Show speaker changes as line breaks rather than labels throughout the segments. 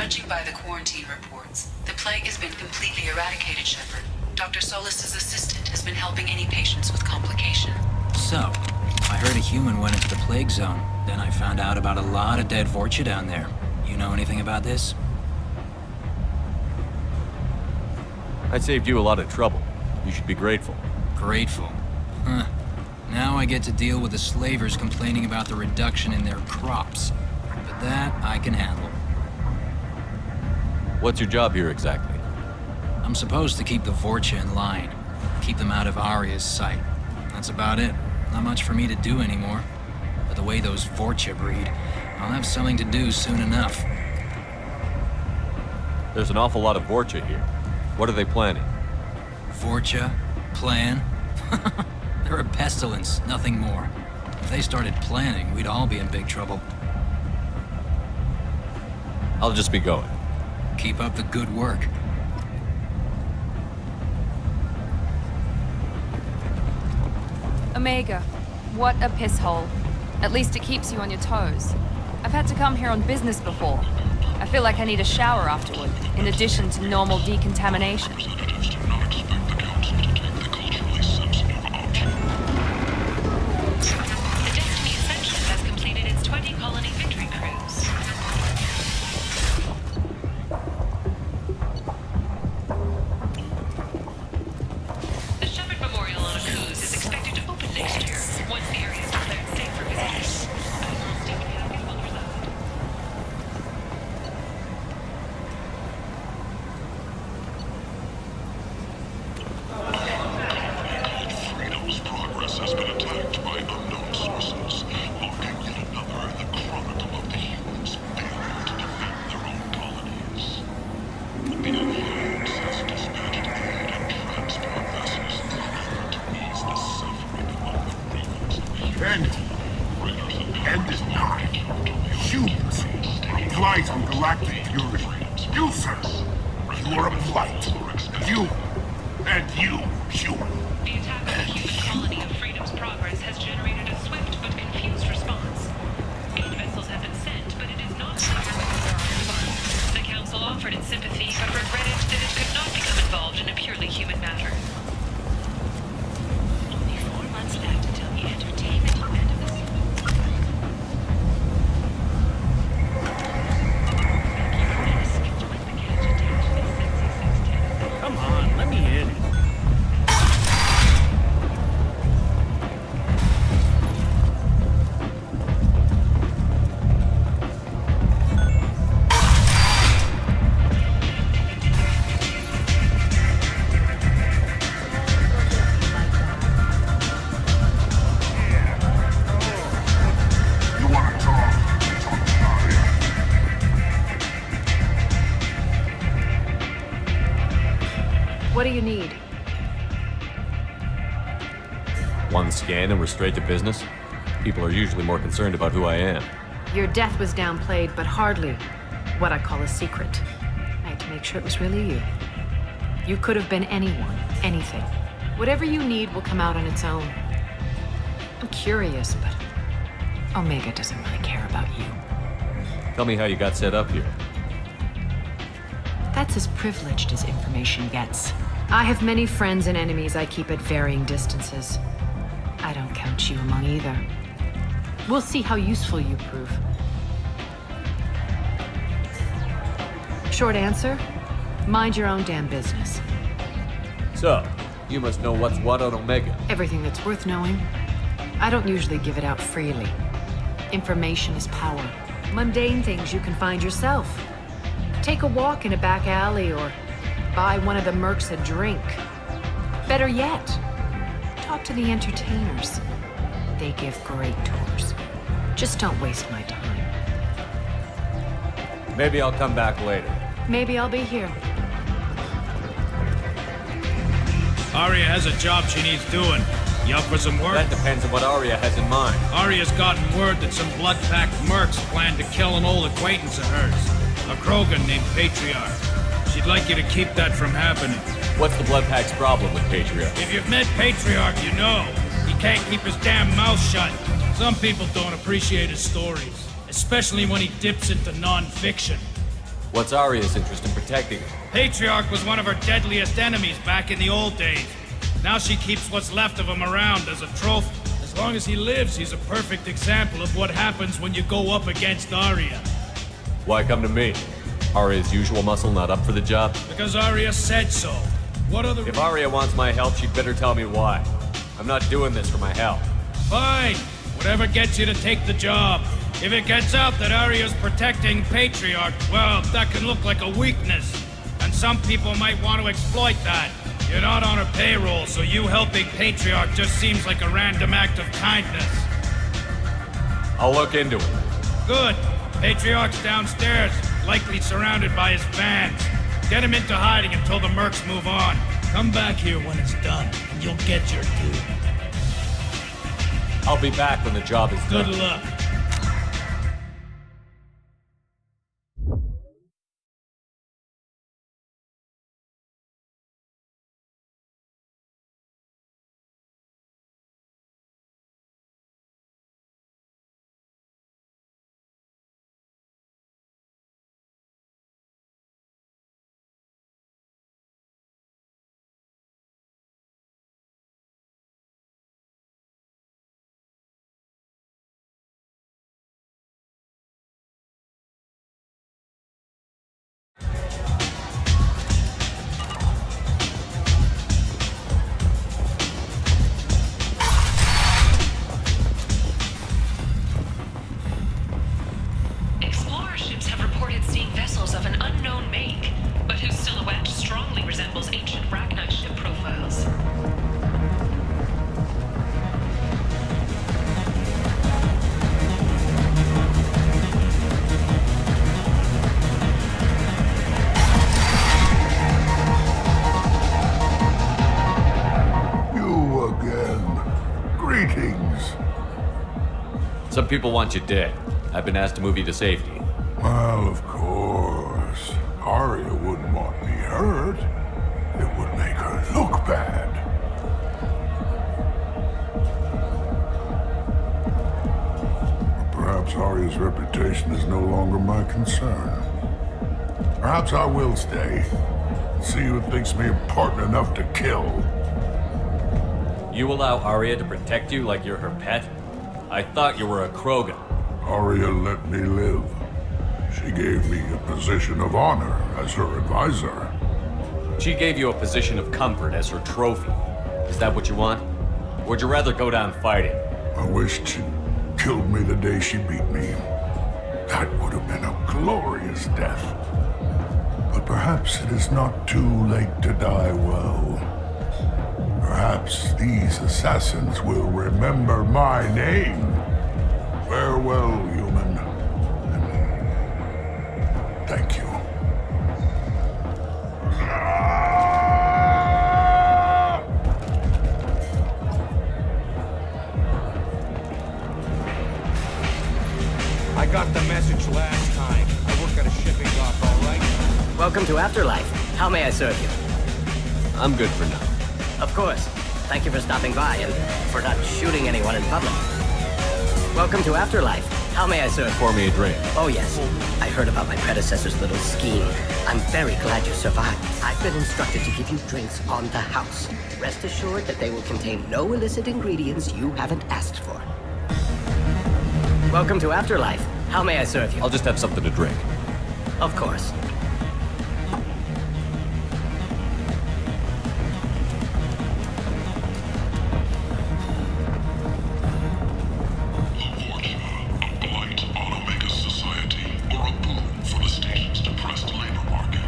Judging by the quarantine reports, the plague has been completely eradicated, Shepard. Dr. Solis's assistant has been helping any patients with complication.
So, I heard a human went into the plague zone. Then I found out about a lot of dead Vorcha down there. You know anything about this?
I saved you a lot of trouble. You should be grateful.
Grateful. Huh. Now I get to deal with the slavers complaining about the reduction in their crops. But that I can handle.
What's your job here exactly?
I'm supposed to keep the Vorcha in line. Keep them out of Aria's sight. That's about it. Not much for me to do anymore. But the way those Vorcha breed, I'll have something to do soon enough.
There's an awful lot of Vorcha here. What are they planning?
Vorcha? Plan? They're a pestilence, nothing more. If they started planning, we'd all be in big trouble.
I'll just be going.
Keep up the good work.
Omega, what a piss hole. At least it keeps you on your toes. I've had to come here on business before. I feel like I need a shower afterward, in addition to normal decontamination.
The Destiny Ascension has completed its 20 colony victory cruise. The Shepard Memorial on Akuz is expected to open next year, once the area is declared safe for visitors. Admiral Stephen Hackett will preside.
Freedom's progress has been attacked by unknown sources, locking yet another in the chronicle of the humans failing to defend their own colonies. The Alliance has dispatched aid and transport vessels in order to ease the suffering among the remnants of
And,
humanity.
and not humans. Blight on galactic purity. You, sir, you are a blight. You, and you, human.
The attack on the human colony of Freedom's Progress has generated a swift but confused response. Aid vessels have been sent, but it is not clear whether there are funds. The Council offered its sympathy, but regretted that it could not become involved in a purely human matter. Only 4 months left until the entertainment event of the season.
Come on, let me in.
You want to talk? Talk to Aria.
What do you need?
One scan and we're straight to business? People are usually more concerned about who I am.
Your death was downplayed, but hardly what I call a secret. I had to make sure it was really you. You could have been anyone, anything. Whatever you need will come out on its own. I'm curious, but Omega doesn't really care about you.
Tell me how you got set up here.
That's as privileged as information gets. I have many friends and enemies I keep at varying distances. I don't count you among either. We'll see how useful you prove. Short answer, mind your own damn business.
So, you must know what's what on Omega.
Everything that's worth knowing. I don't usually give it out freely. Information is power. Mundane things you can find yourself. Take a walk in a back alley or buy one of the mercs a drink. Better yet, talk to the entertainers. They give great tours. Just don't waste my time.
Maybe I'll come back later.
Maybe I'll be here.
Aria has a job she needs doing. You up for some work?
That depends on what Aria has in mind.
Aria's gotten word that some blood-packed mercs plan to kill an old acquaintance of hers. A Krogan named Patriarch. She'd like you to keep that from happening.
What's the Bloodpack's problem with Patriarch?
If you've met Patriarch, you know. He can't keep his damn mouth shut. Some people don't appreciate his stories, especially when he dips into non-fiction.
What's Arya's interest in protecting him?
Patriarch was one of her deadliest enemies back in the old days. Now she keeps what's left of him around as a trophy. As long as he lives, he's a perfect example of what happens when you go up against Arya.
Why come to me? Arya's usual muscle not up for the job?
Because Arya said so. What other...
If Arya wants my help, she'd better tell me why. I'm not doing this for my help.
Fine. Whatever gets you to take the job. If it gets out that Arya's protecting Patriarch, well, that can look like a weakness. And some people might want to exploit that. You're not on her payroll, so you helping Patriarch just seems like a random act of kindness.
I'll look into it.
Good. Patriarch's downstairs, likely surrounded by his fans. Get him into hiding until the mercs move on. Come back here when it's done, and you'll get your due.
I'll be back when the job is done.
Good luck.
Explorer ships have reported seeing vessels of an unknown make, but whose silhouette strongly resembles ancient Ragnar ship profiles.
You again. Greetings.
Some people want you dead. I've been asked to move you to safety.
Well, of course. Arya wouldn't want me hurt. It would make her look bad. But perhaps Arya's reputation is no longer my concern. Perhaps I will stay. See who thinks me important enough to kill.
You allow Arya to protect you like you're her pet? I thought you were a Krogan.
Arya let me live. She gave me a position of honor as her advisor.
She gave you a position of comfort as her trophy. Is that what you want? Or would you rather go down fighting?
I wished she'd killed me the day she beat me. That would have been a glorious death. But perhaps it is not too late to die well. Perhaps these assassins will remember my name. Farewell, human. And thank you.
I got the message last time. I work at a shipping dock, all right?
Welcome to Afterlife. How may I serve you?
I'm good for now.
Of course. Thank you for stopping by and for not shooting anyone in public. Welcome to Afterlife. How may I serve you?
Pour me a drink.
Oh, yes. I heard about my predecessor's little scheme. I'm very glad you survived. I've been instructed to give you drinks on the house. Rest assured that they will contain no illicit ingredients you haven't asked for. Welcome to Afterlife. How may I serve you?
I'll just have something to drink.
Of course.
A blight on Omega society, or a boon for the station's depressed labor market.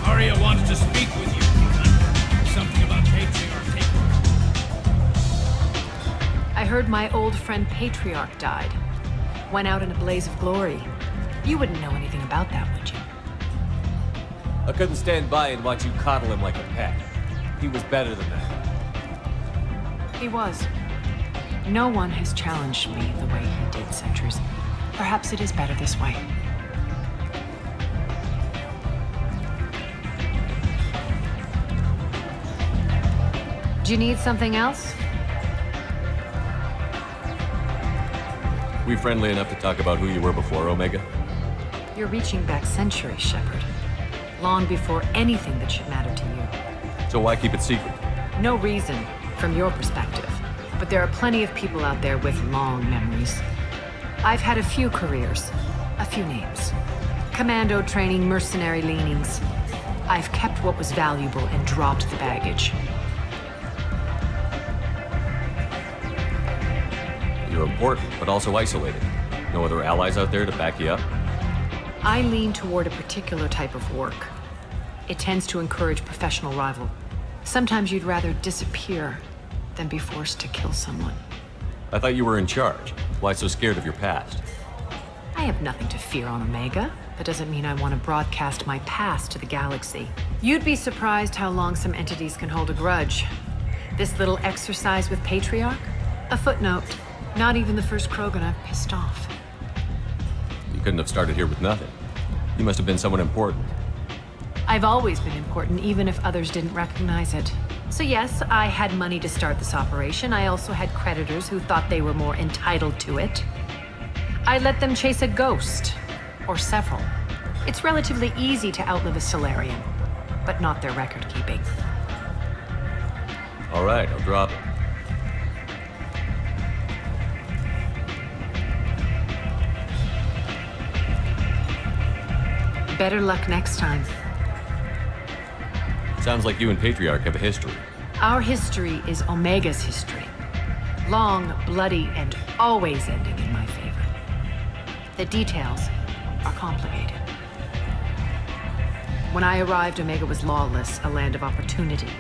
Arya wants to speak with you, human. Something about Patriarch takeover.
I heard my old friend Patriarch died. Went out in a blaze of glory. You wouldn't know anything about that, would you?
I couldn't stand by and watch you coddle him like a pet. He was better than that.
He was. No one has challenged me the way he did centuries. Perhaps it is better this way. Do you need something else?
We friendly enough to talk about who you were before, Omega?
You're reaching back centuries, Shepard. Long before anything that should matter to you.
So why keep it secret?
No reason, from your perspective. But there are plenty of people out there with long memories. I've had a few careers, a few names. Commando training, mercenary leanings. I've kept what was valuable and dropped the baggage.
You're important, but also isolated. No other allies out there to back you up?
I lean toward a particular type of work. It tends to encourage professional rival. Sometimes you'd rather disappear than be forced to kill someone.
I thought you were in charge. Why so scared of your past?
I have nothing to fear on Omega. That doesn't mean I want to broadcast my past to the galaxy. You'd be surprised how long some entities can hold a grudge. This little exercise with Patriarch? A footnote. Not even the first Krogan I've pissed off.
You couldn't have started here with nothing. You must have been someone important.
I've always been important, even if others didn't recognize it. So yes, I had money to start this operation. I also had creditors who thought they were more entitled to it. I let them chase a ghost, or several. It's relatively easy to outlive a Solarian, but not their record keeping.
All right, I'll drop it.
Better luck next time.
Sounds like you and Patriarch have a history.
Our history is Omega's history. Long, bloody, and always ending in my favor. The details are complicated. When I arrived, Omega was lawless, a land of opportunity.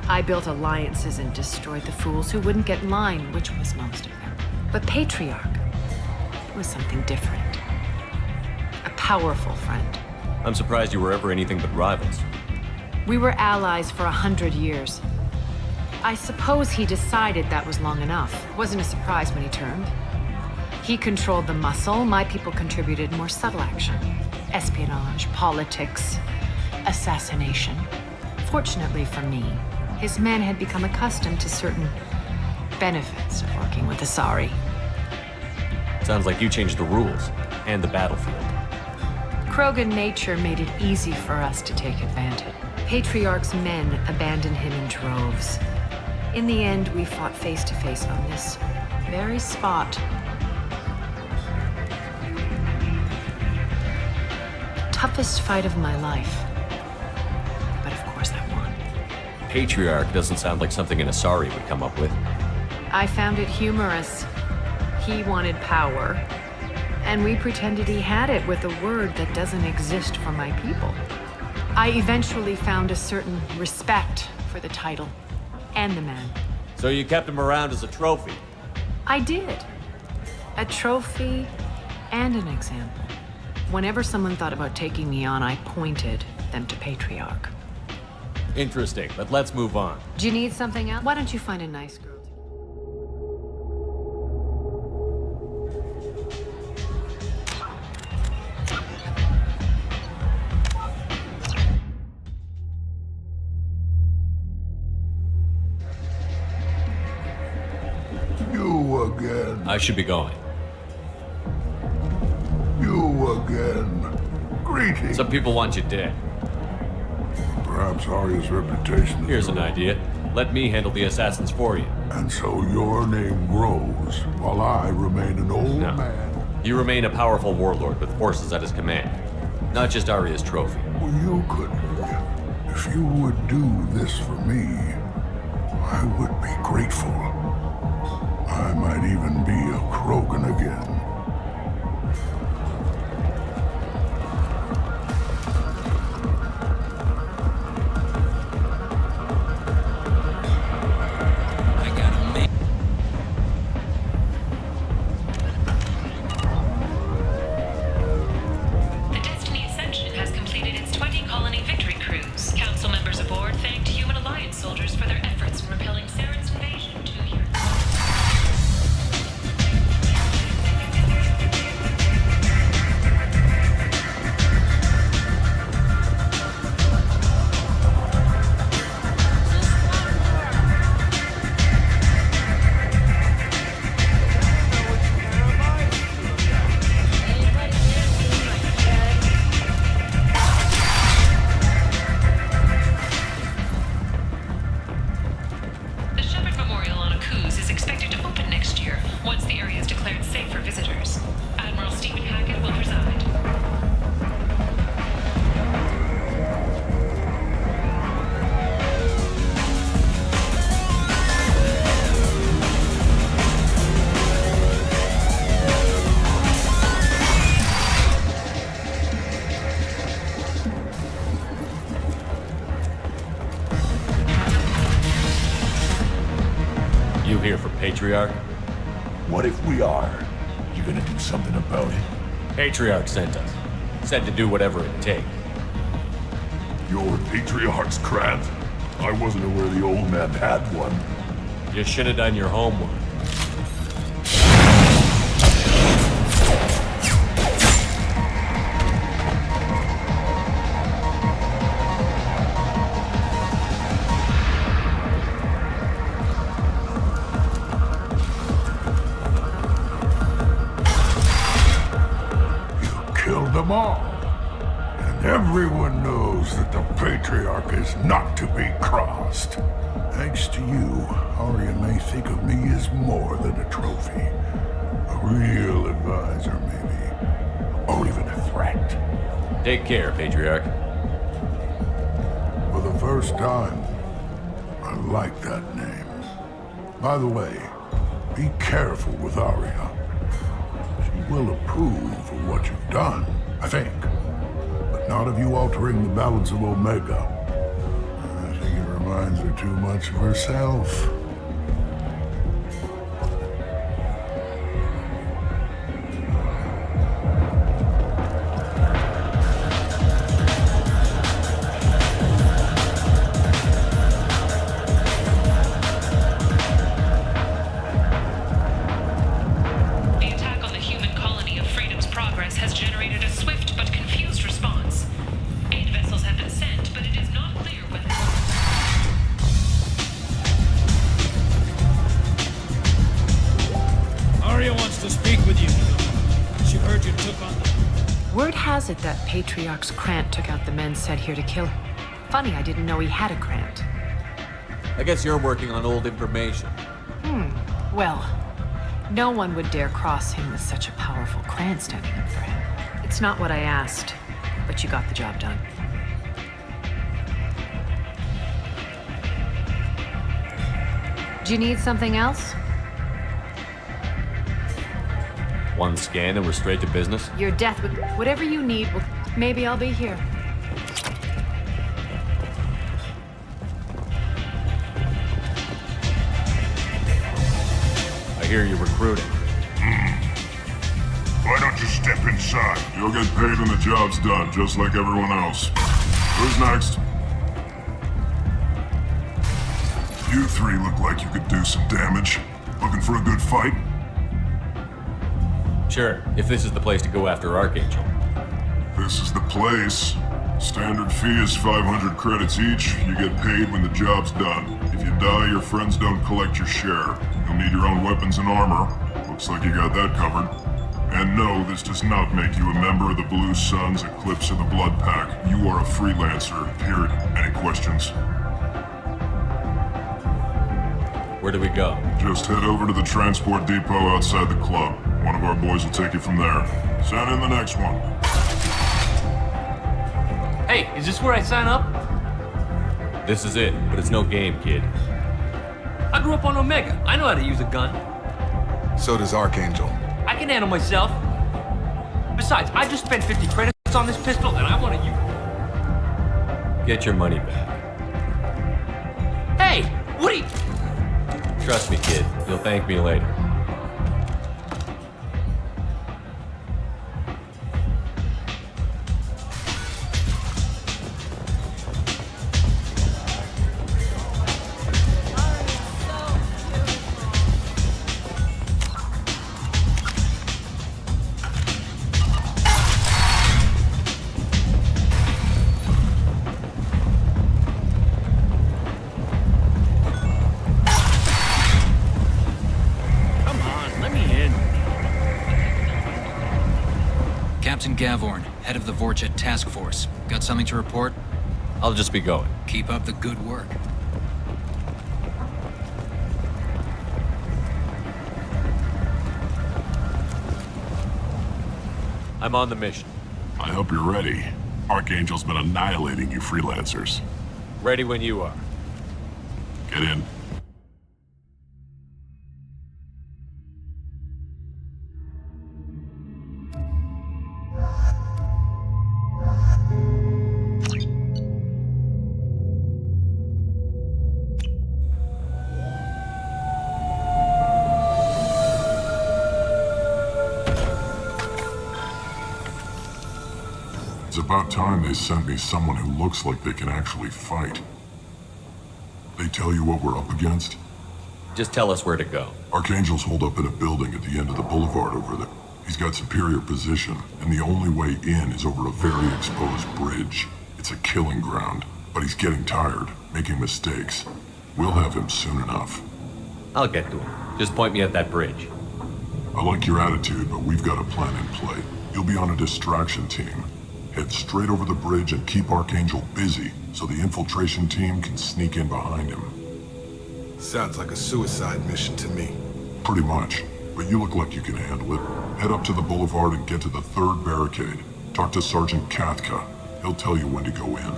I built alliances and destroyed the fools who wouldn't get in line, which was most of them. But Patriarch was something different. A powerful friend.
I'm surprised you were ever anything but rivals.
We were allies for 100 years. I suppose he decided that was long enough. Wasn't a surprise when he turned. He controlled the muscle, my people contributed more subtle action. Espionage, politics, assassination. Fortunately for me, his men had become accustomed to certain benefits of working with Asari.
Sounds like you changed the rules, and the battlefield.
Krogan nature made it easy for us to take advantage. Patriarch's men abandoned him in droves. In the end, we fought face to face on this very spot. The toughest fight of my life. But of course I won.
Patriarch doesn't sound like something an Asari would come up with.
I found it humorous. He wanted power, and we pretended he had it with a word that doesn't exist for my people. I eventually found a certain respect for the title and the man.
So you kept him around as a trophy?
I did. A trophy and an example. Whenever someone thought about taking me on, I pointed them to Patriarch.
Interesting, but let's move on.
Do you need something else? Why don't you find a nice girl?
Again.
I should be going.
You again. Greetings.
Some people want you dead.
Perhaps Arya's reputation is...
Here's an idea. Let me handle the assassins for you.
And so your name grows, while I remain an old man.
You remain a powerful warlord with forces at his command. Not just Arya's trophy.
Well, you could... If you would do this for me, I would be grateful. I might even be a Krogan again.
The Destiny Ascension has completed its 20-colony victory cruise. Council members aboard thanked Human Alliance soldiers for their efforts in repelling Saren's invasion 2 years ago.
here for Patriarch?
What if we are? You gonna do something about it?
Patriarch sent us. Said to do whatever it takes.
Your Patriarch's Krant? I wasn't aware the old man had one.
You should have done your homework.
Killed them all. And everyone knows that the Patriarch is not to be crossed. Thanks to you, Arya may think of me as more than a trophy. A real advisor, maybe. Or even a threat.
Take care, Patriarch.
For the first time, I like that name. By the way, be careful with Arya. She will approve of what you've done, I think. But not of you altering the balance of Omega. I think it reminds her too much of herself.
The attack on the human colony of Freedom's Progress has generated a swift but confused response. 8 vessels have been sent, but it is not clear whether...
Arya wants to speak with you. She heard you took on the...
Word has it that Patriarch's Krant took out the men sent here to kill him. Funny, I didn't know he had a Krant.
I guess you're working on old information.
Well, no one would dare cross him with such a powerful Krant standing up for him. It's not what I asked, but you got the job done. Do you need something else?
One scan and we're straight to business?
Your death would... Whatever you need, will... Maybe I'll be here.
I hear you're recruiting.
Why don't you step inside? You'll get paid when the job's done, just like everyone else. Who's next? You three look like you could do some damage. Looking for a good fight?
Sure, if this is the place to go after Archangel.
This is the place. Standard fee is 500 credits each. You get paid when the job's done. If you die, your friends don't collect your share. You'll need your own weapons and armor. Looks like you got that covered. And no, this does not make you a member of the Blue Suns, Eclipse, or the Blood Pack. You are a freelancer, period. Any questions?
Where do we go?
Just head over to the transport depot outside the club. One of our boys will take you from there. Send in the next one.
Hey, is this where I sign up?
This is it, but it's no game, kid.
I grew up on Omega. I know how to use a gun.
So does Archangel.
I can handle myself. Besides, I just spent 50 credits on this pistol and I want to use...
Get your money back.
Hey, what are you...
Trust me, kid. You'll thank me later.
Captain Gavorn, head of the Vorchet Task Force. Got something to report?
I'll just be going.
Keep up the good work.
I'm on the mission.
I hope you're ready. Archangel's been annihilating you freelancers.
Ready when you are.
Get in.
About time they sent me someone who looks like they can actually fight. They tell you what we're up against?
Just tell us where to go.
Archangel's holed up in a building at the end of the boulevard over there. He's got superior position, and the only way in is over a very exposed bridge. It's a killing ground, but he's getting tired, making mistakes. We'll have him soon enough.
I'll get to him. Just point me at that bridge.
I like your attitude, but we've got a plan in play. You'll be on a distraction team. Head straight over the bridge and keep Archangel busy, so the infiltration team can sneak in behind him.
Sounds like a suicide mission to me.
Pretty much, but you look like you can handle it. Head up to the boulevard and get to the third barricade. Talk to Sergeant Kathka. He'll tell you when to go in.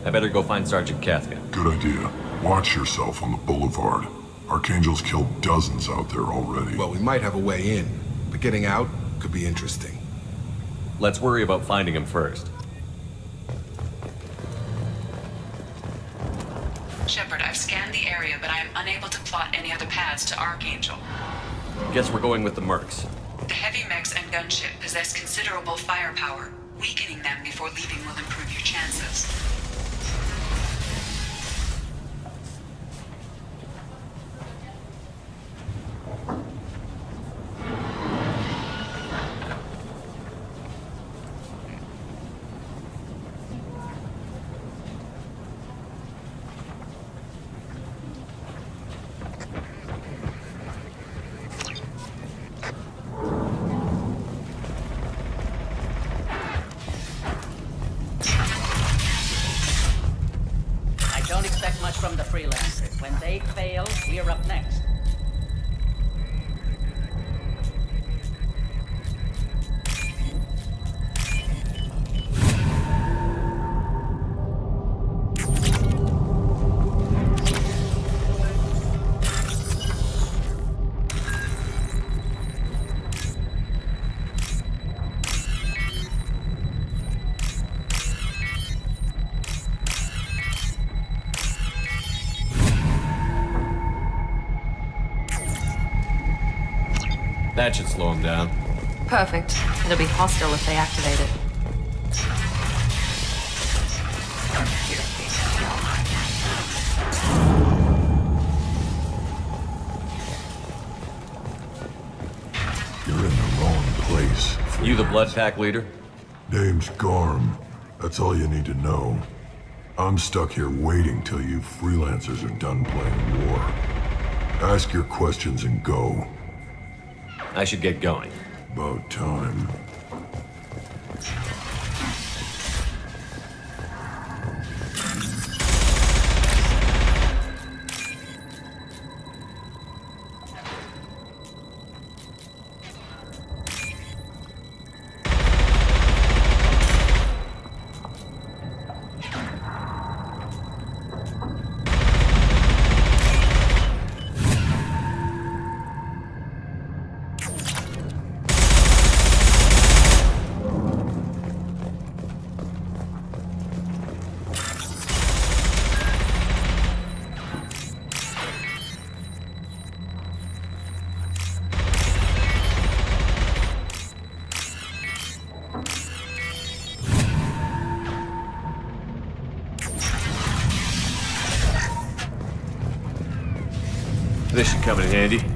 I better go find Sergeant Kathka.
Good idea. Watch yourself on the boulevard. Archangel's killed dozens out there already.
Well, we might have a way in, but getting out could be interesting.
Let's worry about finding him first.
Shepard, I've scanned the area, but I am unable to plot any other paths to Archangel.
Guess we're going with the Mercs.
The heavy mechs and gunship possess considerable firepower. Weakening them before leaving will improve your chances.
Don't expect much from the freelancers. When they fail, we're up next.
That should slow him down.
Perfect. It'll be hostile if they activate it.
You're in the wrong place.
You the Blood Pack leader?
Name's Garm. That's all you need to know. I'm stuck here waiting till you freelancers are done playing war. Ask your questions and go.
I should get going.
About time.
This should come in handy.
What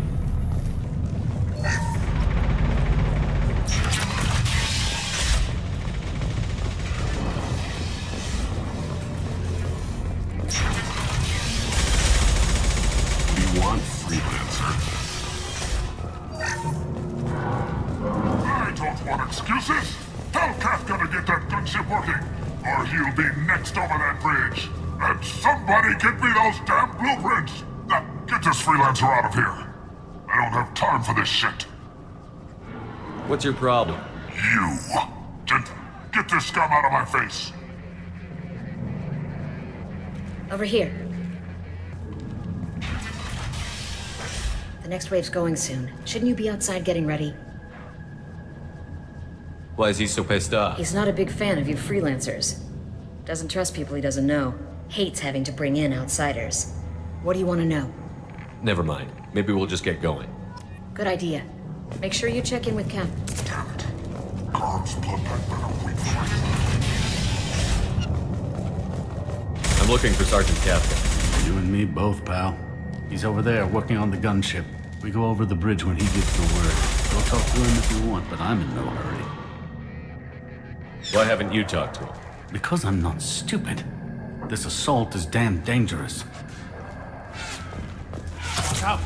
do you want, freelancer?
I don't want excuses. Tell Kathka to get that gunship working, or he'll be next over that bridge. And somebody get me those damn blueprints! Now, get this freelancer out of here. I don't have time for this shit.
What's your problem?
You. Get this scum out of my face.
Over here. The next wave's going soon. Shouldn't you be outside getting ready?
Why is he so pissed off?
He's not a big fan of you freelancers. Doesn't trust people he doesn't know. Hates having to bring in outsiders. What do you want to know?
Never mind. Maybe we'll just get going.
Good idea. Make sure you check in with Cap.
Damn it. God's blood had better wait for it.
I'm looking for Sergeant Kafka.
You and me both, pal. He's over there working on the gunship. We go over the bridge when he gives the word. Go talk to him if you want, but I'm in no hurry.
Why haven't you talked to him?
Because I'm not stupid. This assault is damn dangerous.
Out.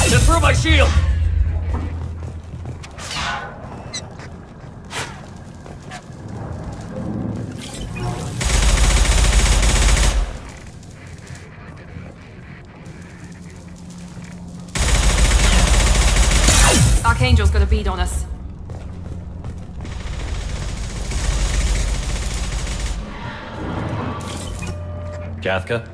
Just throw my shield!
Archangel's got a bead on us.
Kafka?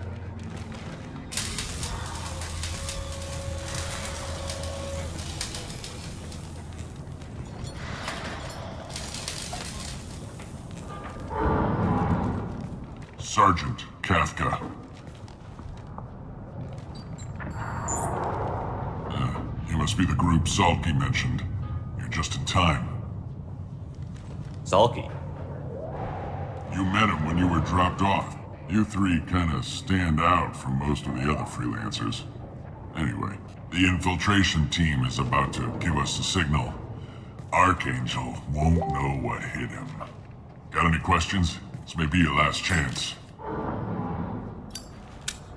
Sergeant Kafka. You must be the group Salky mentioned. You're just in time.
Salky?
You met him when you were dropped off. You three kinda stand out from most of the other freelancers. Anyway, the infiltration team is about to give us a signal. Archangel won't know what hit him. Got any questions? This may be your last chance.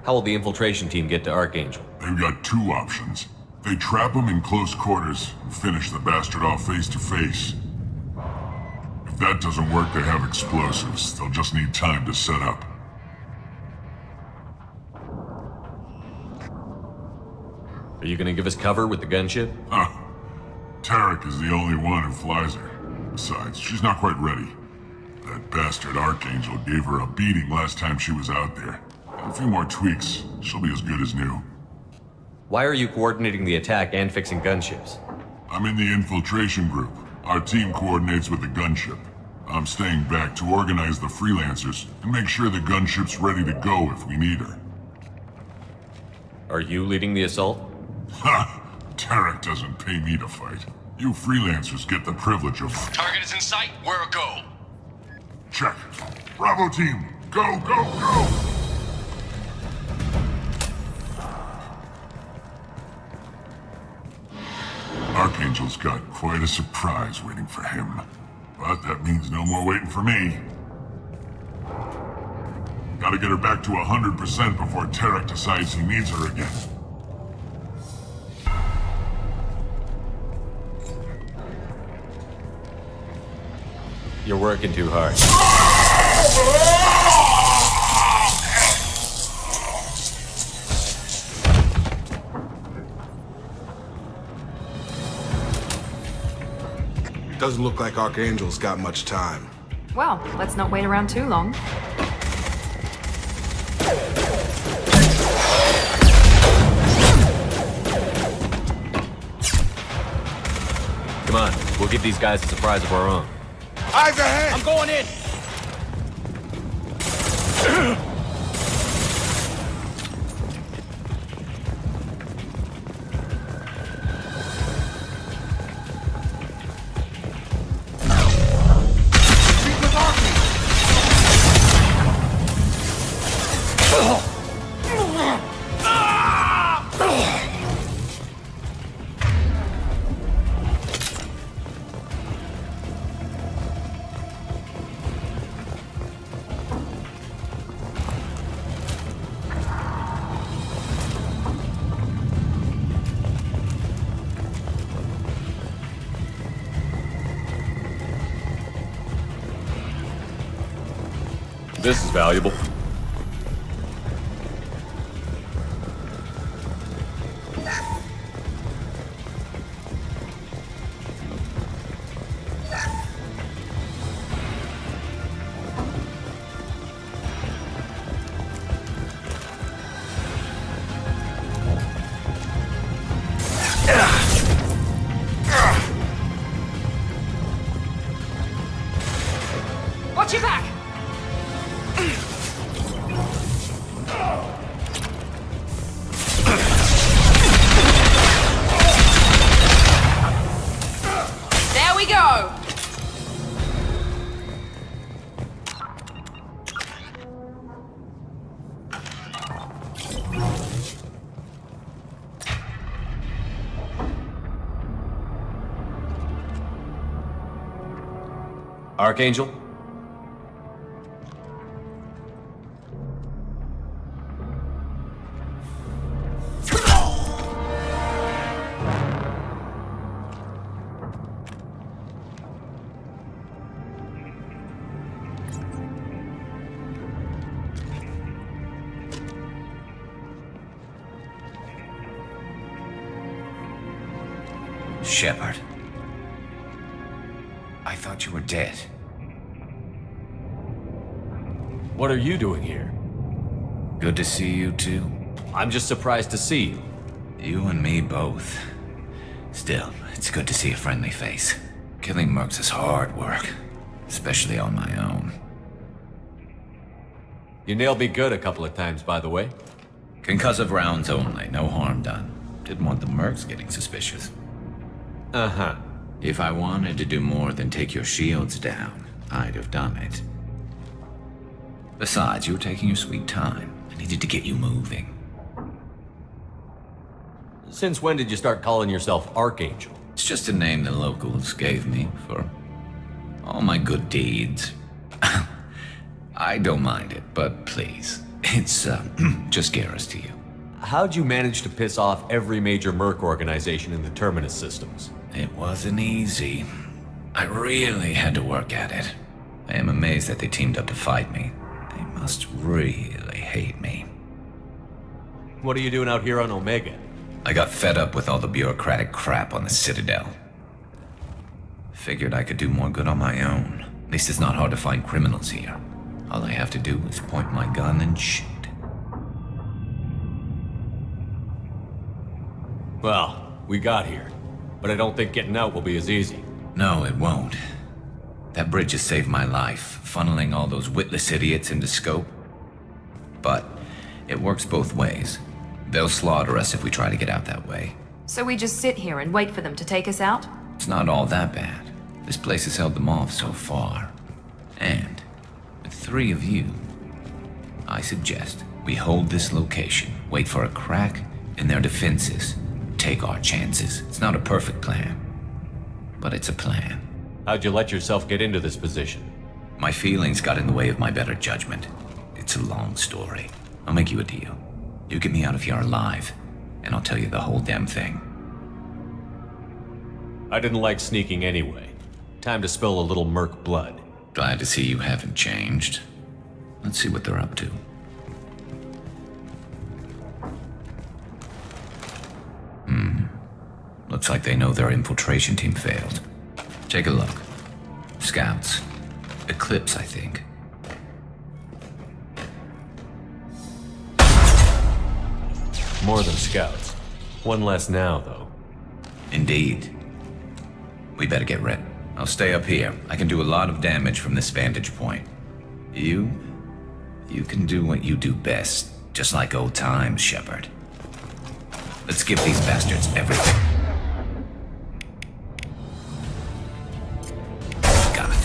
How will the infiltration team get to Archangel?
They've got two options. They trap him in close quarters and finish the bastard off face to face. If that doesn't work, they have explosives. They'll just need time to set up.
Are you gonna give us cover with the gunship?
Huh. Tarek is the only one who flies her. Besides, she's not quite ready. That bastard Archangel gave her a beating last time she was out there. A few more tweaks, she'll be as good as new.
Why are you coordinating the attack and fixing gunships?
I'm in the infiltration group. Our team coordinates with the gunship. I'm staying back to organize the freelancers and make sure the gunship's ready to go if we need her.
Are you leading the assault?
Ha! Tarek doesn't pay me to fight. You freelancers get the privilege of...
Target is in sight. Where a go?
Check. Bravo team, go, go, go! Archangel's got quite a surprise waiting for him. But that means no more waiting for me. Gotta get her back to 100% before Tarek decides he needs her again.
You're working too hard.
Doesn't look like Archangel's got much time.
Well, let's not wait around too long.
Come on, we'll give these guys a surprise of our own.
Eyes ahead! I'm going in!
This is valuable.
Watch your back!
Archangel?
Shepard. I thought you were dead.
What are you doing here?
Good to see you too.
I'm just surprised to see you.
You and me both. Still, it's good to see a friendly face. Killing mercs is hard work, especially on my own.
You nailed me good a couple of times, by the way.
Concussive rounds only, no harm done. Didn't want the mercs getting suspicious.
Uh-huh.
If I wanted to do more than take your shields down, I'd have done it. Besides, you were taking your sweet time. I needed to get you moving.
Since when did you start calling yourself Archangel?
It's just a name the locals gave me for all my good deeds. I don't mind it, but please, it's just Garrus to you.
How'd you manage to piss off every major merc organization in the Terminus systems?
It wasn't easy. I really had to work at it. I am amazed that they teamed up to fight me. They must really hate me.
What are you doing out here on Omega?
I got fed up with all the bureaucratic crap on the Citadel. Figured I could do more good on my own. At least it's not hard to find criminals here. All I have to do is point my gun and shoot.
Well, we got here. But I don't think getting out will be as easy.
No, it won't. That bridge has saved my life, funneling all those witless idiots into scope. But it works both ways. They'll slaughter us if we try to get out that way.
So we just sit here and wait for them to take us out?
It's not all that bad. This place has held them off so far. And with 3 of you, I suggest we hold this location, wait for a crack in their defenses, take our chances. It's not a perfect plan, but it's a plan.
How'd you let yourself get into this position?
My feelings got in the way of my better judgment. It's a long story. I'll make you a deal. You get me out of here alive, and I'll tell you the whole damn thing.
I didn't like sneaking anyway. Time to spill a little merc blood.
Glad to see you haven't changed. Let's see what they're up to. Looks like they know their infiltration team failed. Take a look. Scouts. Eclipse, I think.
More than scouts. One less now, though.
Indeed. We better get ready. I'll stay up here. I can do a lot of damage from this vantage point. You can do what you do best, just like old times, Shepard. Let's give these bastards everything. Got it.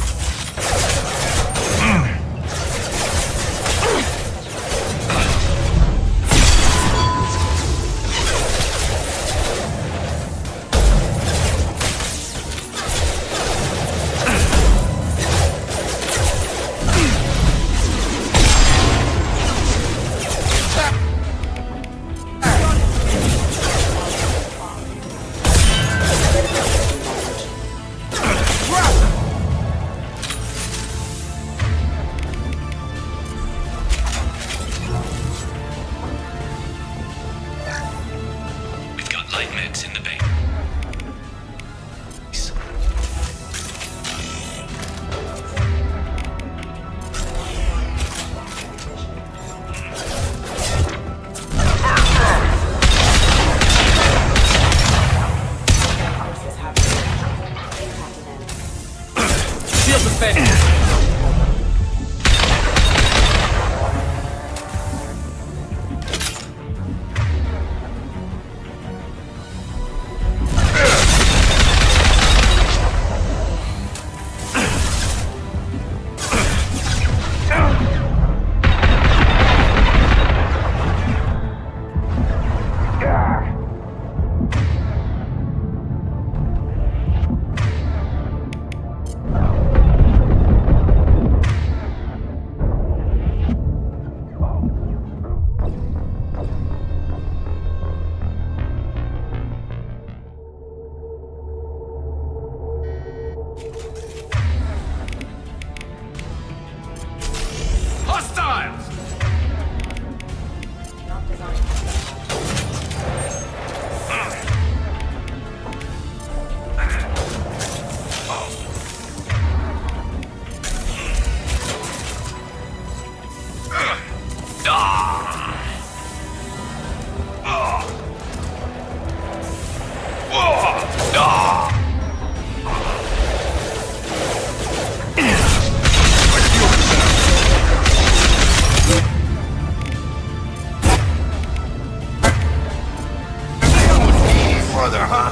brother, huh?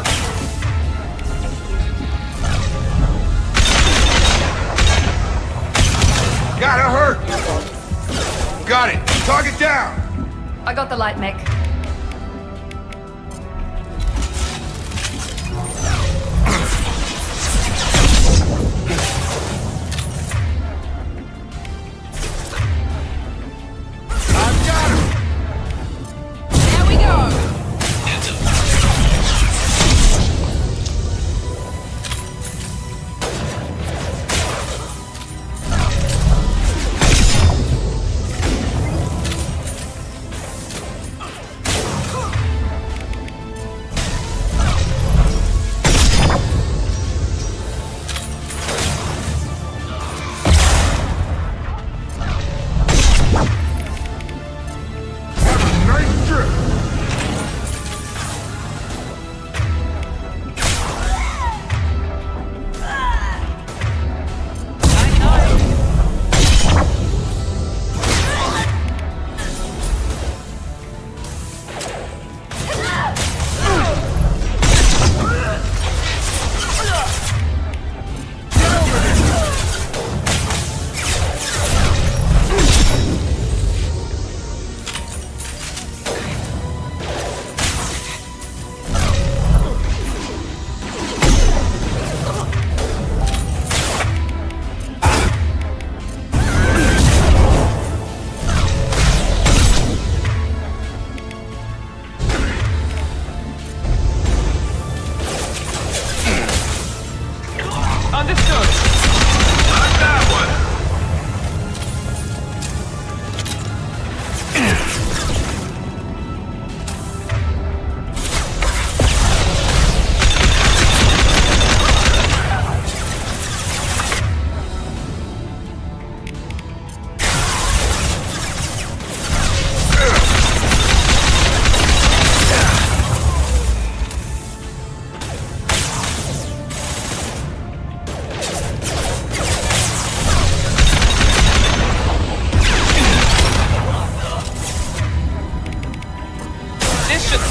Gotta hurt! Got it. Target down!
I got the light mech.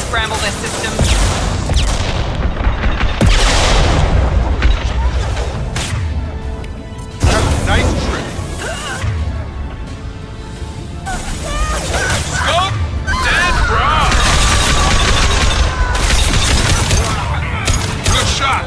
Scramble their systems.
Nice trick.
Scope dead, bro.
Good shot.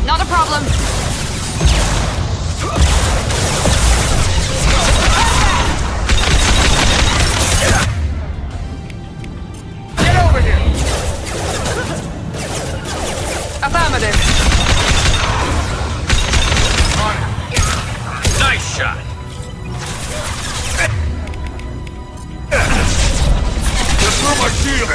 Not a problem.
Get over here.
Affirmative.
Nice shot.
Let's throw my shield.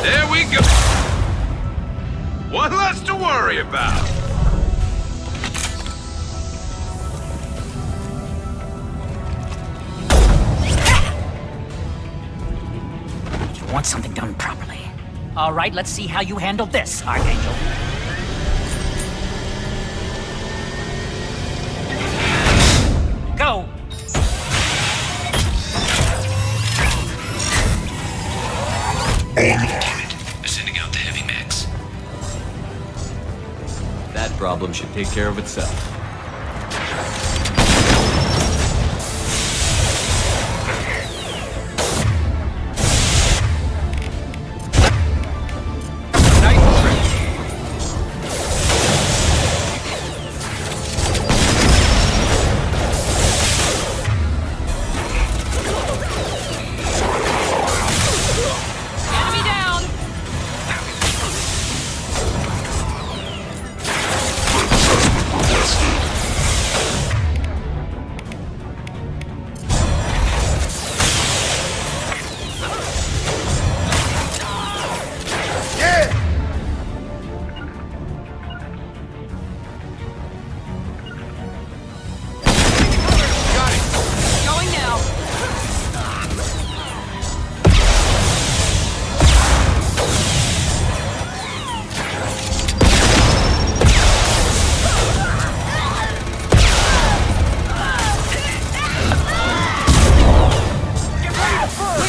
There we go. One less to worry about.
You want something done properly. All right, let's see how you handle this, Archangel.
That problem should take care of itself.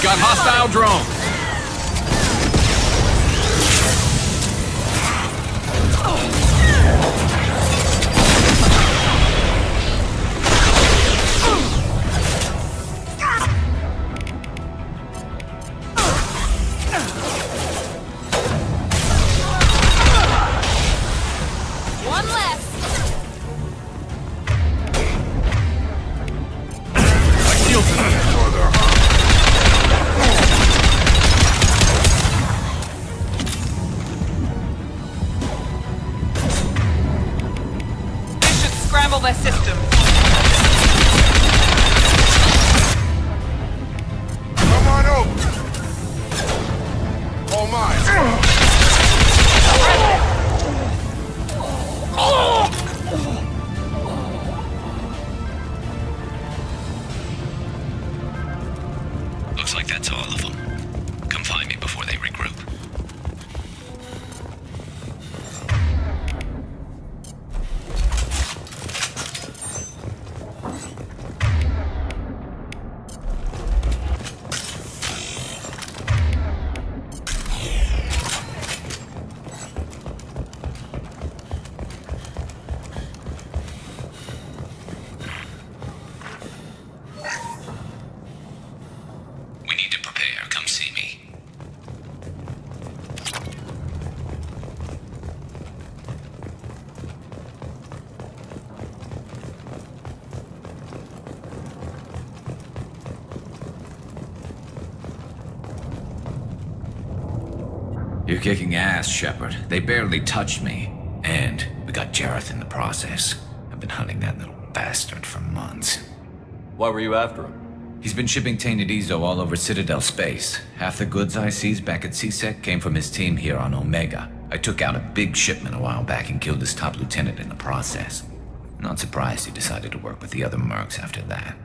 Got hostile drone.
One less.
Scramble their system.
Come on over. All mine.
Looks like that's all of them. Come find me before they regroup. We need to prepare. Come see me. You're kicking ass, Shepard. They barely touched me. And we got Jareth in the process. I've been hunting that little bastard for months.
Why were you after him?
He's been shipping tainted Ezo all over Citadel space. Half the goods I seized back at CSEC came from his team here on Omega. I took out a big shipment a while back and killed his top lieutenant in the process. Not surprised he decided to work with the other mercs after that.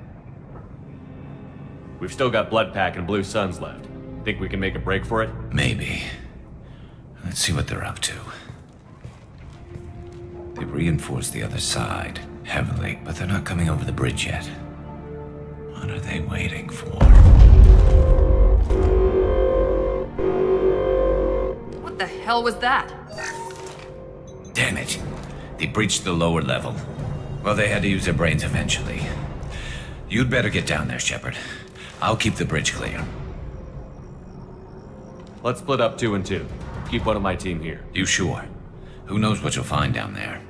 We've still got Bloodpack and Blue Suns left. Think we can make a break for it?
Maybe. Let's see what they're up to. They reinforced the other side heavily, but they're not coming over the bridge yet. What are they waiting for?
What the hell was that?
Damn it. They breached the lower level. Well, they had to use their brains eventually. You'd better get down there, Shepard. I'll keep the bridge clear.
Let's split up 2 and 2. Keep one of my team here.
You sure? Who knows what you'll find down there?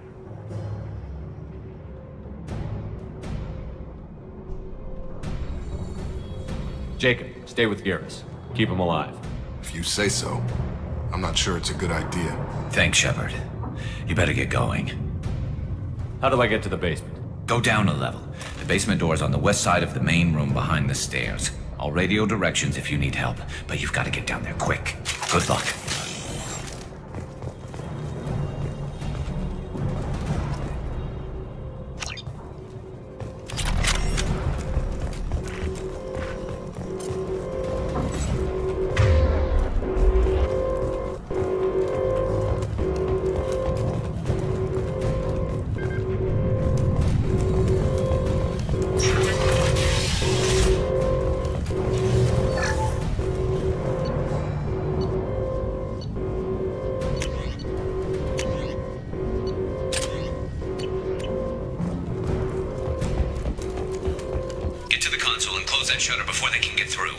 Jacob, stay with Garrus. Keep him alive.
If you say so. I'm not sure it's a good idea.
Thanks, Shepard. You better get going.
How do I get to the basement?
Go down a level. The basement door is on the west side of the main room behind the stairs. I'll radio directions if you need help, but you've got to get down there quick. Good luck. close that shutter before they can get through.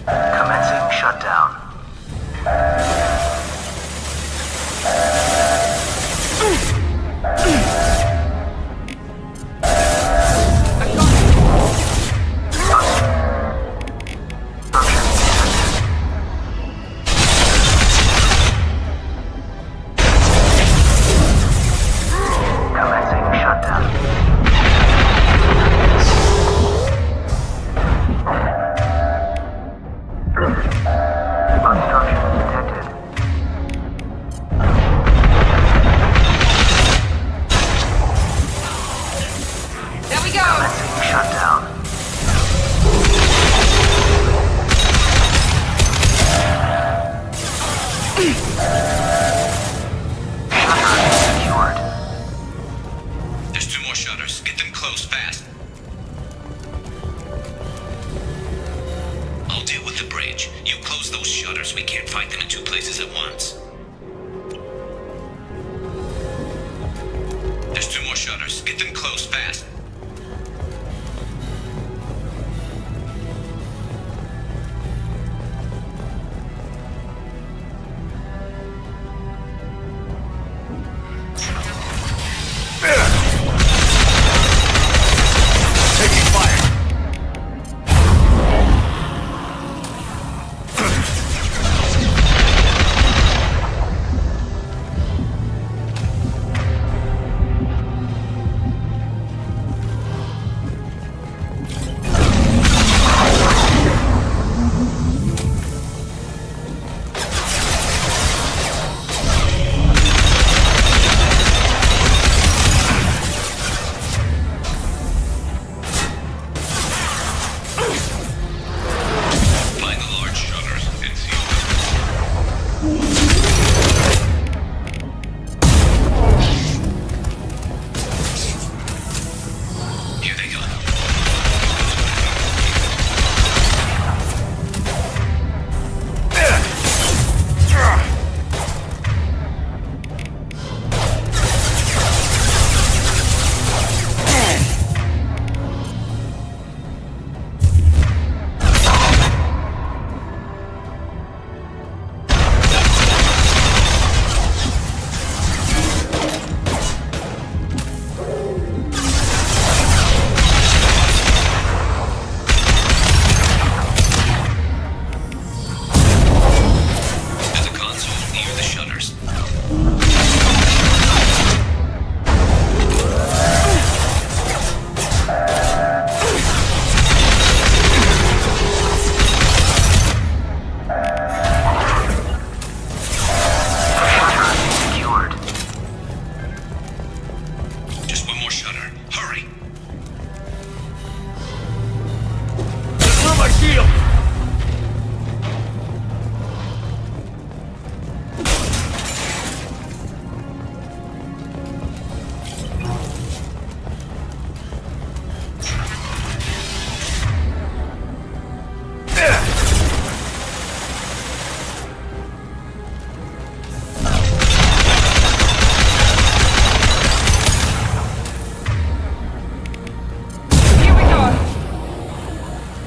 Commencing shutdown.
There's 2 more shutters. Get them closed fast. I'll deal with the bridge. You close those shutters. We can't fight them in 2 places at once. There's 2 more shutters. Get them closed fast.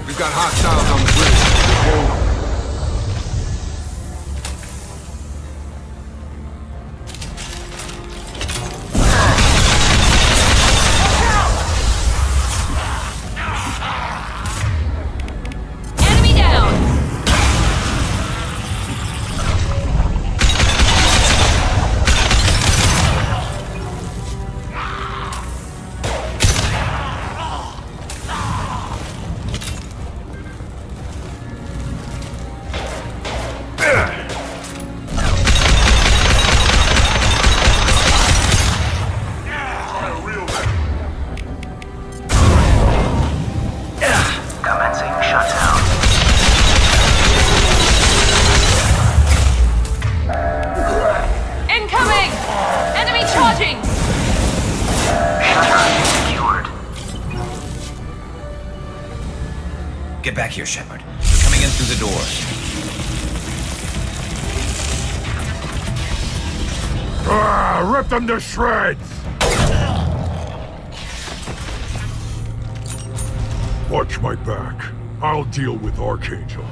We've got hostiles on the bridge. Hold.
Get back here, Shepard. We're coming in through the door.
Rip them to shreds!
Watch my back. I'll deal with Archangel.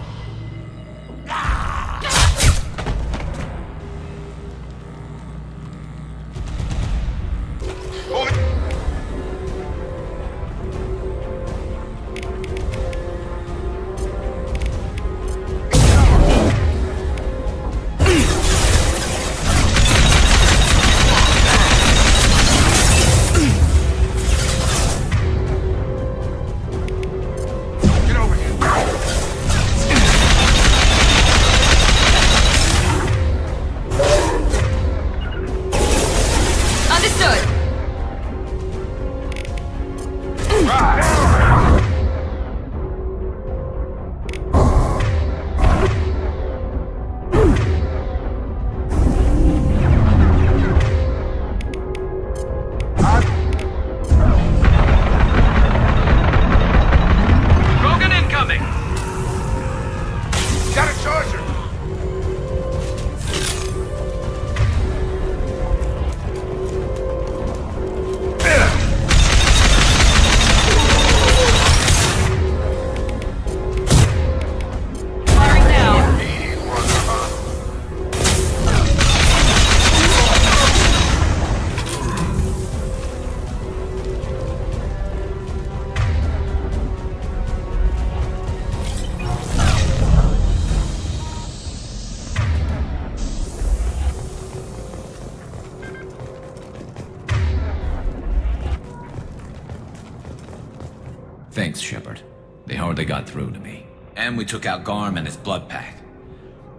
Thanks, Shepard. They hardly got through to me. And we took out Garm and his blood pack.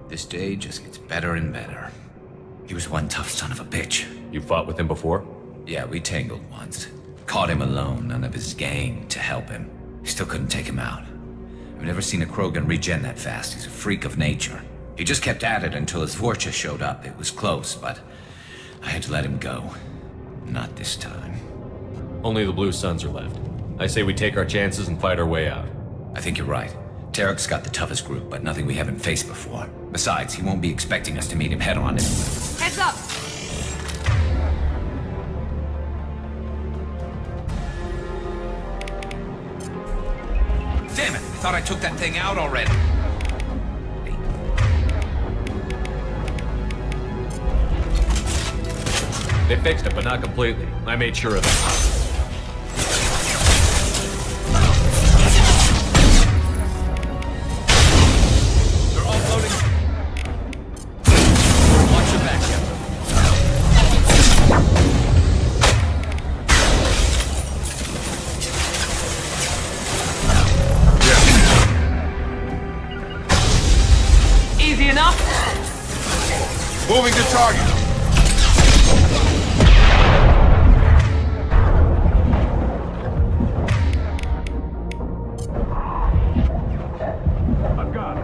This day just gets better and better. He was one tough son of a bitch.
You fought with him before?
Yeah, we tangled once. Caught him alone, none of his gang to help him. Still couldn't take him out. I've never seen a Krogan regen that fast. He's a freak of nature. He just kept at it until his Vorcha showed up. It was close, but I had to let him go. Not this time.
Only the Blue Suns are left. I say we take our chances and fight our way out.
I think you're right. Tarek's got the toughest group, but nothing we haven't faced before. Besides, he won't be expecting us to meet him head-on anyway.
Heads up!
Damn it! I thought I took that thing out already.
They fixed it, but not completely. I made sure of that.
Moving to target.
I've got it.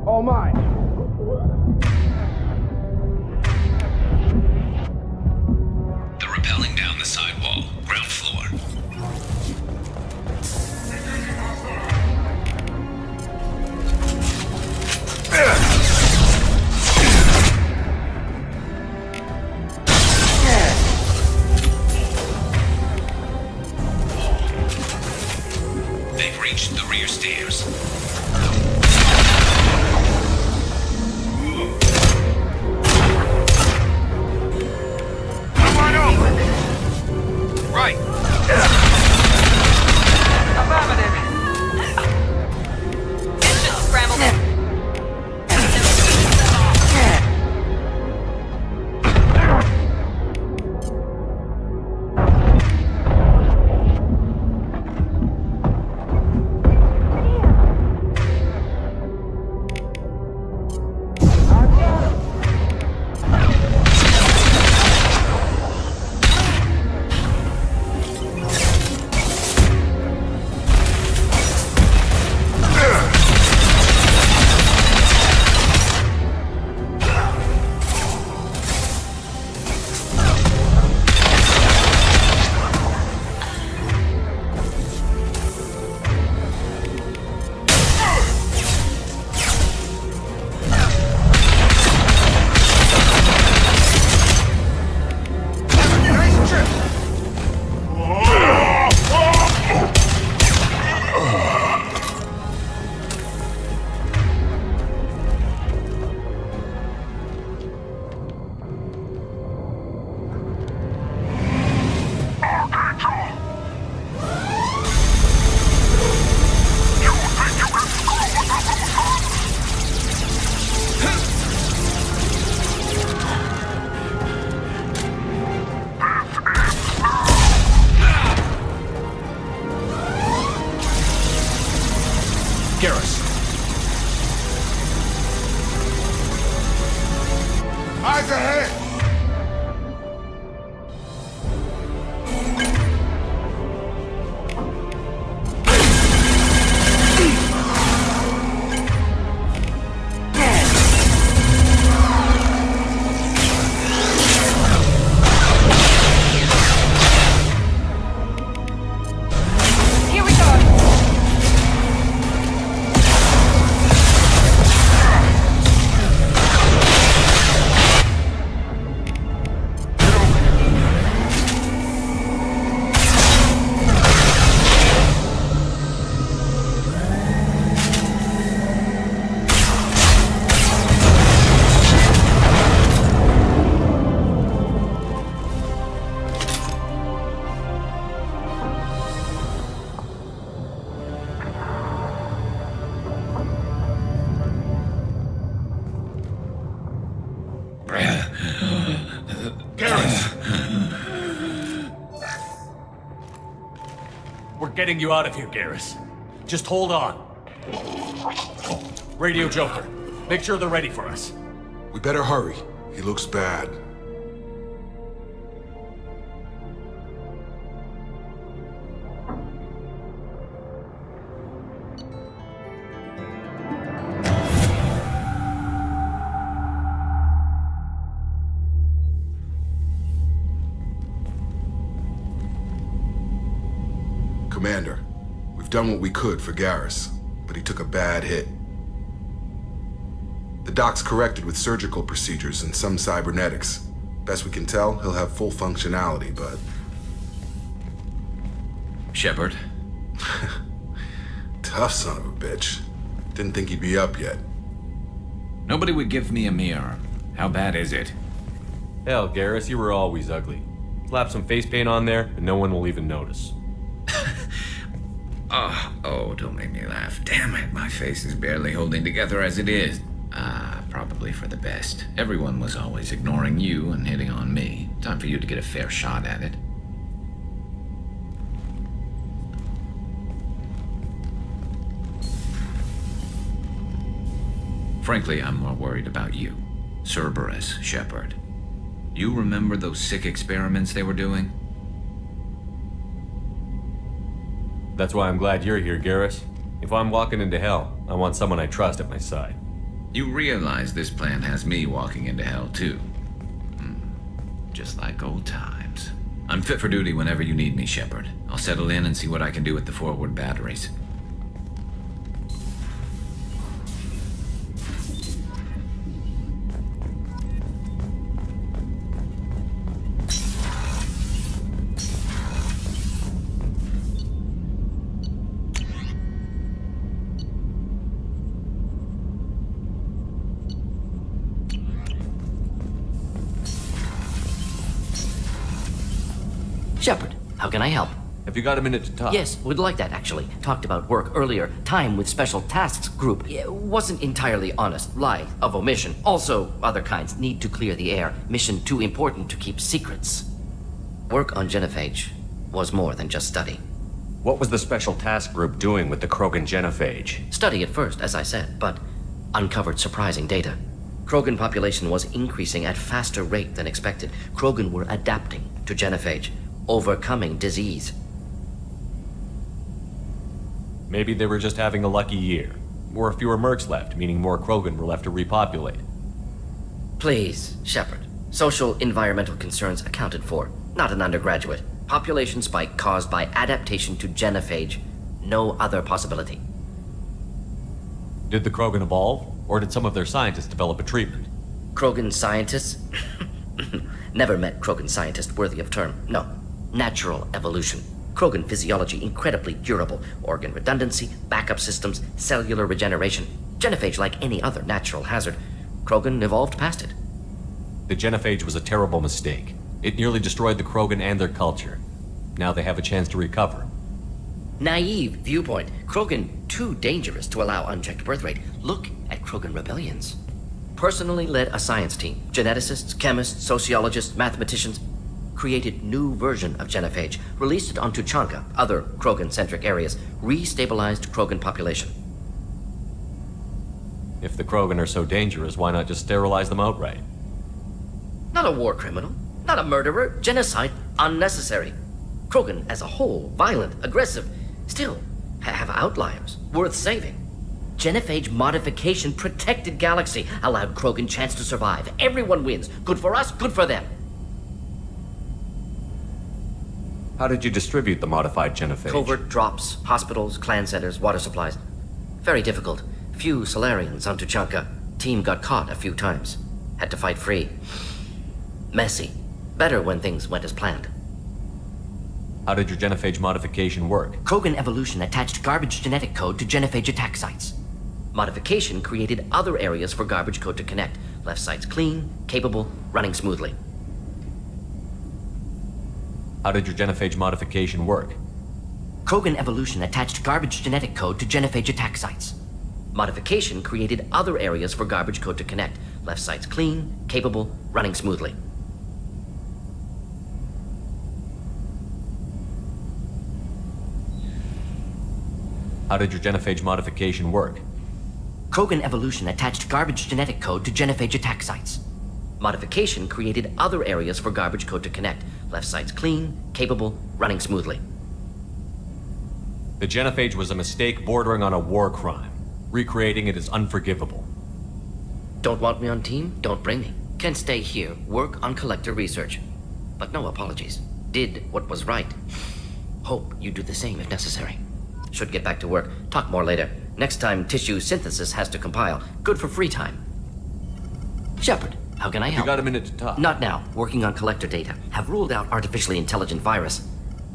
All mine. Eyes ahead!
Here we go.
We're getting you out of here, Garrus. Just hold on. Radio Joker, make sure they're ready for us.
We better hurry. He looks bad. Commander, we've done what we could for Garrus, but he took a bad hit. The doc's corrected with surgical procedures and some cybernetics. Best we can tell, he'll have full functionality, but...
Shepard?
Tough son of a bitch. Didn't think he'd be up yet.
Nobody would give me a mirror. How bad is it?
Hell, Garrus, you were always ugly. Slap some face paint on there, and no one will even notice.
Oh, don't make me laugh. Damn it, my face is barely holding together as it is. Probably for the best. Everyone was always ignoring you and hitting on me. Time for you to get a fair shot at it. Frankly, I'm more worried about you. Cerberus, Shepard. You remember those sick experiments they were doing?
That's why I'm glad you're here, Garrus. If I'm walking into hell, I want someone I trust at my side.
You realize this plan has me walking into hell, too. Just like old times. I'm fit for duty whenever you need me, Shepard. I'll settle in and see what I can do with the forward batteries.
Shepard, how can I help?
Have you got a minute to talk?
Yes, would like that actually. Talked about work earlier. Time with Special Tasks Group. Yeah, wasn't entirely honest. Lie of omission. Also, other kinds need to clear the air. Mission too important to keep secrets. Work on genophage was more than just study.
What was the Special Task Group doing with the Krogan genophage?
Study at first, as I said, but uncovered surprising data. Krogan population was increasing at faster rate than expected. Krogan were adapting to genophage, overcoming disease.
Maybe they were just having a lucky year. Or fewer mercs left, meaning more Krogan were left to repopulate.
Please, Shepard. Social environmental concerns accounted for. Not an undergraduate. Population spike caused by adaptation to genophage. No other possibility.
Did the Krogan evolve? Or did some of their scientists develop a treatment?
Krogan scientists? Never met Krogan scientist worthy of term. No. Natural evolution. Krogan physiology incredibly durable. Organ redundancy, backup systems, cellular regeneration. Genophage like any other natural hazard. Krogan evolved past it.
The genophage was a terrible mistake. It nearly destroyed the Krogan and their culture. Now they have a chance to recover.
Naive viewpoint. Krogan too dangerous to allow unchecked birth rate. Look at Krogan rebellions. Personally led a science team. Geneticists, chemists, sociologists, mathematicians. Created new version of genophage. Released it on Tuchanka, other Krogan-centric areas. Restabilized Krogan population.
If the Krogan are so dangerous, why not just sterilize them outright?
Not a war criminal, not a murderer. Genocide, unnecessary. Krogan as a whole, violent, aggressive, still have outliers, worth saving. Genophage modification protected Galaxy, allowed Krogan chance to survive. Everyone wins. Good for us, good for them.
How did you distribute the modified genophage?
Covert drops, hospitals, clan centers, water supplies. Very difficult. Few Solarians on Tuchanka. Team got caught a few times. Had to fight free. Messy. Better when things went as planned.
How did your genophage modification work?
Krogan evolution attached garbage genetic code to genophage attack sites. Modification created other areas for garbage code to connect. Left sites clean, capable, running smoothly.
How did your genophage modification work?
Krogan evolution attached garbage genetic code to genophage attack sites. Modification created other areas for garbage code to connect. Left sites clean, capable, running smoothly.
How did your genophage modification work?
Krogan evolution attached garbage genetic code to genophage attack sites. Modification created other areas for garbage code to connect. Left sites clean, capable, running smoothly.
The genophage was a mistake bordering on a war crime. Recreating it is unforgivable.
Don't want me on team? Don't bring me. Can stay here, work on collector research. But no apologies. Did what was right. Hope you do the same if necessary. Should get back to work. Talk more later. Next time tissue synthesis has to compile. Good for free time. Shepard, how can I help?
You got a minute to talk.
Not now. Working on collector data. Have ruled out artificially intelligent virus.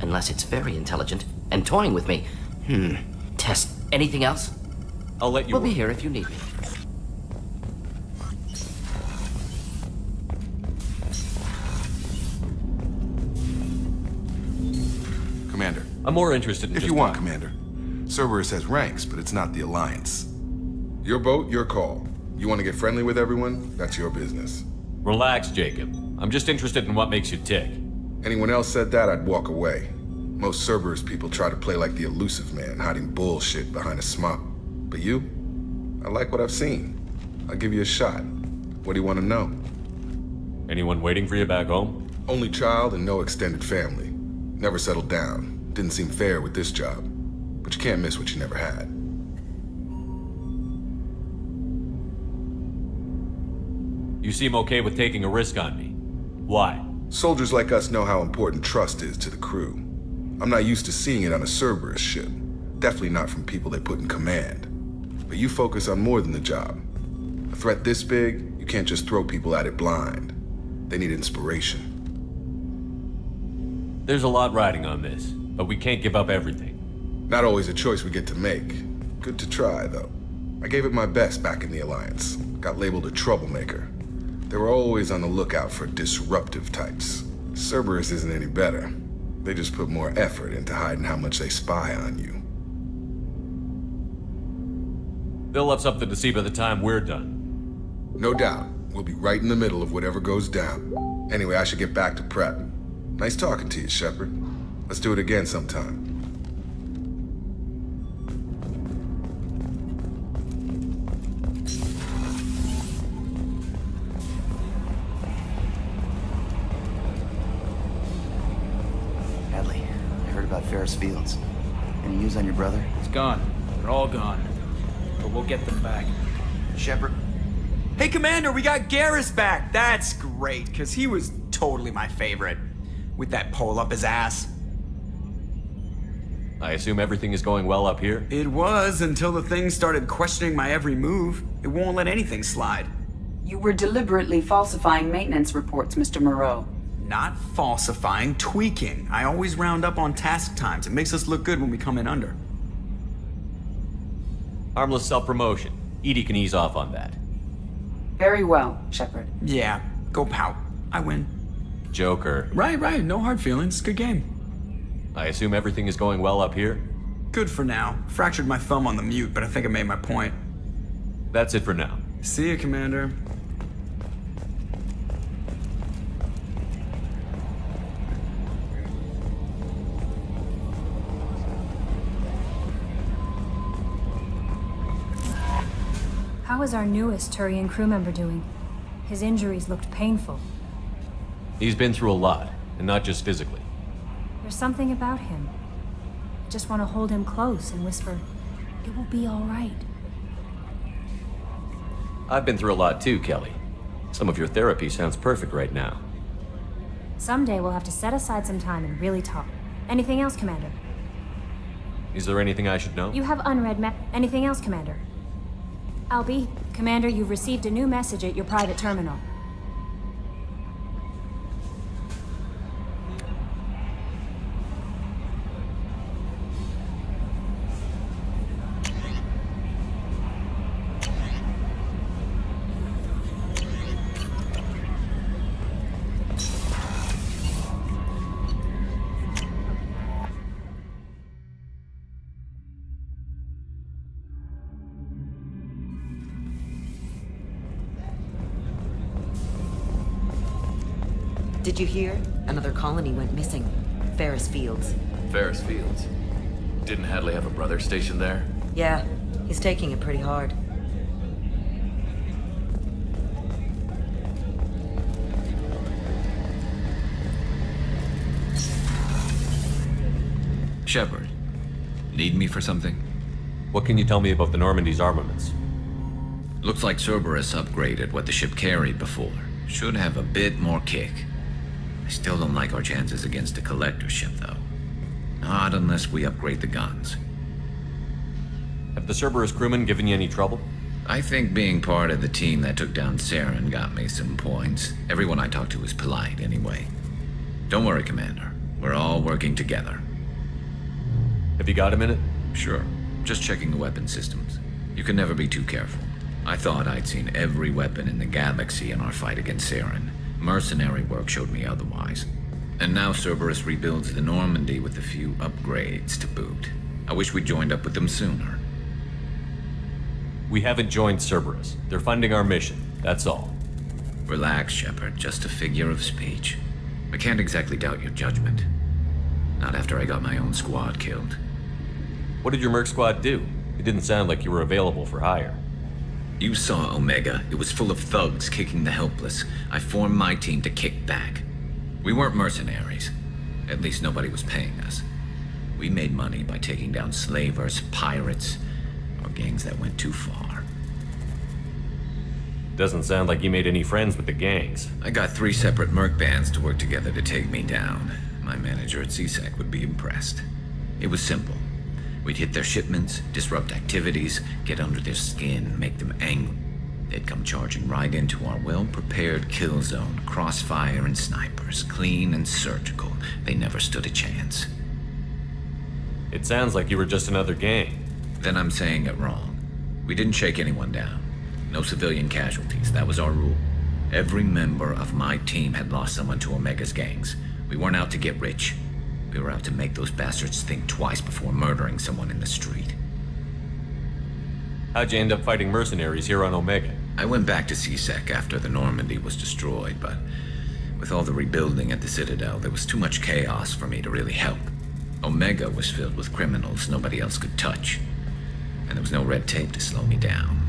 Unless it's very intelligent and toying with me. Test. Anything else?
I'll let you
We'll be
work.
here if you need me.
Commander.
I'm more interested in
If you want, Commander. Cerberus has ranks, but it's not the Alliance. Your boat, your call. You want to get friendly with everyone? That's your business.
Relax, Jacob. I'm just interested in what makes you tick.
Anyone else said that, I'd walk away. Most Cerberus people try to play like the elusive man, hiding bullshit behind a smile. But you? I like what I've seen. I'll give you a shot. What do you want to know?
Anyone waiting for you back home?
Only child and no extended family. Never settled down. Didn't seem fair with this job. But you can't miss what you never had.
You seem okay with taking a risk on me. Why?
Soldiers like us know how important trust is to the crew. I'm not used to seeing it on a Cerberus ship. Definitely not from people they put in command. But you focus on more than the job. A threat this big, you can't just throw people at it blind. They need inspiration.
There's a lot riding on this, but we can't give up everything.
Not always a choice we get to make. Good to try, though. I gave it my best back in the Alliance. Got labeled a troublemaker. They were always on the lookout for disruptive types. Cerberus isn't any better. They just put more effort into hiding how much they spy on you.
They'll have something to see by the time we're done.
No doubt. We'll be right in the middle of whatever goes down. Anyway, I should get back to prep. Nice talking to you, Shepard. Let's do it again sometime.
Hadley, I heard about Ferris Fields. Any news on your brother?
It's gone. They're all gone. But we'll get them back.
Shepard?
Hey, Commander, we got Garrus back. That's great, because he was totally my favorite. With that pole up his ass.
I assume everything is going well up here?
It was, until the thing started questioning my every move. It won't let anything slide.
You were deliberately falsifying maintenance reports, Mr. Moreau.
Not falsifying, tweaking. I always round up on task times. It makes us look good when we come in under.
Harmless self-promotion. Edie can ease off on that.
Very well, Shepard.
Yeah, go pout. I win.
Joker.
Right. No hard feelings. Good game.
I assume everything is going well up here?
Good for now. Fractured my thumb on the mute, but I think I made my point.
That's it for now.
See you, Commander.
How is our newest Turian crew member doing? His injuries looked painful.
He's been through a lot, and not just physically.
There's something about him. I just want to hold him close and whisper, "It will be all right."
I've been through a lot too, Kelly. Some of your therapy sounds perfect right now.
Someday we'll have to set aside some time and really talk. Anything else, Commander?
Is there anything I should know?
You have unread Anything else, Commander? Albie, Commander, you've received a new message at your private terminal.
Did you hear? Another colony went missing. Ferris Fields.
Ferris Fields. Didn't Hadley have a brother stationed there?
Yeah, he's taking it pretty hard.
Shepard, need me for something?
What can you tell me about the Normandy's armaments?
Looks like Cerberus upgraded what the ship carried before. Should have a bit more kick. I still don't like our chances against a collector ship, though. Not unless we upgrade the guns.
Have the Cerberus crewmen given you any trouble?
I think being part of the team that took down Saren got me some points. Everyone I talked to was polite, anyway. Don't worry, Commander. We're all working together.
Have you got a minute?
Sure. Just checking the weapon systems. You can never be too careful. I thought I'd seen every weapon in the galaxy in our fight against Saren. Mercenary work showed me otherwise. And now Cerberus rebuilds the Normandy with a few upgrades to boot. I wish we'd joined up with them sooner.
We haven't joined Cerberus. They're funding our mission, that's all.
Relax, Shepard. Just a figure of speech. I can't exactly doubt your judgment. Not after I got my own squad killed.
What did your Merc squad do? It didn't sound like you were available for hire.
You saw Omega. It was full of thugs kicking the helpless. I formed my team to kick back. We weren't mercenaries. At least nobody was paying us. We made money by taking down slavers, pirates, or gangs that went too far.
Doesn't sound like you made any friends with the gangs.
I got 3 separate merc bands to work together to take me down. My manager at CSEC would be impressed. It was simple. We'd hit their shipments, disrupt activities, get under their skin, make them angry. They'd come charging right into our well-prepared kill zone, crossfire and snipers, clean and surgical. They never stood a chance.
It sounds like you were just another gang.
Then I'm saying it wrong. We didn't shake anyone down. No civilian casualties, that was our rule. Every member of my team had lost someone to Omega's gangs. We weren't out to get rich. We were out to make those bastards think twice before murdering someone in the street.
How'd you end up fighting mercenaries here on Omega?
I went back to CSEC after the Normandy was destroyed, but with all the rebuilding at the Citadel, there was too much chaos for me to really help. Omega was filled with criminals nobody else could touch, and there was no red tape to slow me down.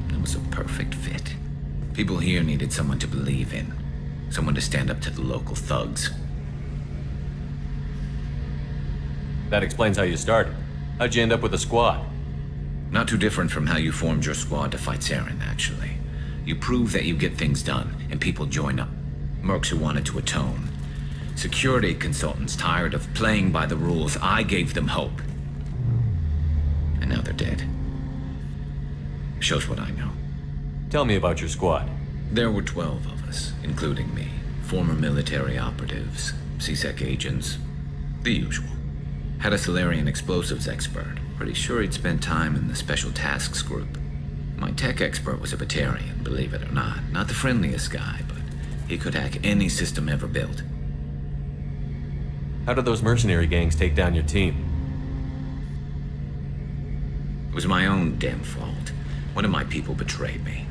It was a perfect fit. People here needed someone to believe in, someone to stand up to the local thugs.
That explains how you started. How'd you end up with a squad?
Not too different from how you formed your squad to fight Saren, actually. You prove that you get things done, and people join up. Mercs who wanted to atone. Security consultants tired of playing by the rules. I gave them hope. And now they're dead. Shows what I know.
Tell me about your squad.
There were 12 of us, including me. Former military operatives, CSEC agents, the usual. Had a Solarian explosives expert. Pretty sure he'd spent time in the Special Tasks Group. My tech expert was a Batarian, believe it or not. Not the friendliest guy, but he could hack any system ever built.
How did those mercenary gangs take down your team?
It was my own damn fault. One of my people betrayed me.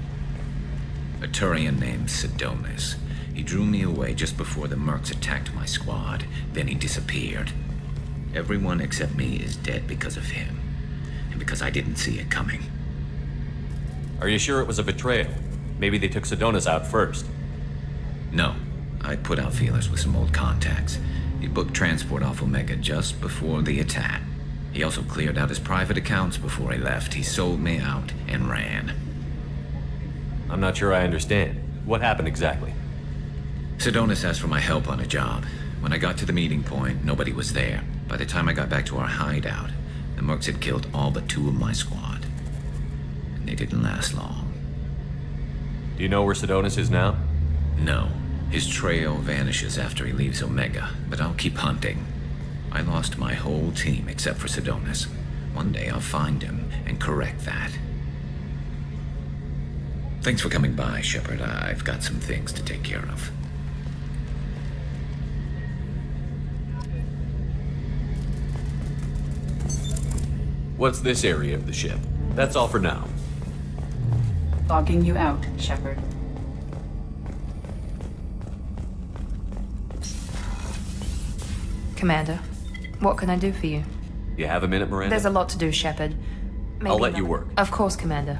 A Turian named Sidonis. He drew me away just before the mercs attacked my squad. Then he disappeared. Everyone except me is dead because of him. And because I didn't see it coming.
Are you sure it was a betrayal? Maybe they took Sidonis out first.
No. I put out feelers with some old contacts. He booked transport off Omega just before the attack. He also cleared out his private accounts before he left. He sold me out and ran.
I'm not sure I understand. What happened exactly?
Sedonis asked for my help on a job. When I got to the meeting point, nobody was there. By the time I got back to our hideout, the mercs had killed all but 2 of my squad. And they didn't last long.
Do you know where Sedonis is now?
No. His trail vanishes after he leaves Omega, but I'll keep hunting. I lost my whole team except for Sedonis. One day I'll find him and correct that. Thanks for coming by, Shepard. I've got some things to take care of.
What's this area of the ship? That's all for now.
Logging you out, Shepard.
Commander, what can I do for you?
You have a minute, Miranda?
There's a lot to do, Shepard.
I'll let you work.
Of course, Commander.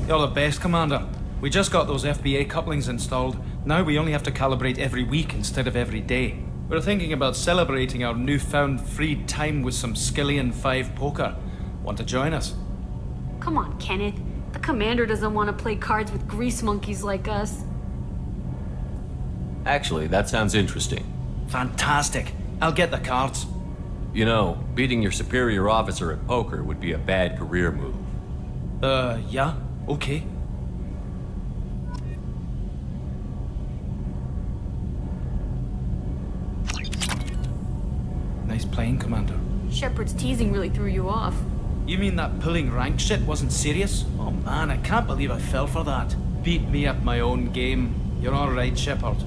You're the best, Commander. We just got those FBA couplings installed. Now we only have to calibrate every week instead of every day. We're thinking about celebrating our newfound free time with some Skillian 5 poker. Want to join us?
Come on, Kenneth. The commander doesn't want to play cards with grease monkeys like us.
Actually, that sounds interesting.
Fantastic. I'll get the cards.
You know, beating your superior officer at poker would be a bad career move.
Yeah? Okay. Nice playing, Commander.
Shepard's teasing really threw you off.
You mean that pulling rank shit wasn't serious? Oh man, I can't believe I fell for that. Beat me at my own game. You're alright, Shepard.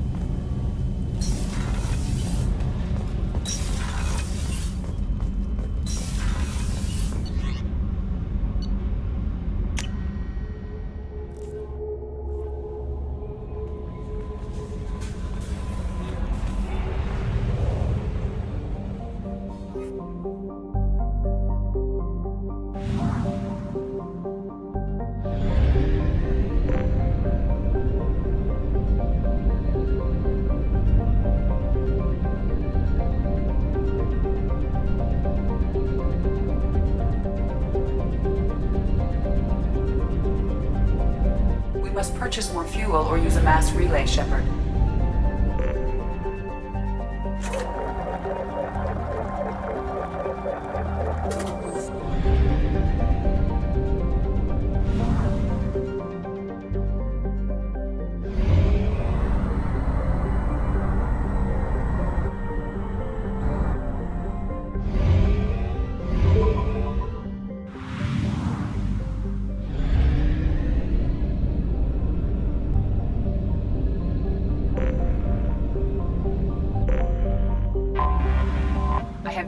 Purchase more fuel or use a mass relay, Shepard.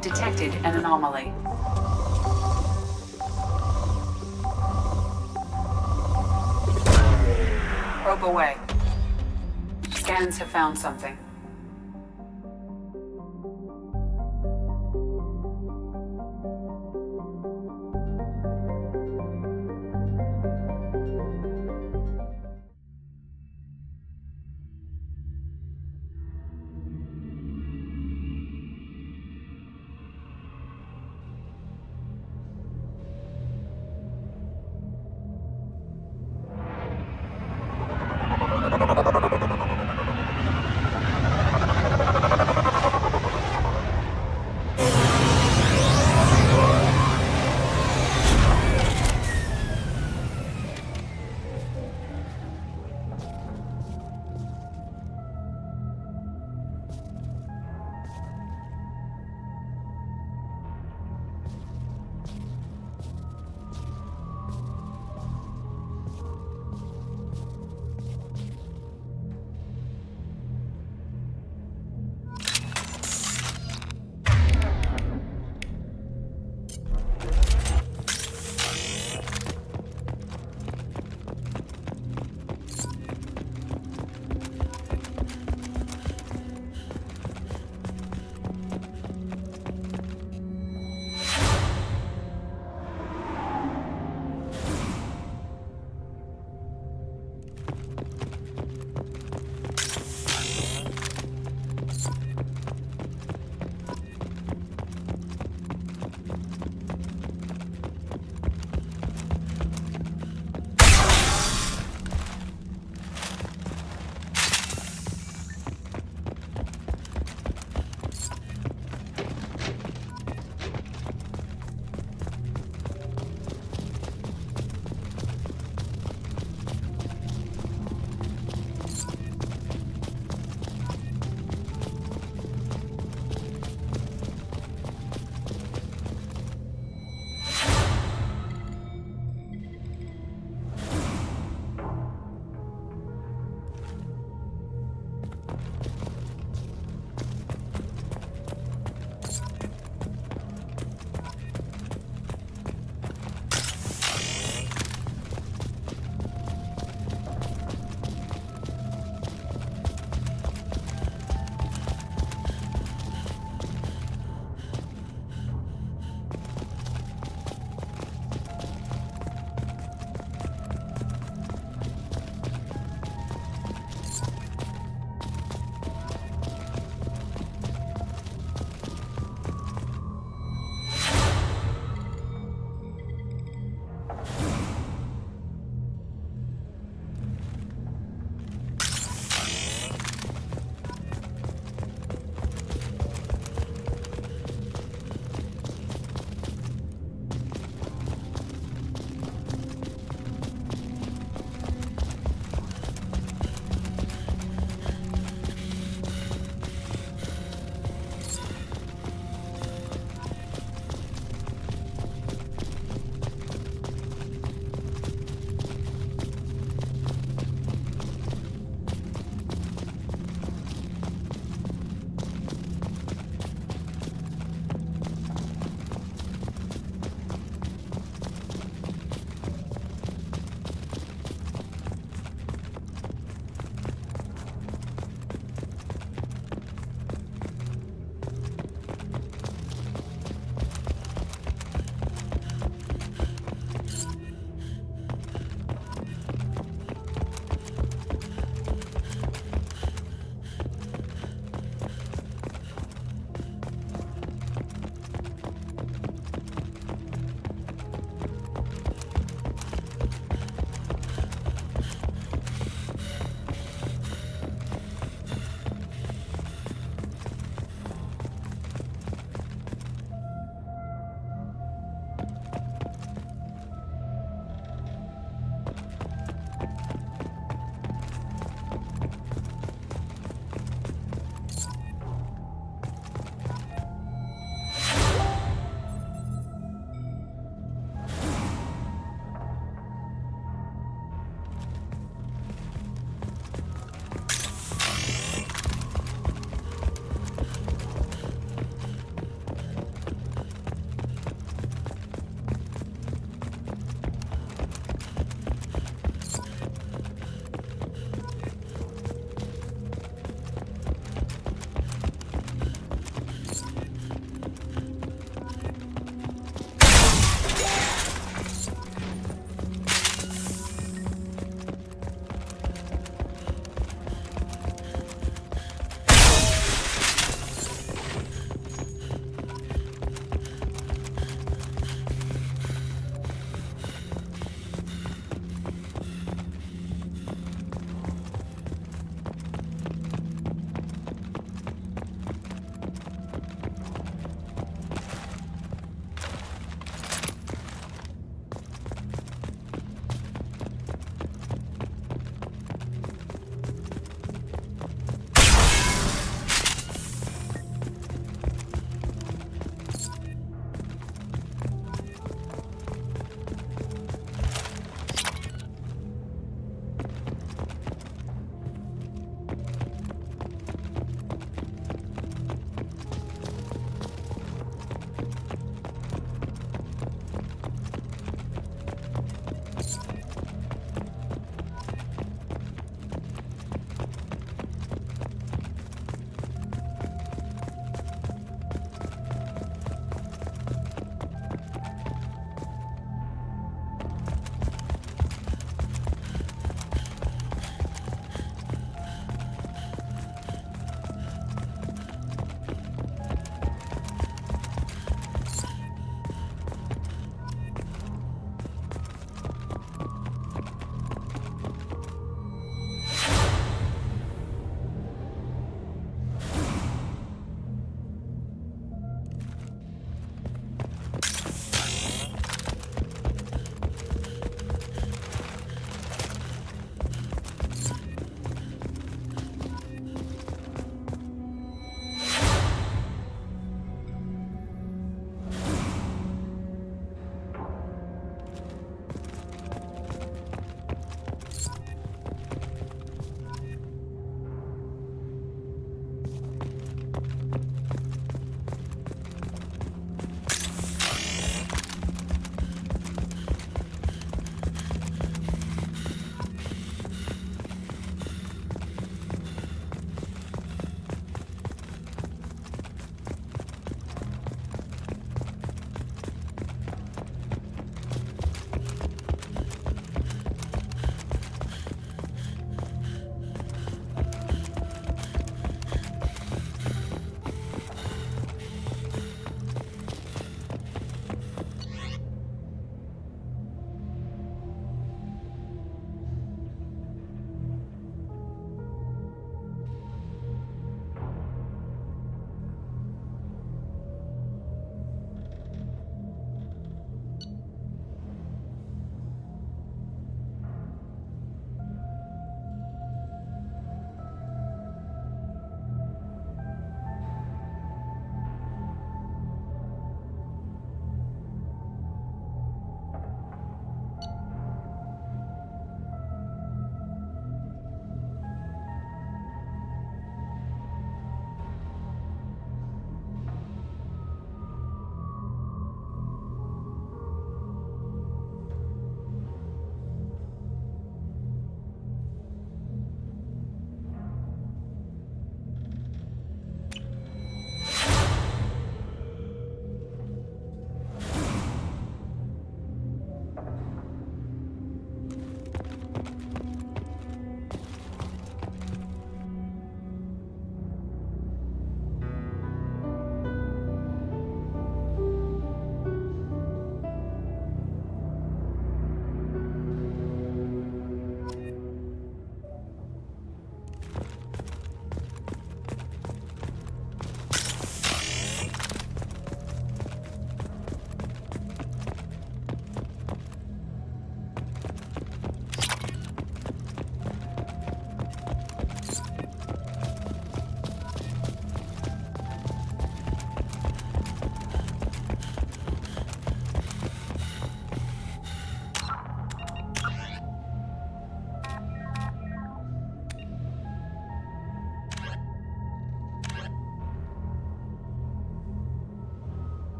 Detected an anomaly. Probe away. Scans have found something.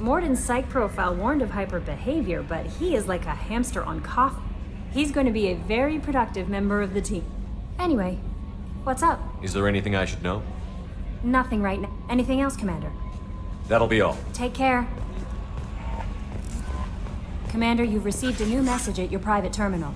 Morden's psych profile warned of hyper behavior, but he is like a hamster on coffee. He's going to be a very productive member of the team. Anyway, what's up?
Is there anything I should know?
Nothing right now. Anything else, Commander?
That'll be all.
Take care. Commander, you've received a new message at your private terminal.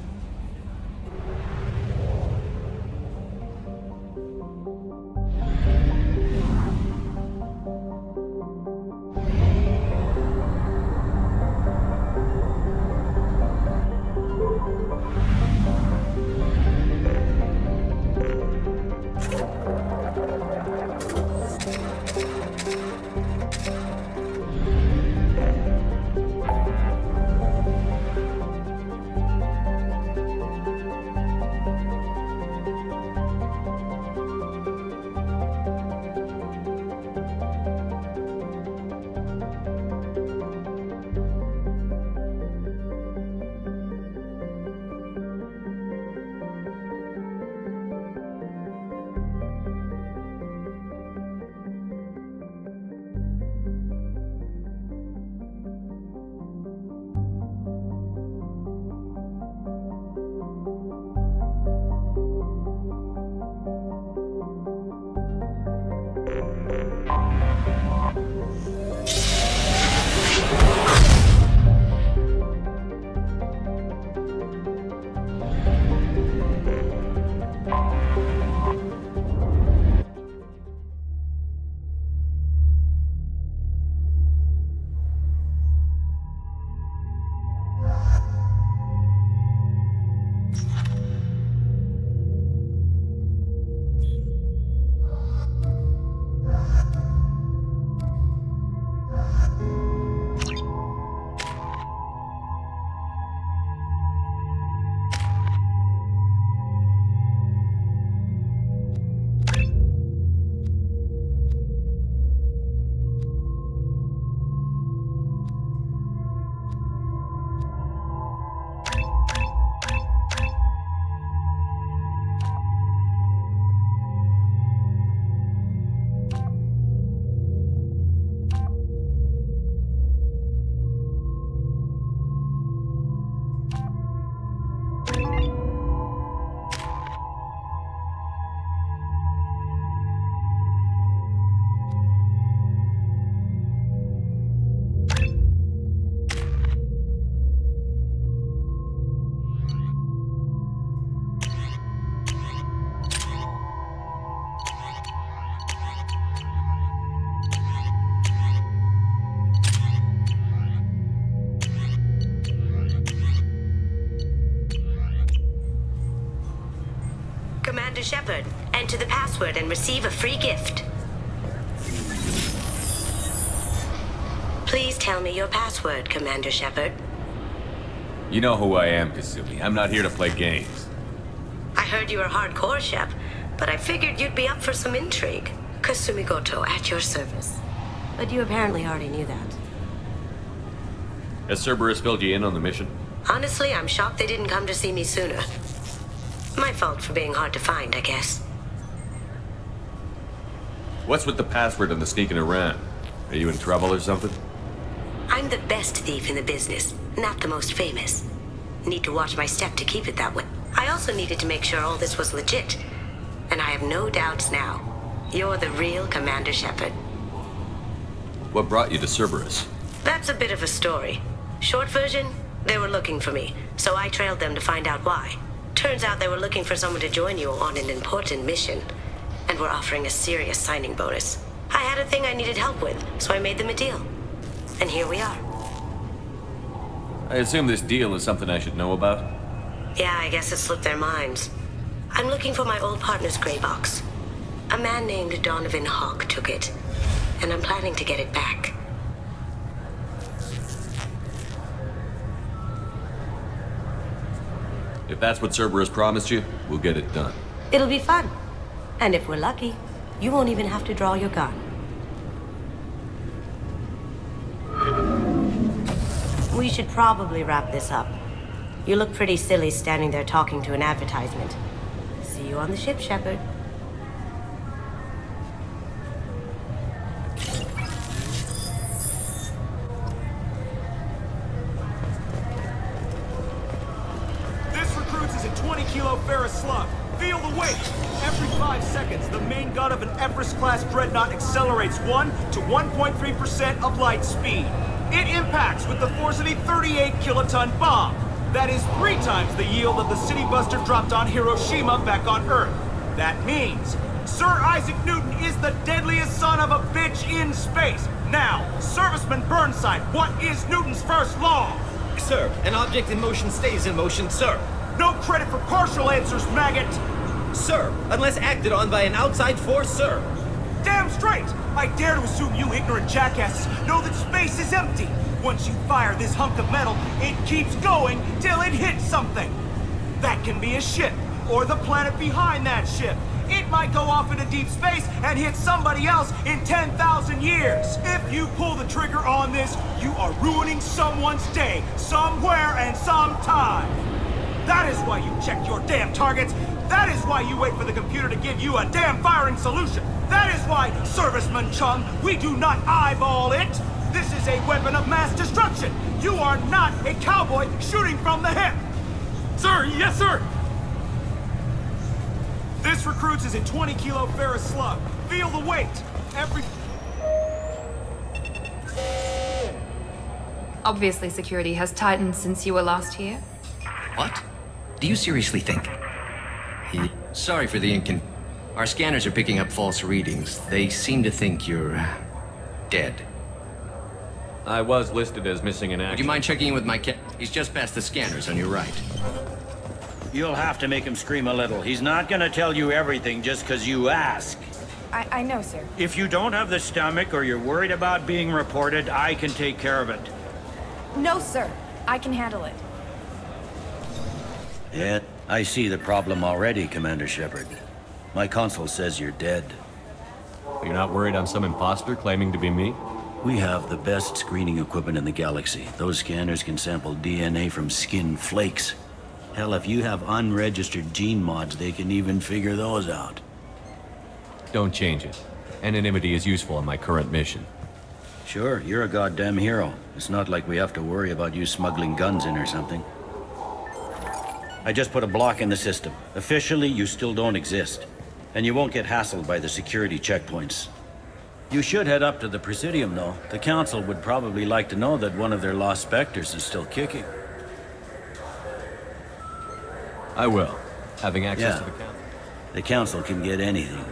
Commander Shepard, enter the password and receive a free gift. Please tell me your password, Commander Shepard.
You know who I am, Kasumi. I'm not here to play games.
I heard you were hardcore, Shep, but I figured you'd be up for some intrigue. Kasumi Goto, at your service. But you apparently already knew that.
Has Cerberus filled you in on the mission?
Honestly, I'm shocked they didn't come to see me sooner. My fault for being hard to find, I guess.
What's with the password and the sneaking around? Are you in trouble or something?
I'm the best thief in the business, not the most famous. Need to watch my step to keep it that way. I also needed to make sure all this was legit. And I have no doubts now. You're the real Commander Shepard.
What brought you to Cerberus?
That's a bit of a story. Short version, they were looking for me, so I trailed them to find out why. Turns out they were looking for someone to join you on an important mission, and were offering a serious signing bonus. I had a thing I needed help with, so I made them a deal. And here we are.
I assume this deal is something I should know about?
Yeah, I guess it slipped their minds. I'm looking for my old partner's gray box. A man named Donovan Hawk took it, and I'm planning to get it back.
If that's what Cerberus promised you, we'll get it done.
It'll be fun. And if we're lucky, you won't even have to draw your gun. We should probably wrap this up. You look pretty silly standing there talking to an advertisement. See you on the ship, Shepard.
20-kilo ferrous slug. Feel the weight. Every 5 seconds, the main gun of an Everest-class dreadnought accelerates 1 to 1.3% of light speed. It impacts with the force of a 38-kiloton bomb. That is 3 times the yield of the city buster dropped on Hiroshima back on Earth. That means Sir Isaac Newton is the deadliest son of a bitch in space. Now, Serviceman Burnside, what is Newton's first law?
Sir, an object in motion stays in motion, sir.
No credit for partial answers, maggot!
Sir, unless acted on by an outside force, sir.
Damn straight! I dare to assume you ignorant jackasses know that space is empty. Once you fire this hunk of metal, it keeps going till it hits something. That can be a ship, or the planet behind that ship. It might go off into deep space and hit somebody else in 10,000 years. If you pull the trigger on this, you are ruining someone's day, somewhere and sometime. That is why you check your damn targets. That is why you wait for the computer to give you a damn firing solution. That is why, Serviceman Chung, we do not eyeball it. This is a weapon of mass destruction. You are not a cowboy shooting from the hip.
Sir, yes, sir.
This recruits is a 20-kilo ferrous slug. Feel the weight. Every...
Obviously, security has tightened since you were last here.
What? Do you seriously think? Sorry for the Our scanners are picking up false readings. They seem to think you're dead.
I was listed as missing in action.
Would you mind checking in with my He's just past the scanners on your right.
You'll have to make him scream a little. He's not gonna tell you everything just because you ask.
I know, sir.
If you don't have the stomach or you're worried about being reported, I can take care of it.
No, sir. I can handle it.
Yeah, I see the problem already, Commander Shepard. My console says you're dead.
You're not worried I'm some imposter claiming to be me?
We have the best screening equipment in the galaxy. Those scanners can sample DNA from skin flakes. Hell, if you have unregistered gene mods, they can even figure those out.
Don't change it. Anonymity is useful in my current mission.
Sure, you're a goddamn hero. It's not like we have to worry about you smuggling guns in or something. I just put a block in the system. Officially, you still don't exist. And you won't get hassled by the security checkpoints. You should head up to the Presidium, though. The Council would probably like to know that one of their lost Spectres is still kicking.
I will. Having access to the Council.
The Council can get anything.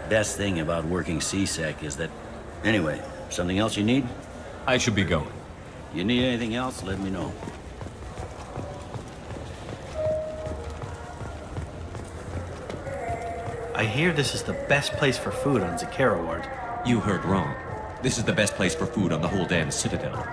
Best thing about working CSEC is that... Anyway, something else you need?
I should be going.
You need anything else, let me know.
I hear this is the best place for food on Zakera Ward.
You heard wrong. This is the best place for food on the whole damn Citadel.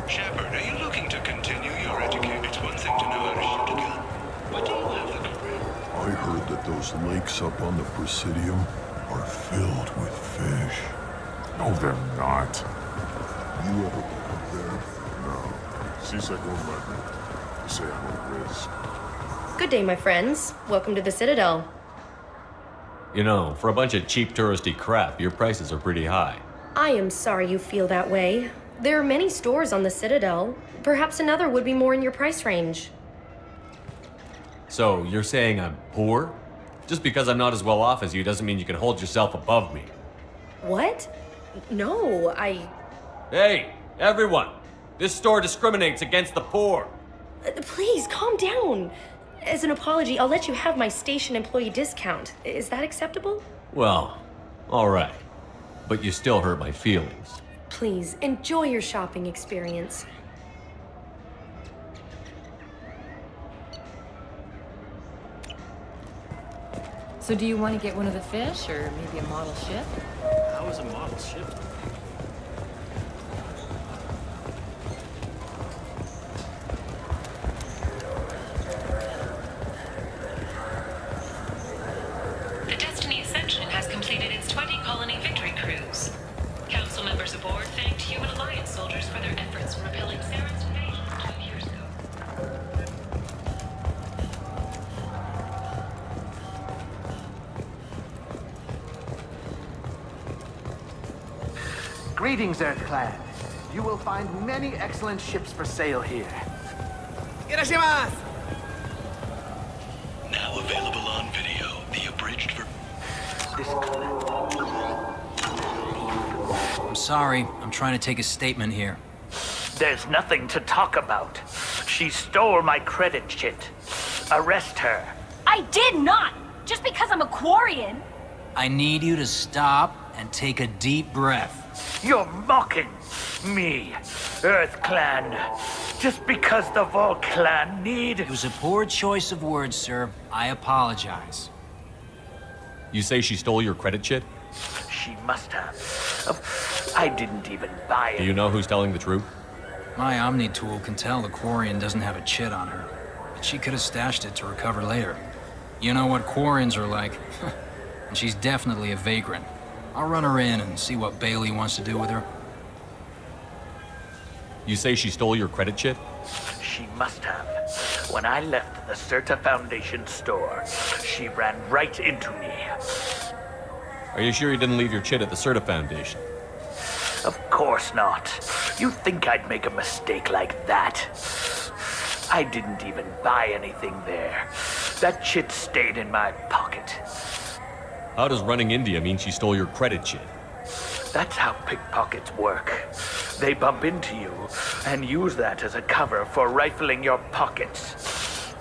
Shepard, are you looking to continue your education? It's one thing to know how to shoot a gun, but do you have the career?
I heard that those lakes up on the Presidium are filled with fish.
No, they're not.
You ever been up there?
No. CSEC won't let me. They say I'm a risk.
Good day, my friends. Welcome to the Citadel.
You know, for a bunch of cheap touristy crap, your prices are pretty high.
I am sorry you feel that way. There are many stores on the Citadel. Perhaps another would be more in your price range.
So, you're saying I'm poor? Just because I'm not as well off as you doesn't mean you can hold yourself above me.
What? No,
Hey, everyone! This store discriminates against the poor.
Please, calm down. As an apology, I'll let you have my station employee discount. Is that acceptable?
Well, alright. But you still hurt my feelings.
Please, enjoy your shopping experience.
So do you want to get one of the fish, or maybe a model ship?
How is a model ship?
The Destiny Ascension has completed its 20-colony victory cruise. Council members aboard thanked human alliance soldiers for their efforts in repelling Sarah's invasion 2 years ago.
Greetings, Earth Clan. You will find many excellent ships for sale here.
Irashimasu!
Now available on video, the abridged version.
I'm sorry. I'm trying to take a statement here.
There's nothing to talk about. She stole my credit chit. Arrest her.
I did not! Just because I'm a Quarian!
I need you to stop and take a deep breath.
You're mocking me, Earth Clan. Just because the Vol Clan need...
It was a poor choice of words, sir. I apologize.
You say she stole your credit chit?
She must have. I didn't even buy it.
Do you know who's telling the truth?
My Omni tool can tell the Quarian doesn't have a chit on her, but she could have stashed it to recover later. You know what Quarians are like. And she's definitely a vagrant. I'll run her in and see what Bailey wants to do with her.
You say she stole your credit chit?
She must have. When I left the Certa Foundation store, she ran right into me.
Are you sure you didn't leave your chit at the Certa Foundation?
Of course not. You think I'd make a mistake like that? I didn't even buy anything there. That chit stayed in my pocket.
How does running India mean she stole your credit chit?
That's how pickpockets work. They bump into you and use that as a cover for rifling your pockets.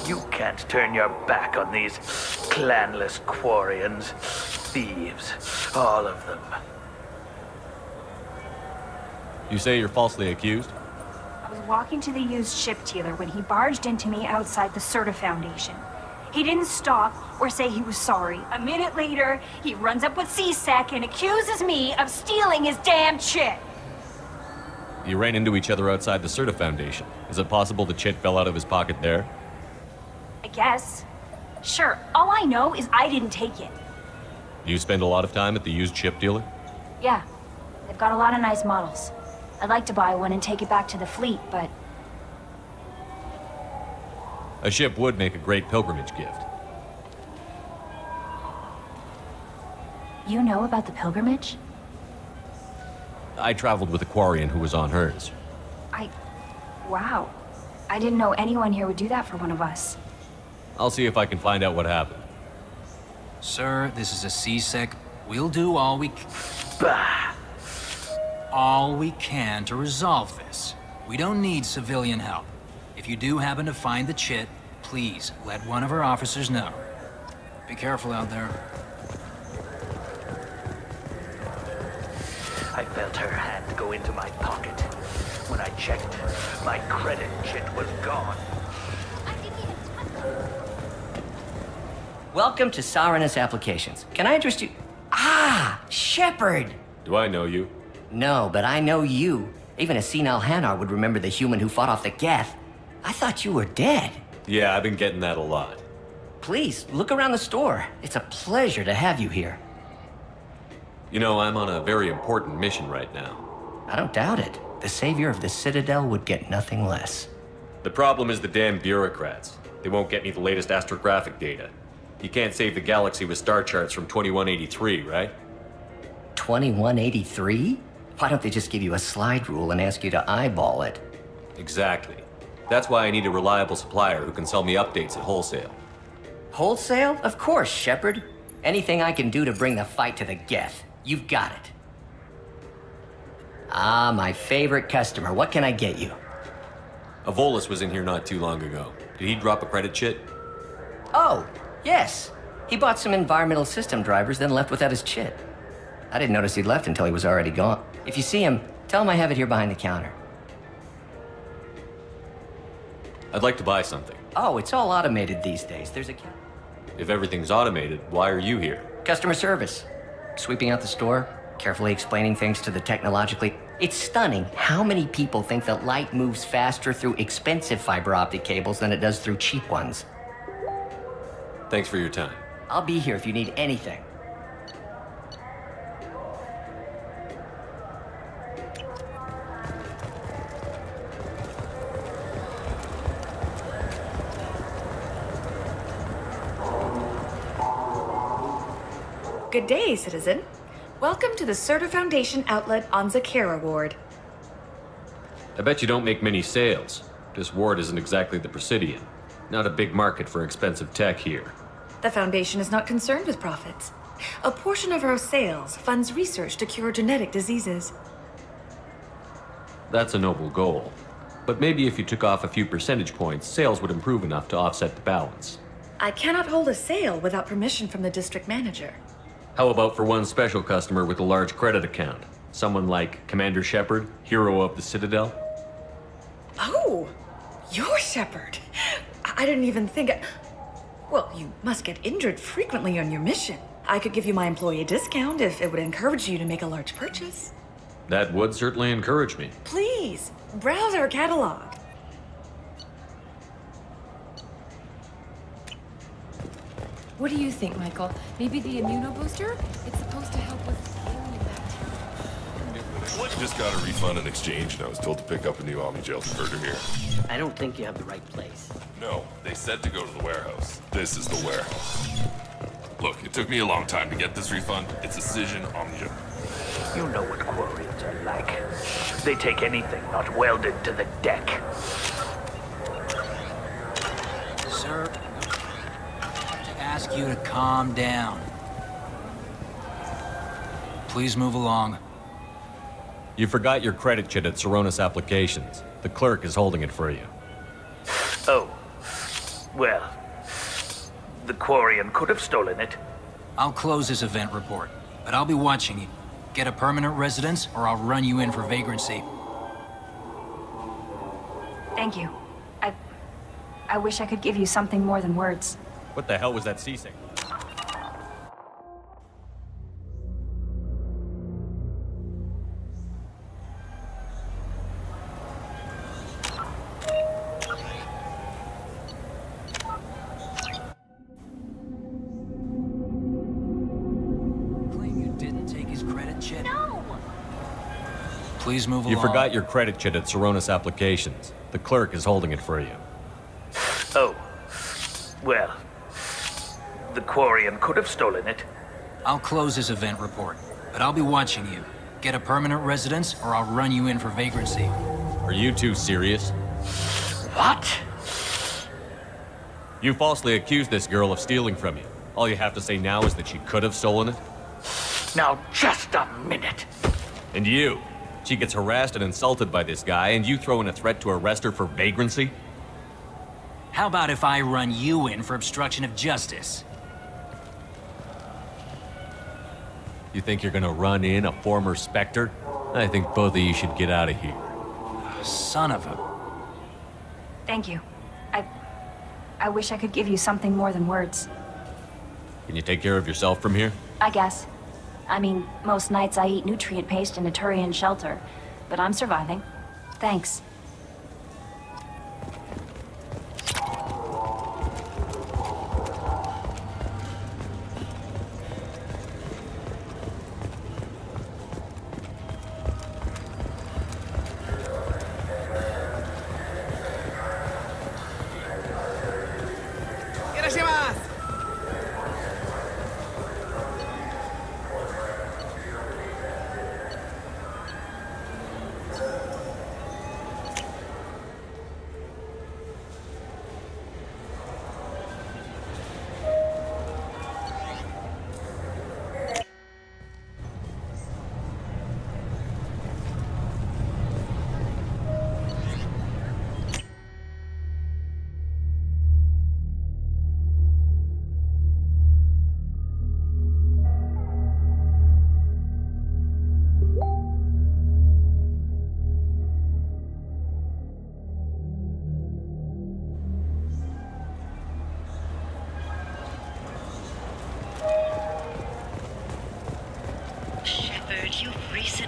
You can't turn your back on these clanless Quarians. Thieves, all of them.
You say you're falsely accused?
I was walking to the used ship dealer when he barged into me outside the Certa Foundation. He didn't stop or say he was sorry. A minute later, he runs up with C-Sec and accuses me of stealing his damn chit.
You ran into each other outside the Certa Foundation. Is it possible the chit fell out of his pocket there?
I guess. Sure, all I know is I didn't take it.
You spend a lot of time at the used ship dealer?
Yeah, they've got a lot of nice models. I'd like to buy one and take it back to the fleet, but
A ship would make a great pilgrimage gift.
you know about the pilgrimage?
I traveled with a Quarian who was on hers.
Wow. I didn't know anyone here would do that for one of us.
I'll see if I can find out what happened.
Sir, this is a C-Sec. We'll do all we can to resolve this. We don't need civilian help. If you do happen to find the chit, please let one of our officers know. Be careful out there.
I felt her hand go into my pocket. When I checked, my credit chit was gone.
Welcome to Saranus Applications. Can I interest you? Ah, Shepard!
Do I know you?
No, but I know you. Even a senile Hanar would remember the human who fought off the Geth. I thought you were dead.
Yeah, I've been getting that a lot.
Please, look around the store. It's a pleasure to have you here.
You know, I'm on a very important mission right now.
I don't doubt it. The savior of the Citadel would get nothing less.
The problem is the damn bureaucrats. They won't get me the latest astrographic data. You can't save the galaxy with star charts from 2183, right?
2183? Why don't they just give you a slide rule and ask you to eyeball it?
Exactly. That's why I need a reliable supplier who can sell me updates at wholesale.
Wholesale? Of course, Shepard. Anything I can do to bring the fight to the Geth. You've got it. Ah, my favorite customer. What can I get you?
Avolis was in here not too long ago. Did he drop a credit chit?
Oh, yes. He bought some environmental system drivers, then left without his chit. I didn't notice he'd left until he was already gone. If you see him, tell him I have it here behind the counter.
I'd like to buy something.
Oh, it's all automated these days. There's a...
If everything's automated, why are you here?
Customer service. Sweeping out the store, carefully explaining things to the technologically... It's stunning how many people think that light moves faster through expensive fiber optic cables than it does through cheap ones.
Thanks for your time.
I'll be here if you need anything.
Good day, citizen.
Welcome to the Serta Foundation outlet on Zakera Ward.
I bet you don't make many sales. This ward isn't exactly the Presidian. Not a big market for expensive tech here.
The Foundation is not concerned with profits. A portion of our sales funds research to cure genetic diseases.
That's a noble goal. But maybe if you took off a few percentage points, sales would improve enough to offset the balance.
I cannot hold a sale without permission from the district manager.
How about for one special customer with a large credit account? Someone like Commander Shepard, hero of the Citadel?
Oh, you're Shepard. I didn't even think. Well, you must get injured frequently on your mission. I could give you my employee discount if it would encourage you to make a large purchase.
That would certainly encourage me.
Please, browse our catalog.
What do you think, Michael? Maybe the immunobooster? It's supposed to help with alien bacteria.
Just got a refund in exchange, and I was told to pick up a new Omni-Gel converter here.
I don't think you have the right place.
No, they said to go to the warehouse. This is the warehouse. Look, it took me a long time to get this refund. It's Cision Omni-Gel.
You know what Quarians are like. They take anything not welded to the deck.
Sir, to ask you to calm down. Please move along.
You forgot your credit chit at Saronis Applications. The clerk is holding it for you.
Oh. Well, the Quarian could have stolen it.
I'll close this event report, but I'll be watching you. Get a permanent residence, or I'll run you in for vagrancy.
Thank you. I wish I could give you something more than words.
What the hell was that ceasing?
Claim you didn't take his credit chit? No! Please move along.
You forgot your credit chit at Saronis Applications. The clerk is holding it for you.
Oh. Well, the Quarian could have stolen it.
I'll close this event report, but I'll be watching you. Get a permanent residence, or I'll run you in for vagrancy.
Are you two serious?
What?
You falsely accused this girl of stealing from you. All you have to say now is that she could have stolen it?
Now, just a minute.
And you? She gets harassed and insulted by this guy, and you throw in a threat to arrest her for vagrancy?
How about if I run you in for obstruction of justice?
You think you're gonna run in a former Spectre? I think both of you should get out of here.
Son of a...
Thank you. I wish I could give you something more than words.
Can you take care of yourself from here?
I guess. I mean, most nights I eat nutrient paste in a Turian shelter, but I'm surviving. Thanks.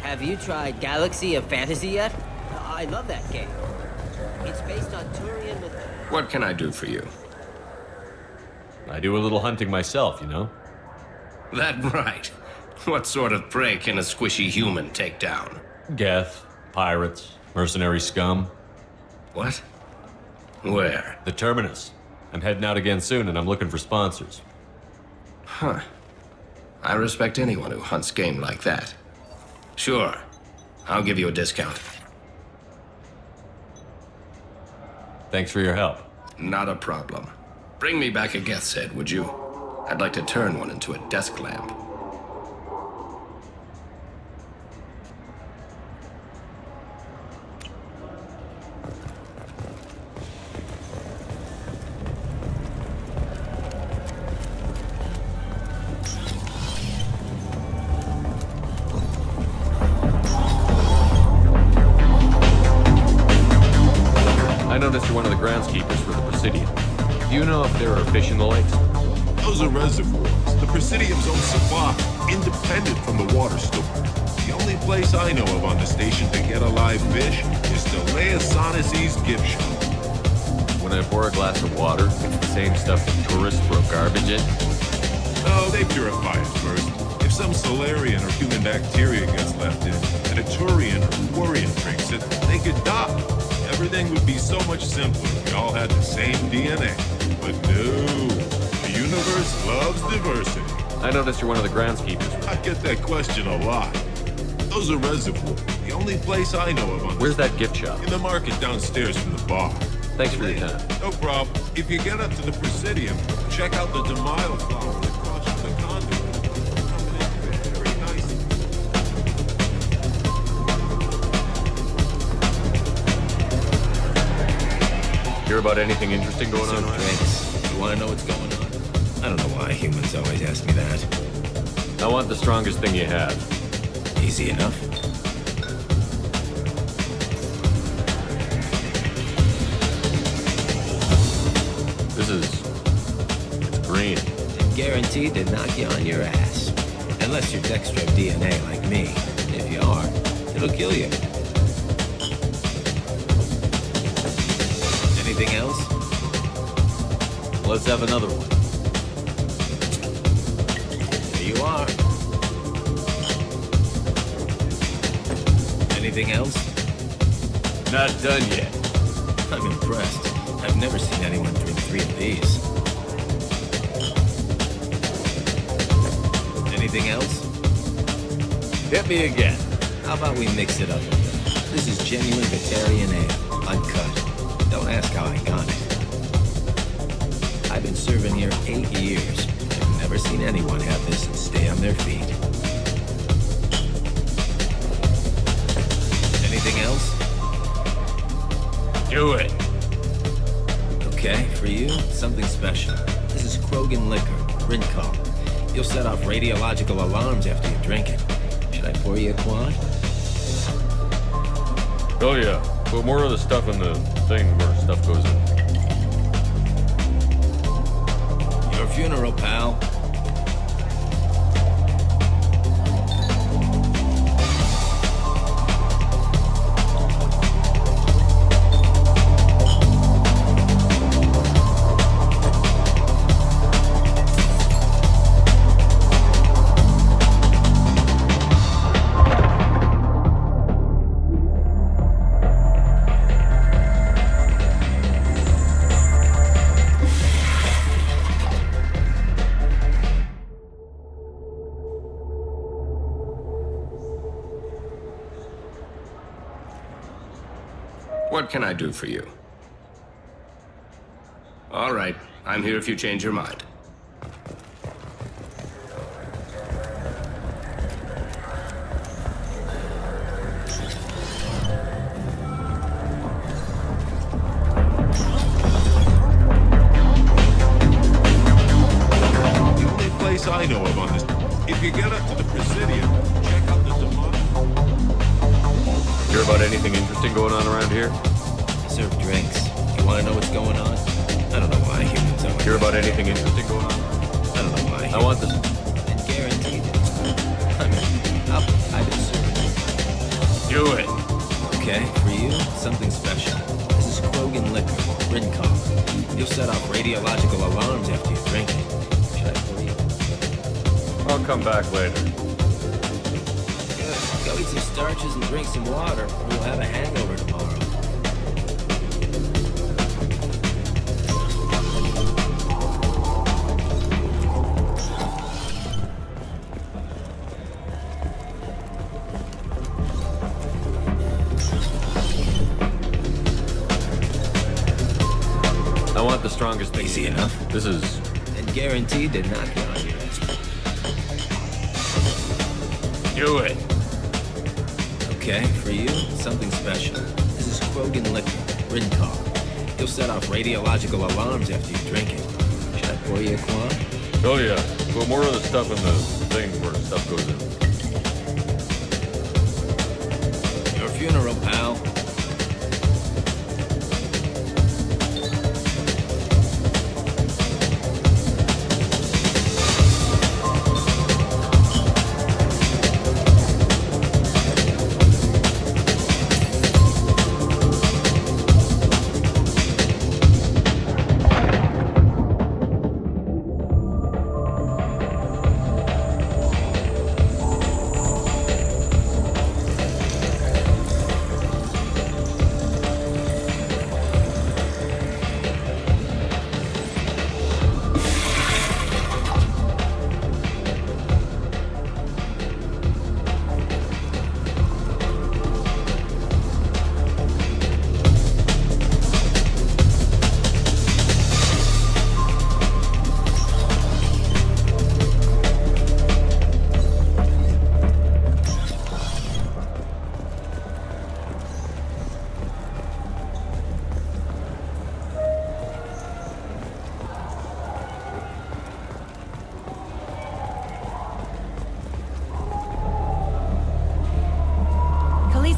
Have you tried Galaxy of Fantasy yet? I love that game. It's based on Turian with...
What can I do for you?
I do a little hunting myself, you know?
That right. What sort of prey can a squishy human take down?
Geth, pirates, mercenary scum.
What? Where?
The Terminus. I'm heading out again soon and I'm looking for sponsors.
Huh. I respect anyone who hunts game like that. Sure, I'll give you a discount.
Thanks for your help.
Not a problem. Bring me back a Geth's head, would you? I'd like to turn one into a desk lamp.
I noticed you're one of the groundskeepers for the Presidium. Do you know if there are fish in the lakes?
Those are reservoirs. The Presidium's own supply, independent from the water store. The only place I know of on the station to get a live fish is to Leia Sonesi's gift shop.
When I pour a glass of water, it's the same stuff that tourists throw garbage in?
Oh, they purify it first. If some Solarian or human bacteria gets left in, and a Turian or Quarian drinks it, they could die. Everything would be so much simpler if we all had the same DNA. But no, the universe loves diversity.
I noticed you're one of the groundskeepers.
I get that question a lot. Those are reservoirs. The only place I know of on
Where's that gift shop?
in the market downstairs from the bar.
Thanks for your time.
No problem. If you get up to the Presidium, check out the DeMille flower that crosses the conduit. Coming in very nicely.
Hear about anything interesting going on?
Drinks. You want to know what's going on? I don't know why humans always ask me that.
I want the strongest thing you have.
Easy enough.
It's green.
And guaranteed to knock you on your ass. Unless you're Dextro DNA like me. If you are, it'll kill you. Anything else?
Let's have another one.
There you are. Anything else?
Not done yet.
I'm impressed. I've never seen anyone drink 3 of these. Anything else?
Hit me again.
How about we mix it up? This is genuine Batarian ale, uncut. Don't ask how I got it. I've been serving here 8 years. I've never seen anyone have this and stay on their feet. Anything else?
Do it.
Okay, for you, something special. This is Krogan liquor, Rincol. You'll set off radiological alarms after you drink it. Should I pour you a quad?
Oh yeah. Put more of the stuff in the thing where stuff goes in.
Your funeral, pal. What can I do for you? All right, I'm here if you change your mind.
The only place I know of on this. If you get up to the Presidium, check out the DeMille.
Hear about anything interesting going on around here?
I serve drinks. You want to know what's going on? I don't know why humans always...
Hear about anything interesting going on?
I don't know why
I want this.
And guaranteed it. I mean, I've been serving.
Do it.
Okay, for you, something special. This is Krogan liquor, Rincol. You'll set off radiological alarms after you drink it. Should I pour you?
I'll come back later.
Good. Go eat some starches and drink some water, or you'll have a hangover tomorrow.
I want the strongest thing.
Easy enough.
This is...
And guaranteed to knock you on your ass.
Do it.
Okay, for you, something special. This is Krogan liquor, Ridcar. You'll set off radiological alarms after you drink it. Should I pour you a quant?
Oh yeah. Put more of the stuff in the thing where stuff goes in.
Your funeral, pal.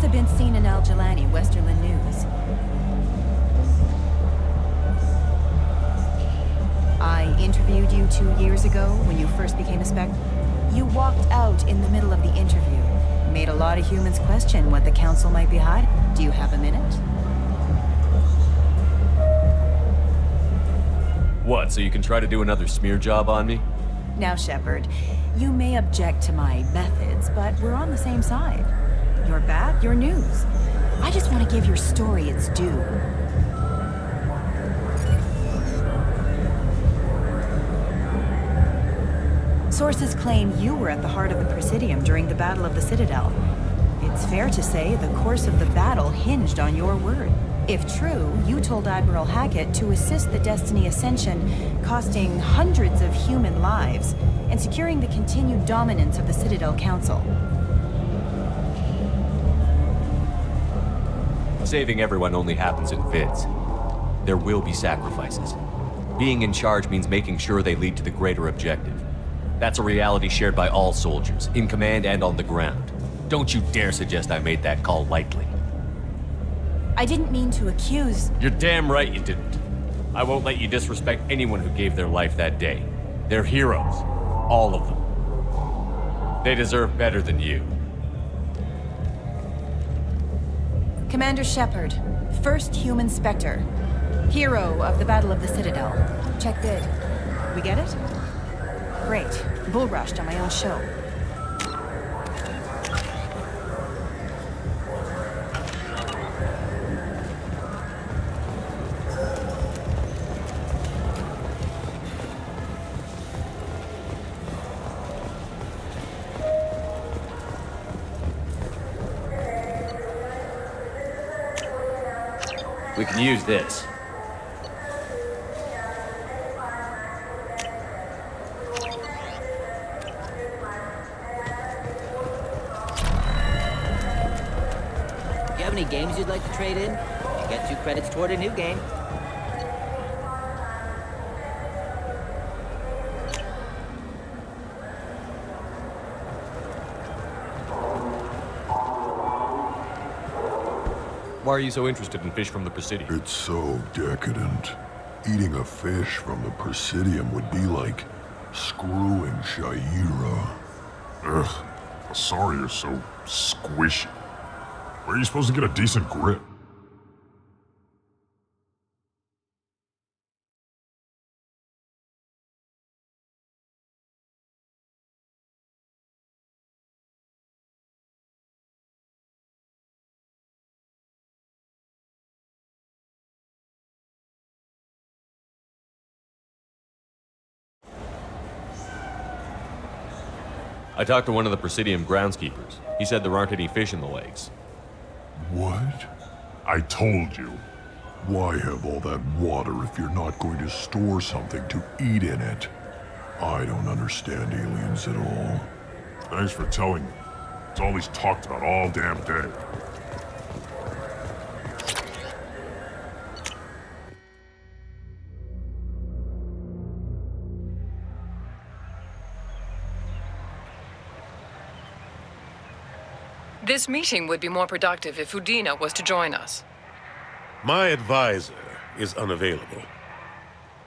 Have been seen in Al Jelani, Westerland News. I interviewed you 2 years ago when you first became a spec. You walked out in the middle of the interview. Made a lot of humans question what the council might be hiding. Do you have a minute?
What, so you can try to do another smear job on me?
Now, Shepard, you may object to my methods, but we're on the same side. Your bat, your news. I just want to give your story its due. Sources claim you were at the heart of the Presidium during the Battle of the Citadel. It's fair to say the course of the battle hinged on your word. If true, you told Admiral Hackett to assist the Destiny Ascension, costing hundreds of human lives, and securing the continued dominance of the Citadel Council.
Saving everyone only happens in fits. There will be sacrifices. Being in charge means making sure they lead to the greater objective. That's a reality shared by all soldiers, in command and on the ground. Don't you dare suggest I made that call lightly.
I didn't mean to accuse...
You're damn right you didn't. I won't let you disrespect anyone who gave their life that day. They're heroes. All of them. They deserve better than you.
Commander Shepard, first human Spectre. Hero of the Battle of the Citadel. Check bid. We get it? Great. Bull rushed on my own show.
We can use this.
You have any games you'd like to trade in? You get 2 credits toward a new game.
Why are you so interested in fish from the Presidium?
It's so decadent. Eating a fish from the Presidium would be like screwing Shaira.
Ugh, sorry you're so squishy. Where are you supposed to get a decent grip?
I talked to one of the Presidium groundskeepers. He said there aren't any fish in the lakes.
What? I told you.
Why have all that water if you're not going to store something to eat in it? I don't understand aliens at all.
Thanks for telling me. It's all he's talked about all damn day.
This meeting would be more productive if Udina was to join us.
My advisor is unavailable.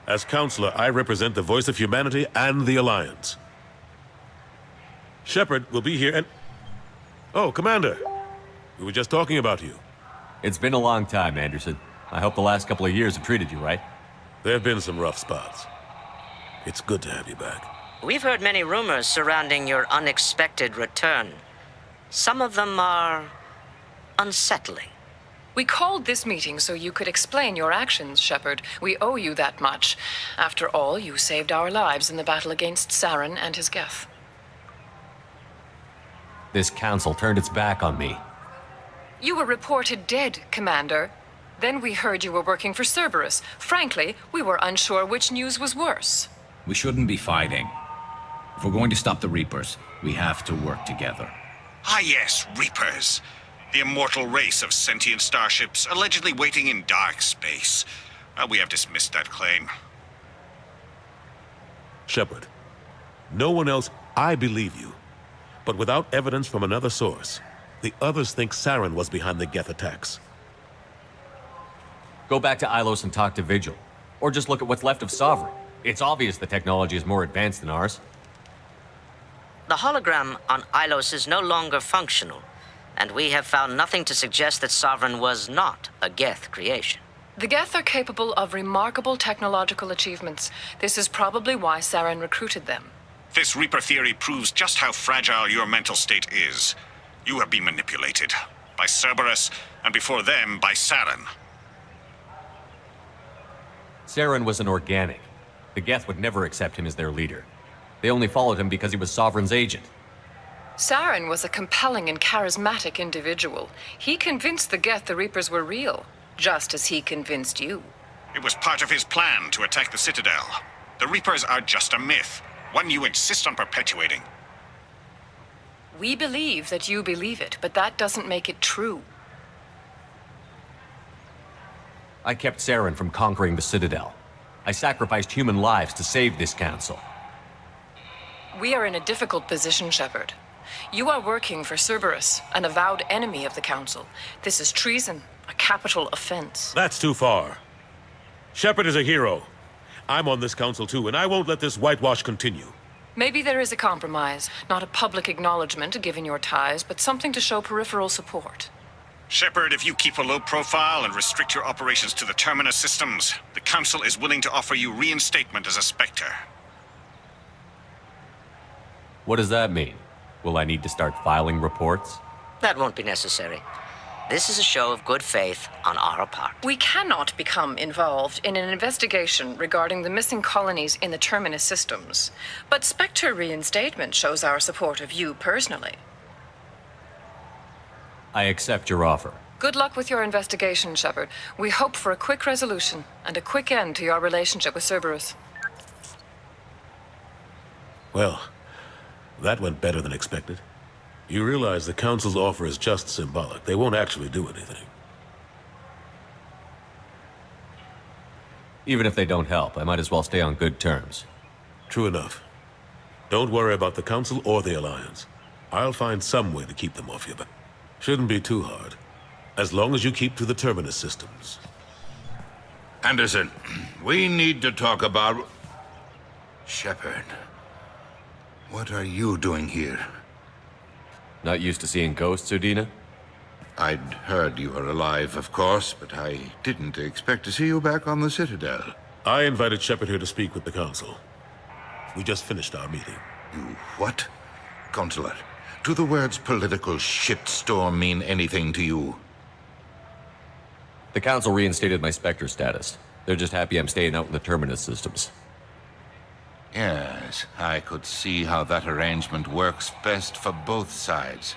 As counselor, I represent the voice of humanity and the Alliance. Shepard will be here and... Oh, Commander. We were just talking about you.
It's been a long time, Anderson. I hope the last couple of years have treated you right.
There have been some rough spots. It's good to have you back.
We've heard many rumors surrounding your unexpected return. Some of them are unsettling.
We called this meeting so you could explain your actions, Shepard. We owe you that much. After all, you saved our lives in the battle against Saren and his Geth.
This council turned its back on me.
You were reported dead, Commander. Then we heard you were working for Cerberus. Frankly, we were unsure which news was worse.
We shouldn't be fighting. If we're going to stop the Reapers, we have to work together.
Ah yes, Reapers. The immortal race of sentient starships allegedly waiting in dark space. We have dismissed that claim.
Shepard, no one else... I believe you. But without evidence from another source, the others think Saren was behind the Geth attacks.
Go back to Ilos and talk to Vigil. Or just look at what's left of Sovereign. It's obvious the technology is more advanced than ours.
The hologram on Ilos is no longer functional, and we have found nothing to suggest that Sovereign was not a Geth creation.
The Geth are capable of remarkable technological achievements. This is probably why Saren recruited them.
This Reaper theory proves just how fragile your mental state is. You have been manipulated. By Cerberus, and before them, by Saren.
Saren was an organic. The Geth would never accept him as their leader. They only followed him because he was Sovereign's agent.
Saren was a compelling and charismatic individual. He convinced the Geth the Reapers were real, just as he convinced you.
It was part of his plan to attack the Citadel. The Reapers are just a myth, one you insist on perpetuating.
We believe that you believe it, but that doesn't make it true.
I kept Saren from conquering the Citadel. I sacrificed human lives to save this council.
We are in a difficult position, Shepard. You are working for Cerberus, an avowed enemy of the Council. This is treason, a capital offense.
That's too far. Shepard is a hero. I'm on this council too, and I won't let this whitewash continue.
Maybe there is a compromise. Not a public acknowledgement given your ties, but something to show peripheral support.
Shepard, if you keep a low profile and restrict your operations to the Terminus systems, the Council is willing to offer you reinstatement as a Spectre.
What does that mean? Will I need to start filing reports?
That won't be necessary. This is a show of good faith on our part.
We cannot become involved in an investigation regarding the missing colonies in the Terminus systems. But Spectre reinstatement shows our support of you personally.
I accept your offer.
Good luck with your investigation, Shepard. We hope for a quick resolution and a quick end to your relationship with Cerberus.
Well, that went better than expected. You realize the Council's offer is just symbolic. They won't actually do anything.
Even if they don't help, I might as well stay on good terms.
True enough. Don't worry about the Council or the Alliance. I'll find some way to keep them off your back. Shouldn't be too hard. As long as you keep to the Terminus systems.
Anderson, we need to talk about... Shepard. What are you doing here?
Not used to seeing ghosts, Udina?
I'd heard you were alive, of course, but I didn't expect to see you back on the Citadel.
I invited Shepard here to speak with the Council. We just finished our meeting.
You what? Consular, do the words political shitstorm mean anything to you?
The Council reinstated my Spectre status. They're just happy I'm staying out in the Terminus systems.
Yes, I could see how that arrangement works best for both sides.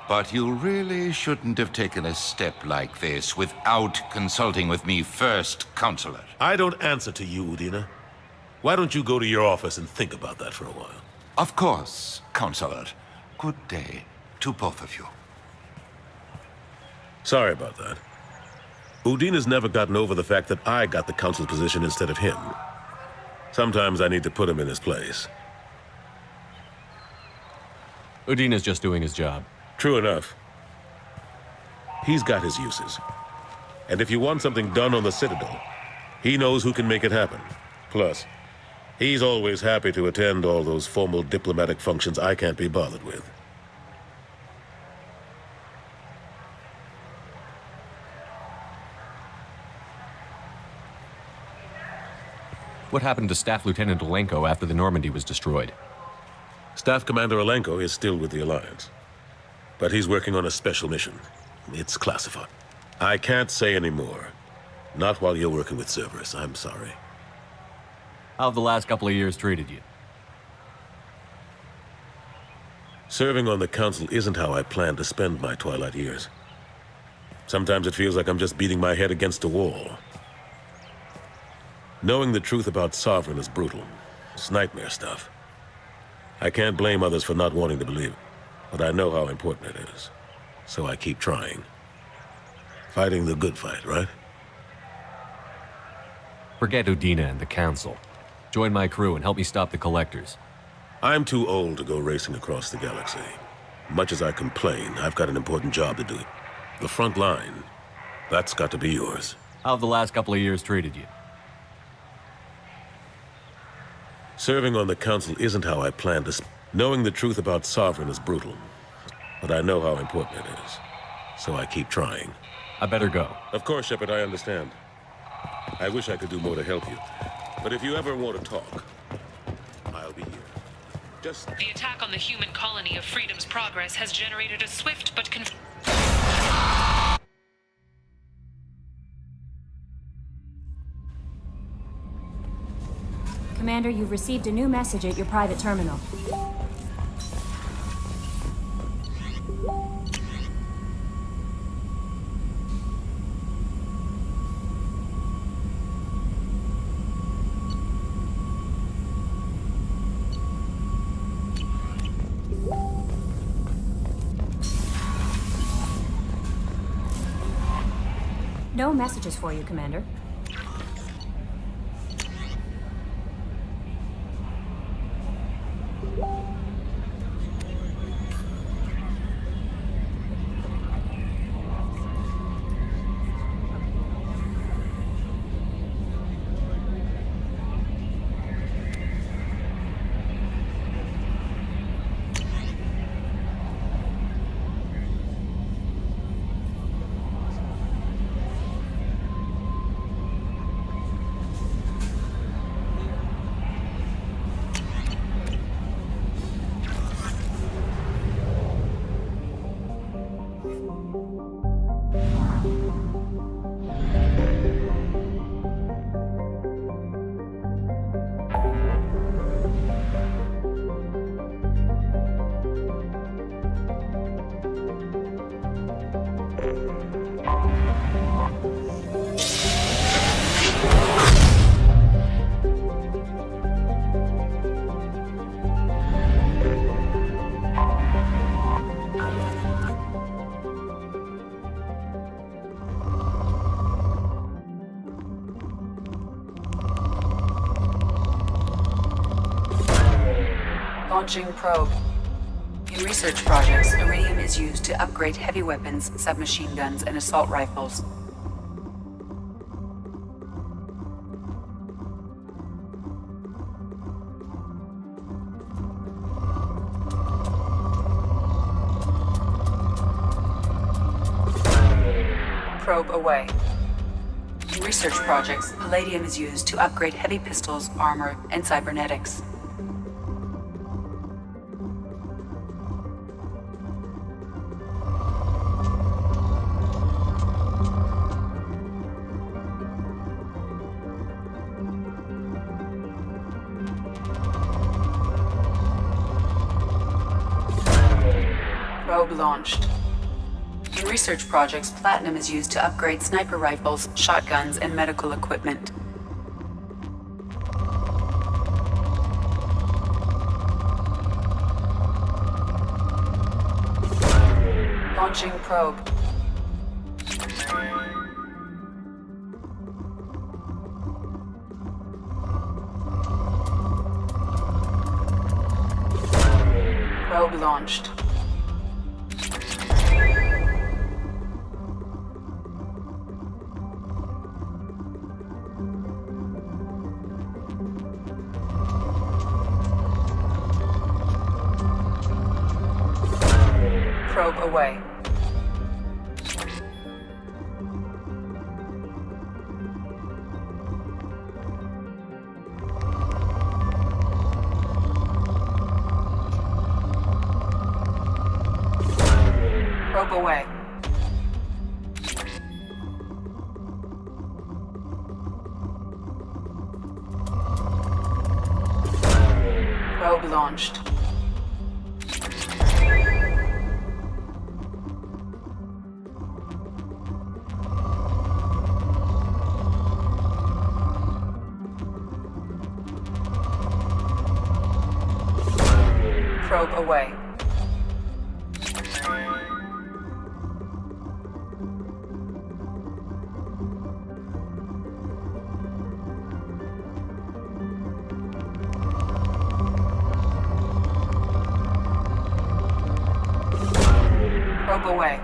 But you really shouldn't have taken a step like this without consulting with me first, Counselor.
I don't answer to you, Udina. Why don't you go to your office and think about that for a while?
Of course, Counselor. Good day to both of you.
Sorry about that. Udina's never gotten over the fact that I got the Council's position instead of him. Sometimes I need to put him in his place.
Udina's just doing his job.
True enough. He's got his uses. And if you want something done on the Citadel, he knows who can make it happen. Plus, he's always happy to attend all those formal diplomatic functions I can't be bothered with.
What happened to Staff Lieutenant Olenko after the Normandy was destroyed?
Staff Commander Olenko is still with the Alliance. But he's working on a special mission. It's classified. I can't say any more. Not while you're working with Cerberus, I'm sorry.
How have the last couple of years treated you?
Serving on the Council isn't how I plan to spend my twilight years. Sometimes it feels like I'm just beating my head against a wall. Knowing the truth about Sovereign is brutal. It's nightmare stuff. I can't blame others for not wanting to believe it, but I know how important it is. So I keep trying. Fighting the good fight, right?
Forget Udina and the Council. Join my crew and help me stop the Collectors.
I'm too old to go racing across the galaxy. Much as I complain, I've got an important job to do. The front line, that's got to be yours.
How have the last couple of years treated you?
Serving on the Council isn't how I plan to... Knowing the truth about Sovereign is brutal, but I know how important it is. So I keep trying.
I better go.
Of course, Shepard, I understand. I wish I could do more to help you. But if you ever want to talk, I'll be here. Just...
The attack on the human colony of Freedom's Progress has generated a swift but
Commander, you've received a new message at your private terminal. No messages for you, Commander.
Launching probe. In research projects, iridium is used to upgrade heavy weapons, submachine guns, and assault rifles. Probe away. In research projects, palladium is used to upgrade heavy pistols, armor, and cybernetics. Probe launched. In research projects, platinum is used to upgrade sniper rifles, shotguns, and medical equipment. Launching probe. Probe launched. Probe away. Probe away. Probe launched. Probe away. Probe away.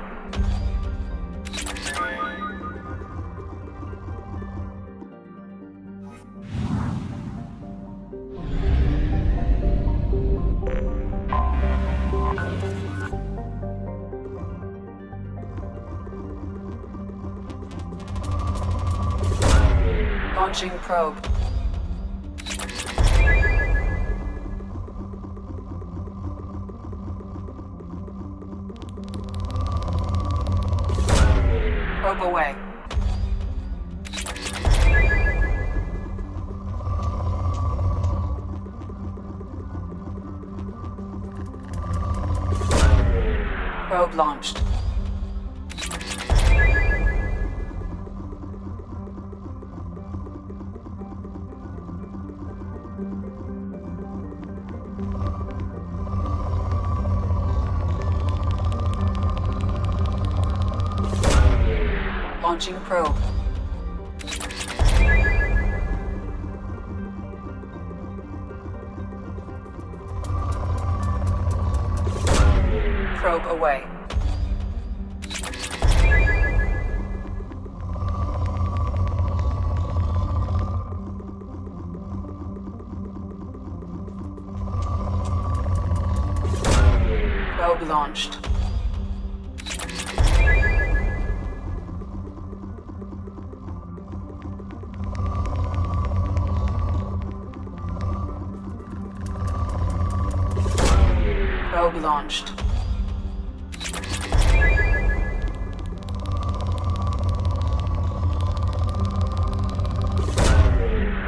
Launching probe. Probe away. Probe launched. Launching probe. Probe away. Probe launched. Probe launched.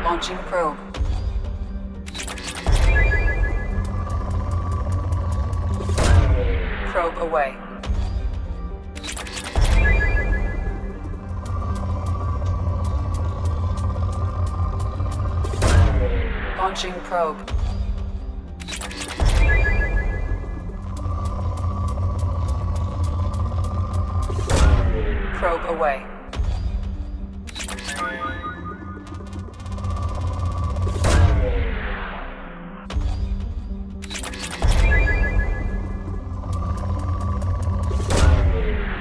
Launching probe. Probe away. Launching probe. Probe away.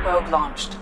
Probe launched.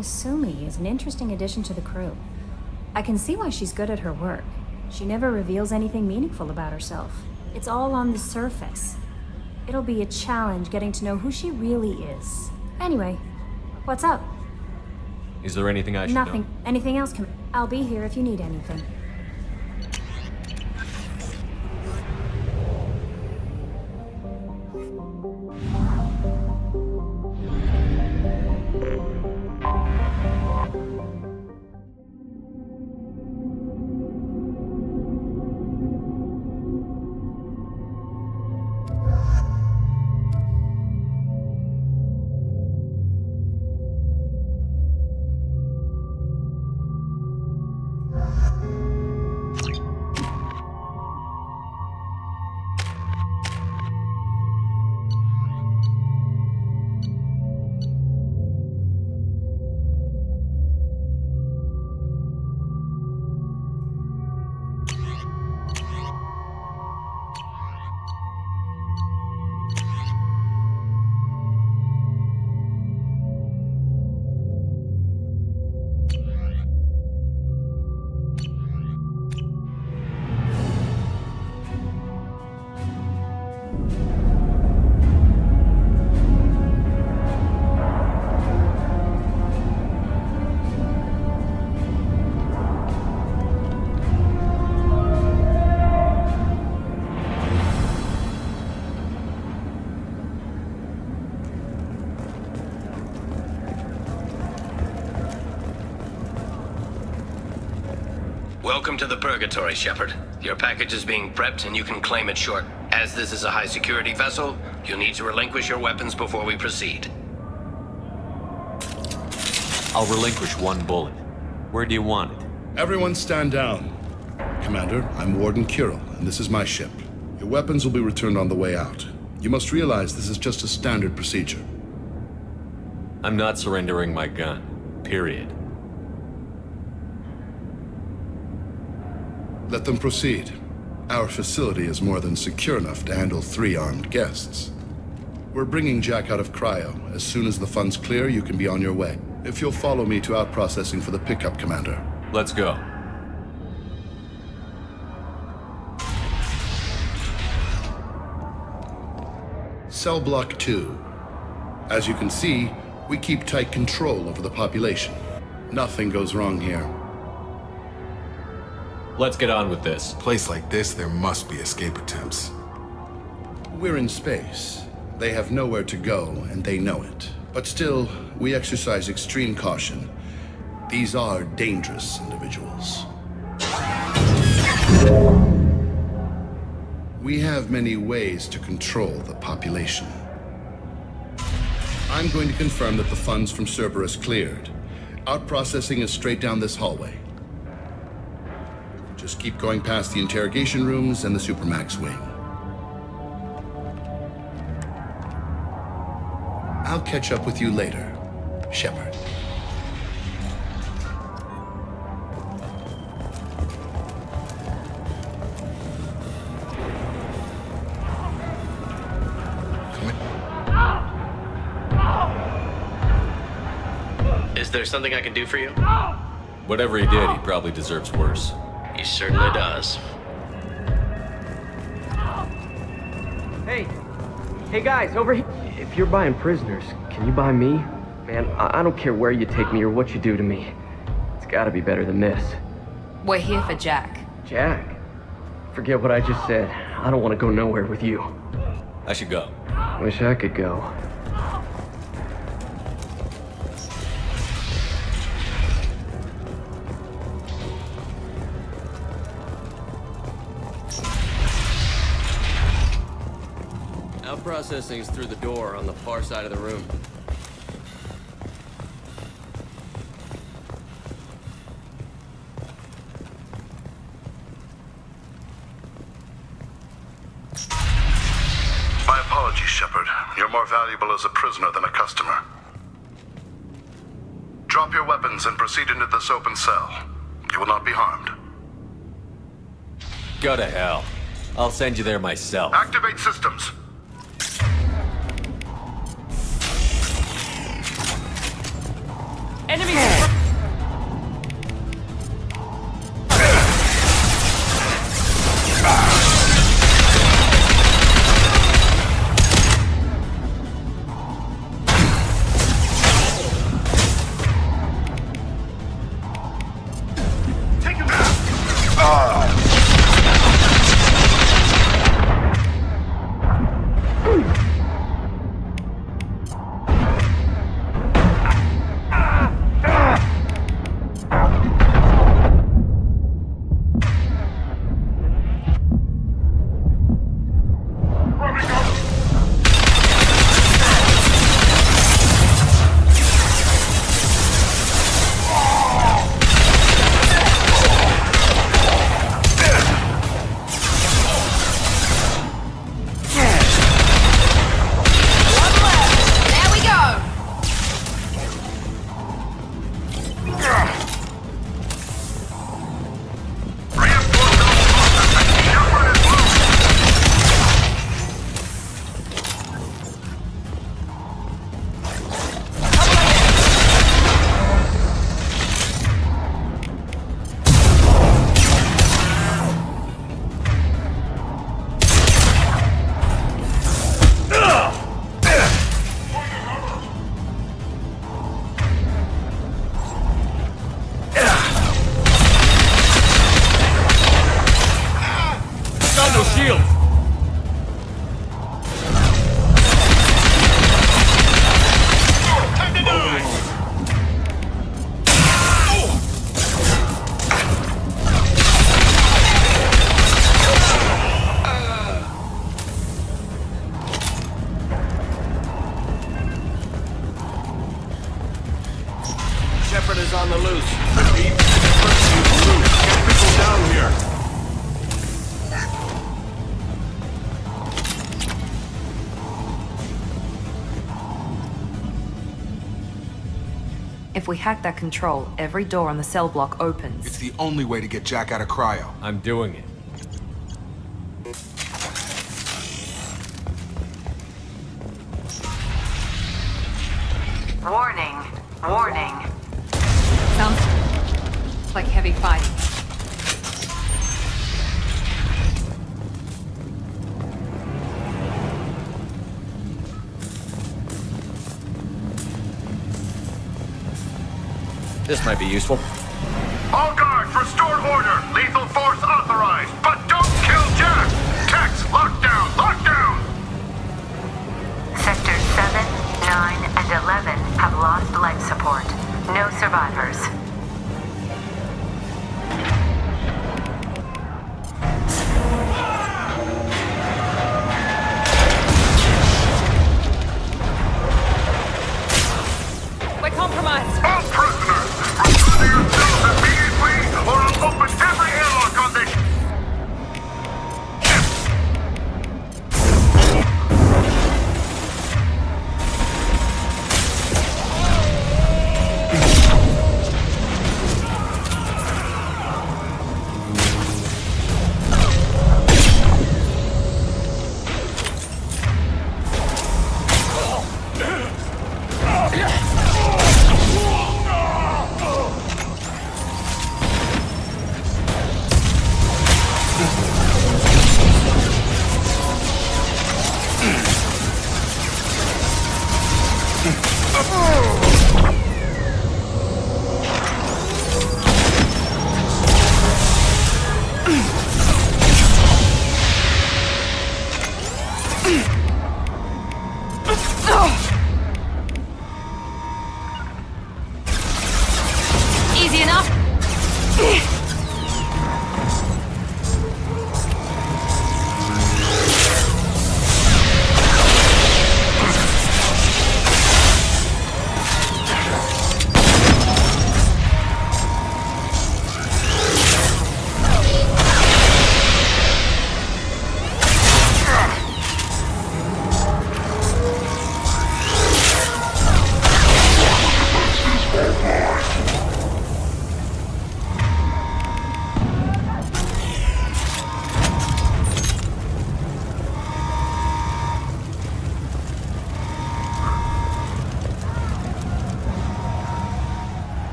Kasumi is an interesting addition to the crew. I can see why she's good at her work. She never reveals anything meaningful about herself. It's all on the surface. It'll be a challenge getting to know who she really is. Anyway, what's up?
Is there anything I should know?
Nothing. Anything else? I'll be here if you need anything.
Welcome to the Purgatory, Shepard. Your package is being prepped and you can claim it short. As this is a high-security vessel, you'll need to relinquish your weapons before we proceed.
I'll relinquish one bullet. Where do you want it?
Everyone stand down. Commander, I'm Warden Kirill, and this is my ship. Your weapons will be returned on the way out. You must realize this is just a standard procedure.
I'm not surrendering my gun. Period.
Let them proceed. Our facility is more than secure enough to handle 3 armed guests. We're bringing Jack out of cryo. As soon as the funds clear, you can be on your way. If you'll follow me to out-processing for the pickup, Commander.
Let's go.
Cell Block 2. As you can see, we keep tight control over the population. Nothing goes wrong here.
Let's get on with this.
Place like this, there must be escape attempts.
We're in space. They have nowhere to go, and they know it. But still, we exercise extreme caution. These are dangerous individuals. We have many ways to control the population. I'm going to confirm that the funds from Cerberus cleared. Out-processing is straight down this hallway. Just keep going past the interrogation rooms and the Supermax wing. I'll catch up with you later, Shepard.
Is there something I can do for you?
Whatever he did, he probably deserves worse.
He certainly does.
Hey guys, over here. If you're buying prisoners, can you buy me? Man, I don't care where you take me or what you do to me. It's gotta be better than this.
We're here for Jack.
Jack? Forget what I just said. I don't want to go nowhere with you.
I should go.
Wish I could go.
Processing is through the door on the far side of the room.
My apologies, Shepard. You're more valuable as a prisoner than a customer. Drop your weapons and proceed into this open cell. You will not be harmed.
Go to hell. I'll send you there myself.
Activate systems.
Enemy confirmed.
Shepard is on the loose. Repeat, Shepard is loose. Get people down here.
If we hack that control, every door on the cell block opens.
It's the only way to get Jack out of cryo.
I'm doing it.
Warning. Warning. Sounds like heavy fighting.
This might be useful.
All guards, restored order. Lethal force authorized, but don't kill Jack. Tex, lockdown, lockdown.
Sectors 7, 9, and 11 have lost life support. No survivors.
We're compromised.
All prisoners, return to your cells immediately, or I'll open every airlock on this.
Easy enough.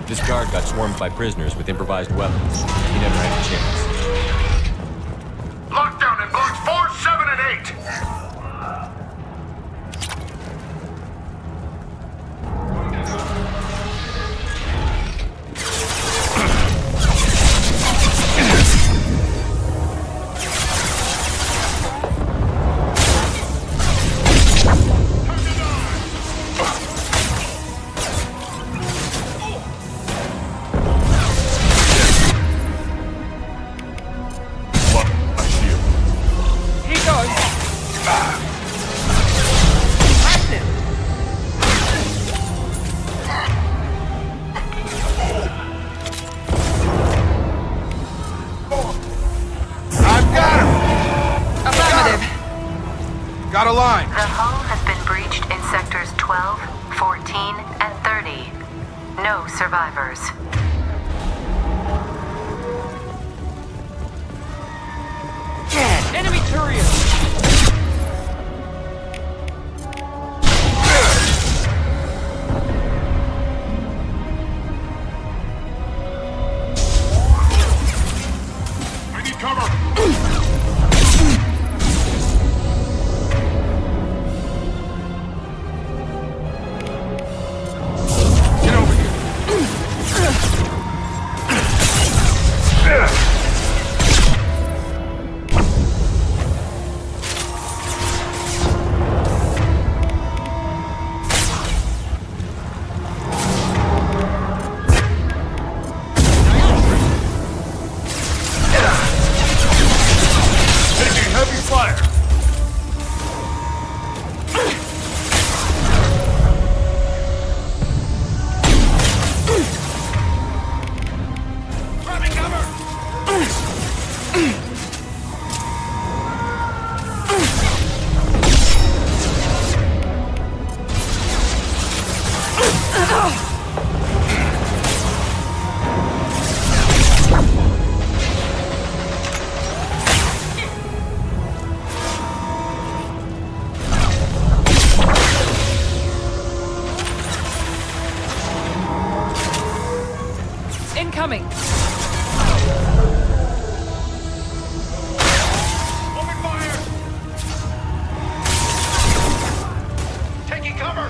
This guard got swarmed by prisoners with improvised weapons. He never had a chance.
Lockdown in blocks 4, 7, and 8!
Got a line.
The hull has been breached in sectors 12, 14, and 30. No survivors.
Enemy courier!
I need cover!
Incoming!
Open fire! Taking cover!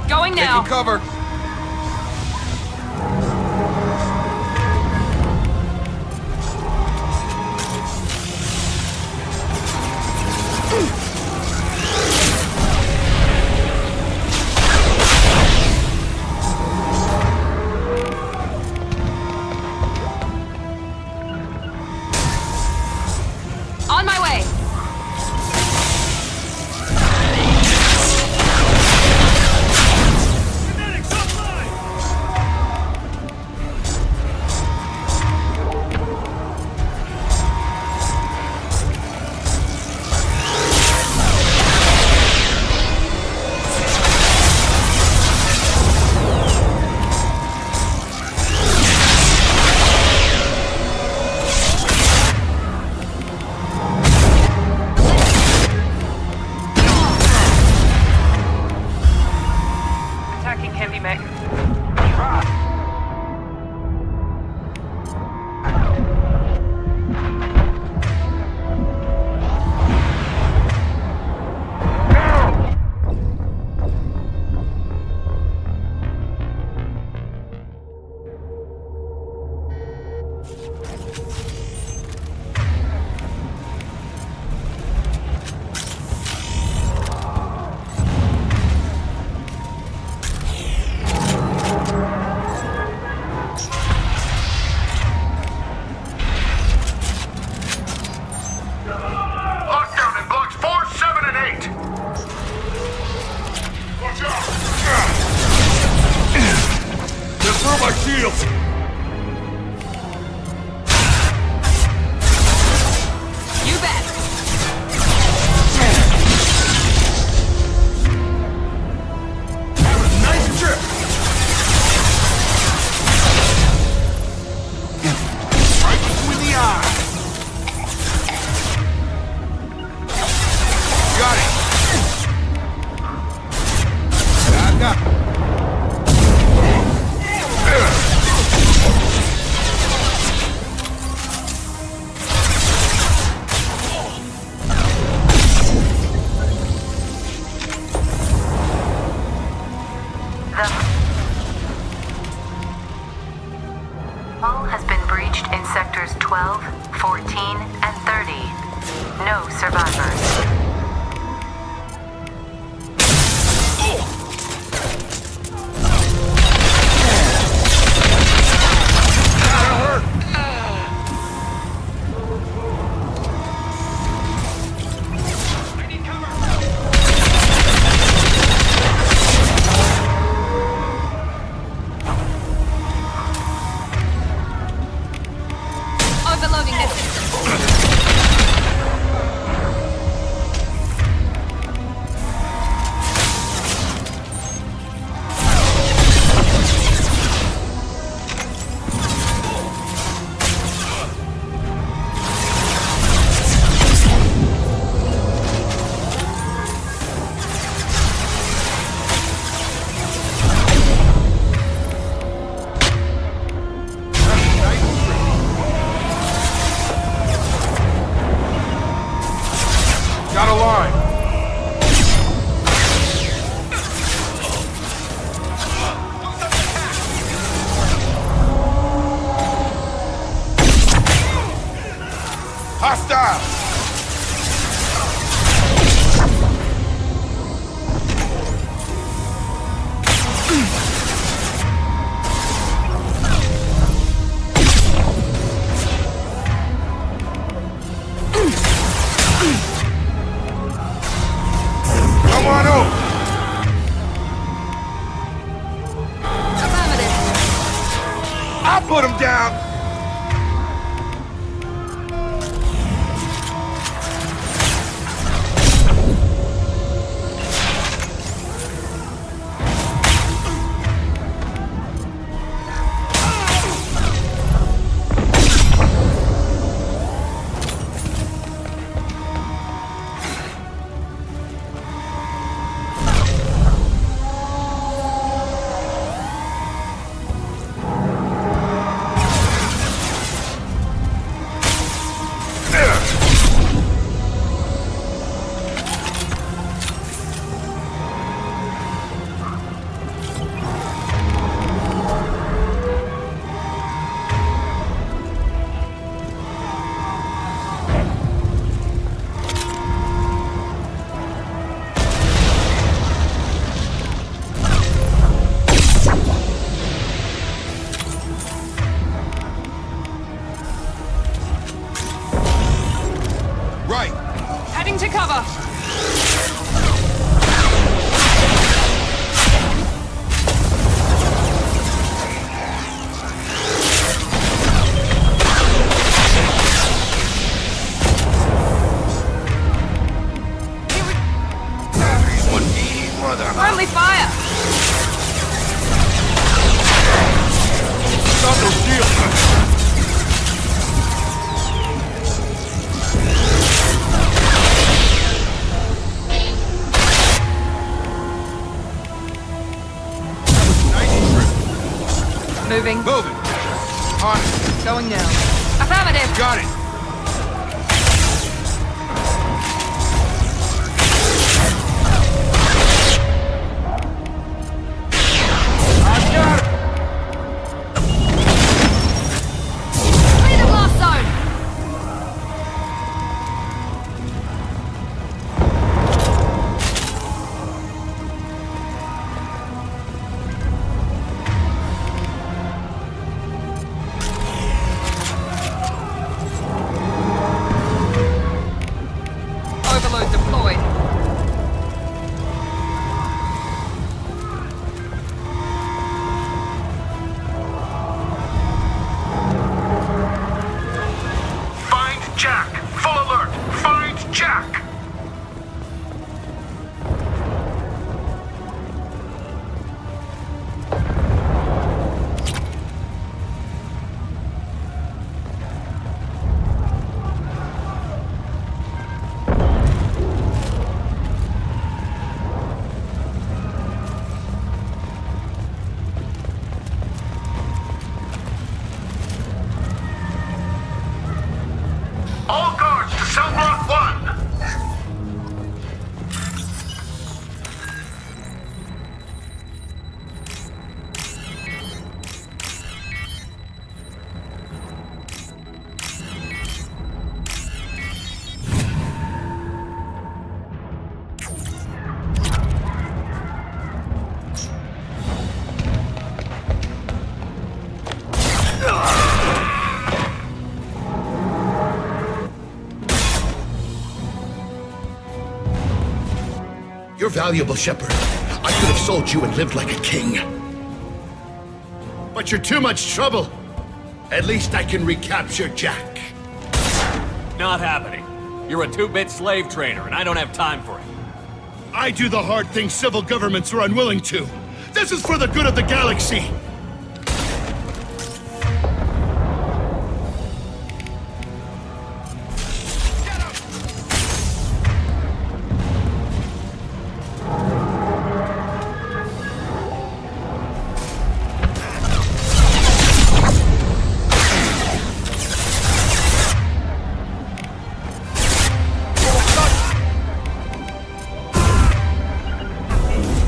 Going now!
Taking cover!
On my way! Attacking heavy mech.
Lockdown in blocks 4, 7, and 8! Watch out! Get through my shield!
You bet!
Have a nice trip!
Hull has been breached in sectors 12, 14, and 30. No survivors.
Overloading their systems.
Got a line. Hostile. Come on over. I'll put him down. Right.
Heading to cover. Friendly fire.
Stop those shields.
Moving.
Moving. On it.
Going now. Affirmative.
Got it. I got it.
Clear the blast zone.
You're valuable, Shepard. I could have sold you and lived like a king. But you're too much trouble. At least I can recapture Jack.
Not happening. You're a two-bit slave trader, and I don't have time for it.
I do the hard things civil governments are unwilling to. This is for the good of the galaxy.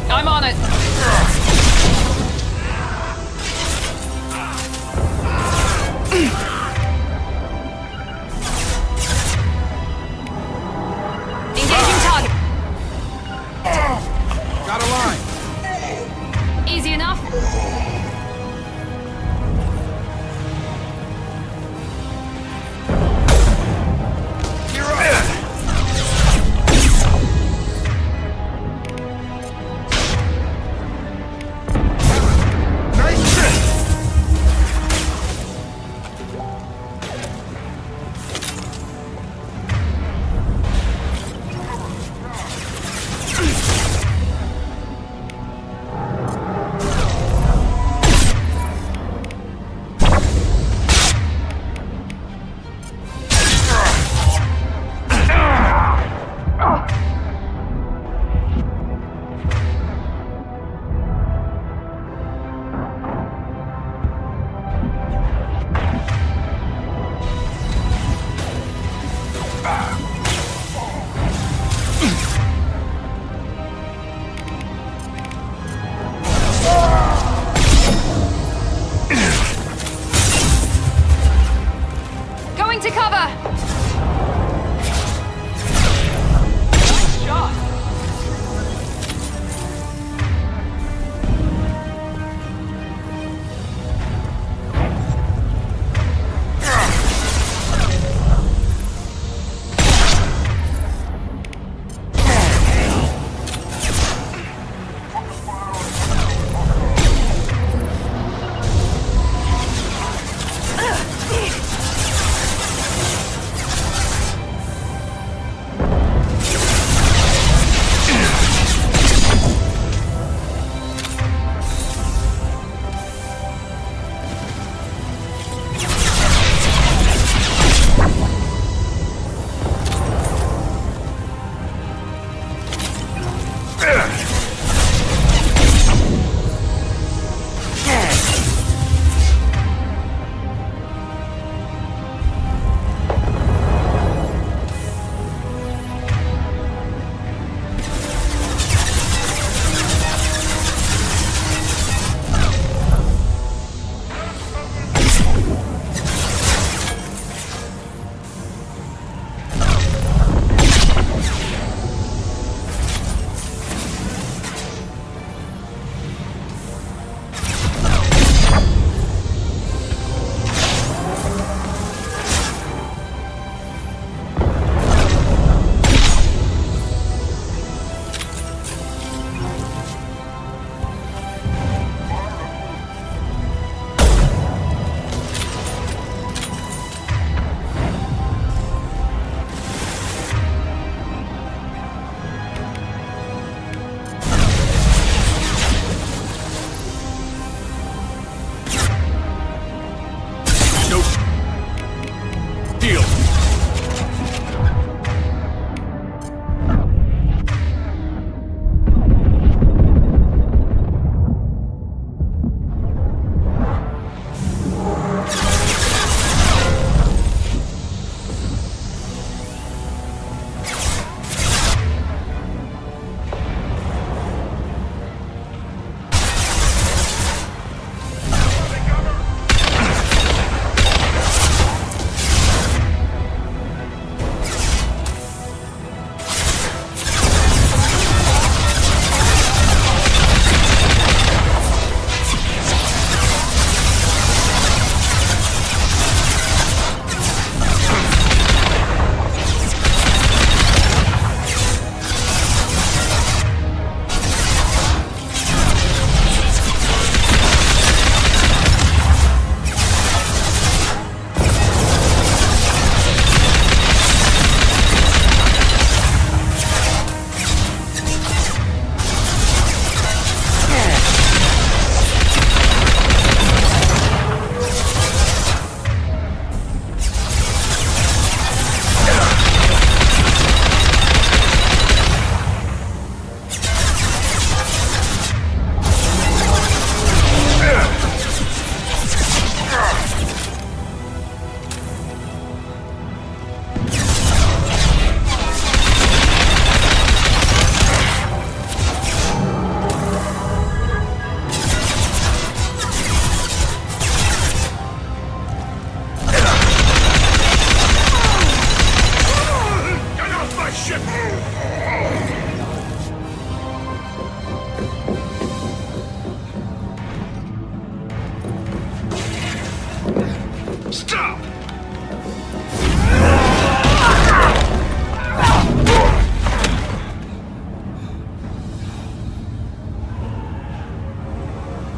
I'm on it.
Stop!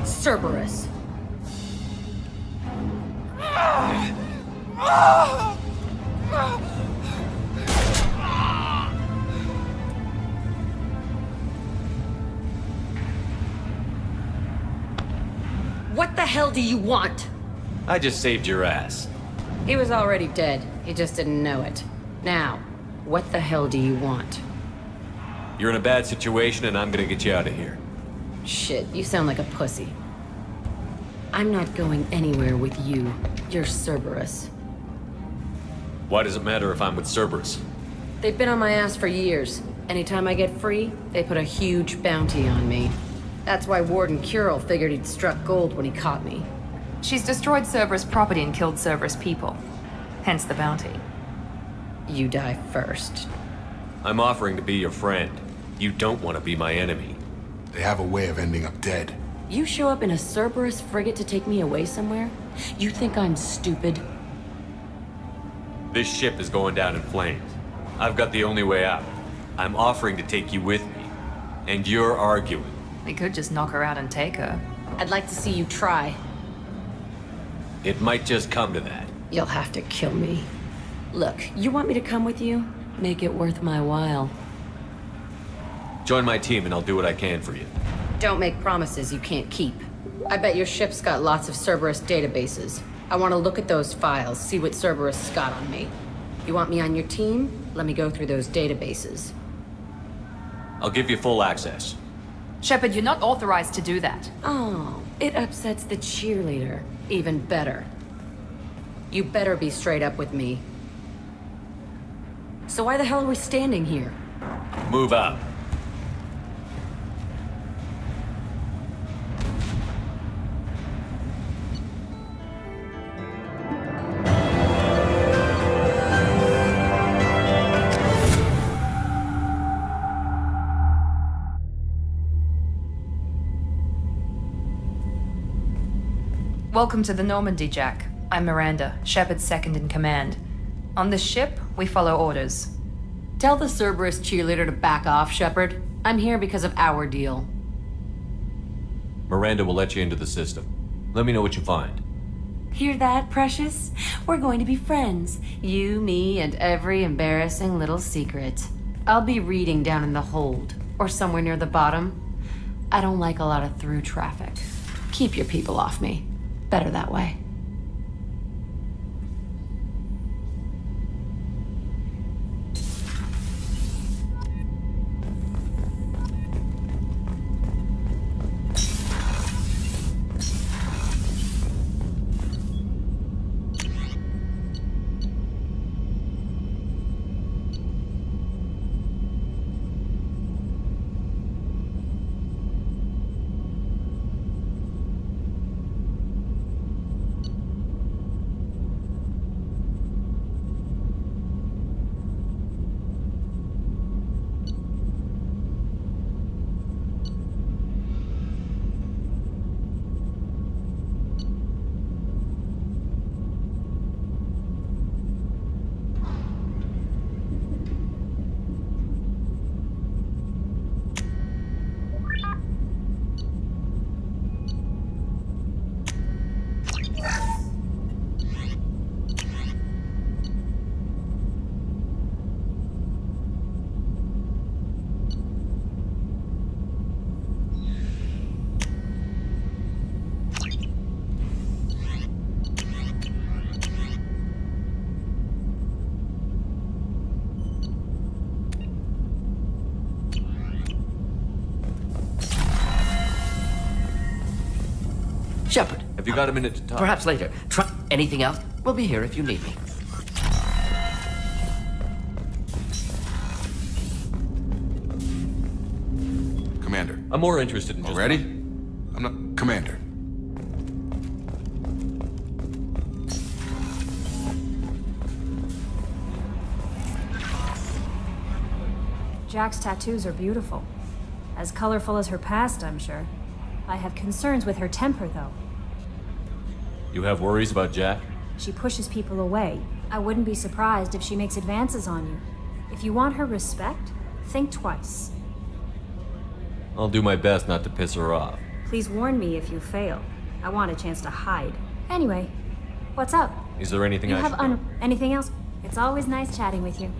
Cerberus. What the hell do you want?
I just saved your ass.
He was already dead. He just didn't know it. Now, what the hell do you want?
You're in a bad situation and I'm gonna get you out of here.
Shit, you sound like a pussy. I'm not going anywhere with you. You're Cerberus.
Why does it matter if I'm with Cerberus?
They've been on my ass for years. Anytime I get free, they put a huge bounty on me. That's why Warden Curel figured he'd struck gold when he caught me.
She's destroyed Cerberus property and killed Cerberus people. Hence the bounty.
You die first.
I'm offering to be your friend. You don't want to be my enemy.
They have a way of ending up dead.
You show up in a Cerberus frigate to take me away somewhere? You think I'm stupid?
This ship is going down in flames. I've got the only way out. I'm offering to take you with me. And you're arguing.
We could just knock her out and take her.
I'd like to see you try.
It might just come to that.
You'll have to kill me. Look, you want me to come with you? Make it worth my while.
Join my team and I'll do what I can for you.
Don't make promises you can't keep. I bet your ship's got lots of Cerberus databases. I want to look at those files, see what Cerberus has got on me. You want me on your team? Let me go through those databases.
I'll give you full access.
Shepard, you're not authorized to do that.
Oh, it upsets the cheerleader. Even better. You better be straight up with me. So why the hell are we standing here?
Move out.
Welcome to the Normandy, Jack. I'm Miranda, Shepard's second in command. On this ship, we follow orders.
Tell the Cerberus cheerleader to back off, Shepard. I'm here because of our deal.
Miranda will let you into the system. Let me know what you find.
Hear that, Precious? We're going to be friends. You, me, and every embarrassing little secret. I'll be reading down in the hold, or somewhere near the bottom. I don't like a lot of through traffic. Keep your people off me. Better that way.
Shepard.
Have you got a minute to talk?
Perhaps later. Try anything else? We'll be here if you need me.
Commander.
I'm more interested in just...
Ready? I'm not... Commander.
Jack's tattoos are beautiful. As colorful as her past, I'm sure. I have concerns with her temper, though.
You have worries about Jack?
She pushes people away. I wouldn't be surprised if she makes advances on you. If you want her respect, think twice.
I'll do my best not to piss her off.
Please warn me if you fail. I want a chance to hide. Anyway, what's up?
Is there anything
You
I
have
should know?
anything else? It's always nice chatting with you.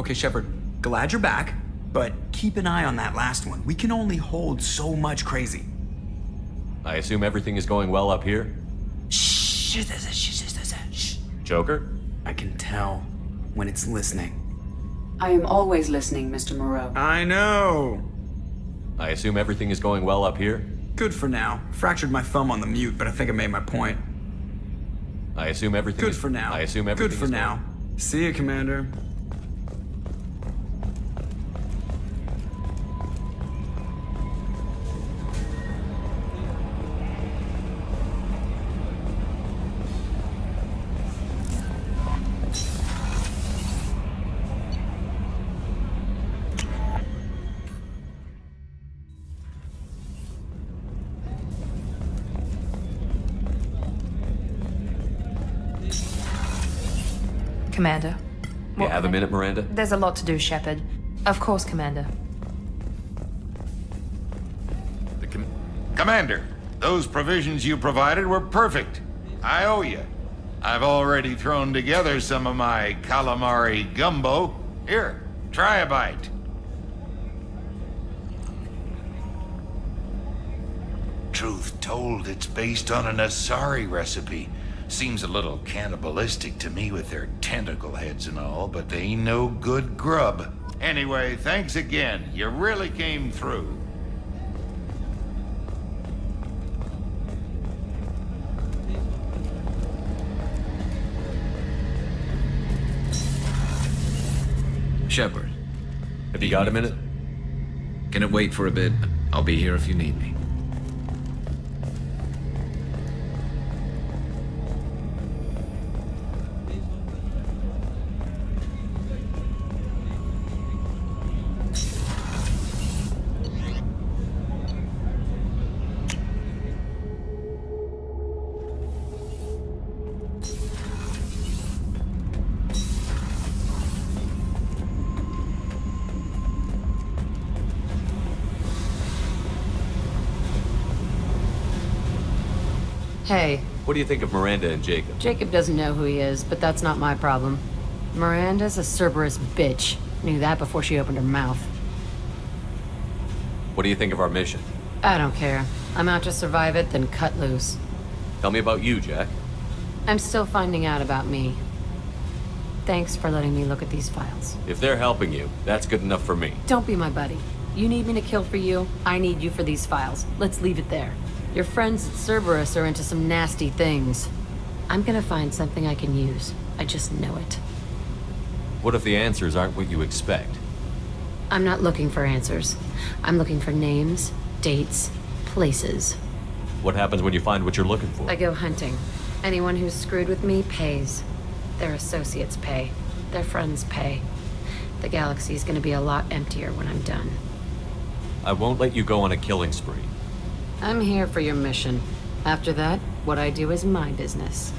Okay, Shepard, glad you're back, but keep an eye on that last one. We can only hold so much crazy.
I assume everything is going well up here?
Shh.
Joker?
I can tell when it's listening.
I am always listening, Mr. Moreau.
I know.
I assume everything is going well up here?
Good for now. Fractured my thumb on the mute, but I think I made my point.
I assume everything
Good
is...
for now.
I assume everything
Good for
is
now. See you, Commander.
Commander.
You have a minute, Miranda?
There's a lot to do, Shepard. Of course, Commander.
Commander, those provisions you provided were perfect. I owe you. I've already thrown together some of my calamari gumbo. Here, try a bite. Truth told, it's based on an Asari recipe. Seems a little cannibalistic to me with their tentacle heads and all, but they ain't no good grub. Anyway, thanks again. You really came through.
Shepard.
Have you got a minute?
Can it wait for a bit? I'll be here if you need me.
Hey.
What do you think of Miranda and Jacob?
Jacob doesn't know who he is, but that's not my problem. Miranda's a Cerberus bitch. Knew that before she opened her mouth.
What do you think of our mission?
I don't care. I'm out to survive it, then cut loose.
Tell me about you, Jack.
I'm still finding out about me. Thanks for letting me look at these files.
If they're helping you, that's good enough for me.
Don't be my buddy. You need me to kill for you, I need you for these files. Let's leave it there. Your friends at Cerberus are into some nasty things. I'm gonna find something I can use. I just know it.
What if the answers aren't what you expect?
I'm not looking for answers. I'm looking for names, dates, places.
What happens when you find what you're looking for?
I go hunting. Anyone who's screwed with me pays. Their associates pay. Their friends pay. The galaxy's gonna be a lot emptier when I'm done.
I won't let you go on a killing spree.
I'm here for your mission. After that, what I do is my business.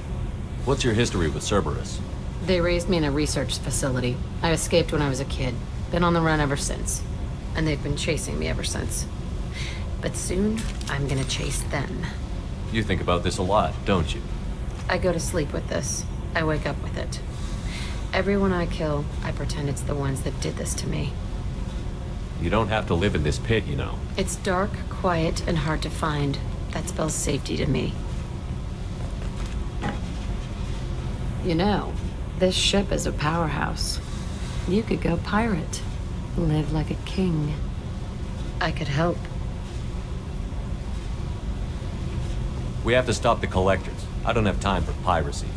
What's your history with Cerberus?
They raised me in a research facility. I escaped when I was a kid. Been on the run ever since. And they've been chasing me ever since. But soon, I'm gonna chase them.
You think about this a lot, don't you?
I go to sleep with this. I wake up with it. Everyone I kill, I pretend it's the ones that did this to me.
You don't have to live in this pit, you know.
It's dark, quiet, and hard to find. That spells safety to me. You know, this ship is a powerhouse. You could go pirate. Live like a king. I could help.
We have to stop the collectors. I don't have time for piracy.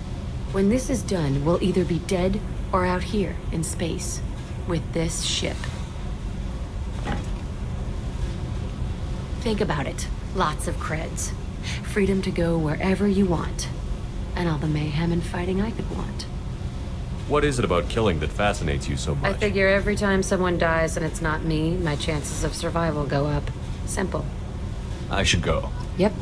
When this is done, we'll either be dead or out here in space with this ship. Think about it. Lots of creds. Freedom to go wherever you want. And all the mayhem and fighting I could want.
What is it about killing that fascinates you so much?
I figure every time someone dies and it's not me, my chances of survival go up. Simple.
I should go.
Yep.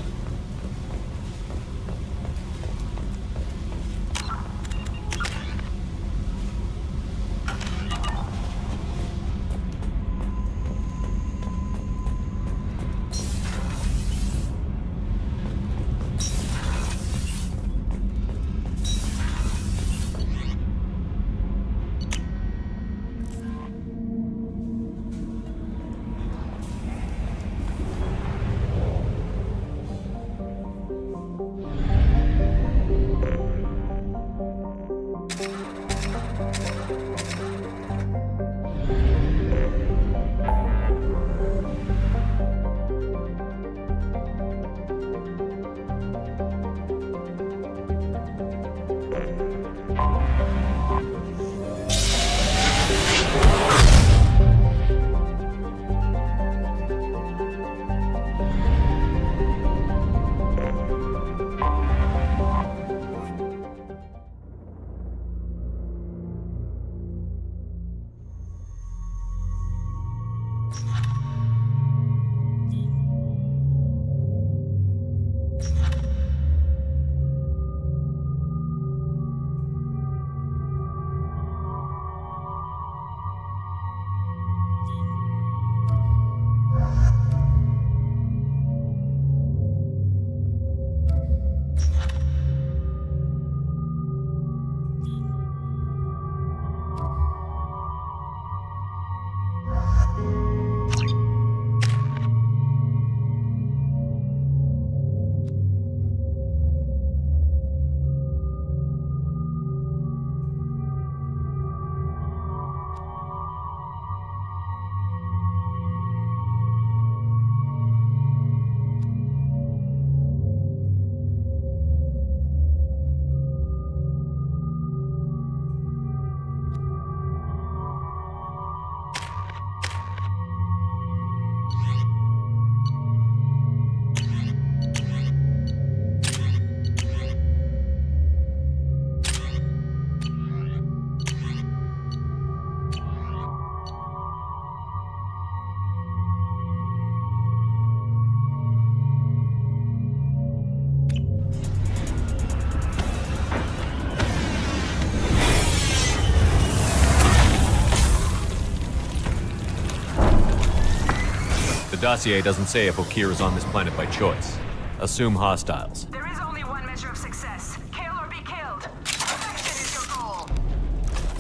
The dossier doesn't say if Okeer is on this planet by choice. Assume hostiles.
There is only one measure of success. Kill or be killed. Perfection is your goal.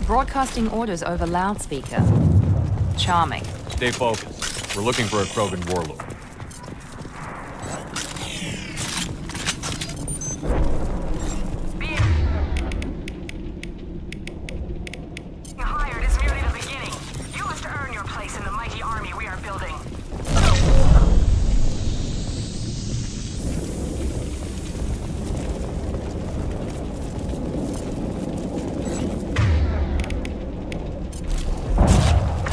Broadcasting orders over loudspeaker. Charming.
Stay focused. We're looking for a Krogan warlord.
Hired is merely the beginning. You must earn your place in the mighty army we are building.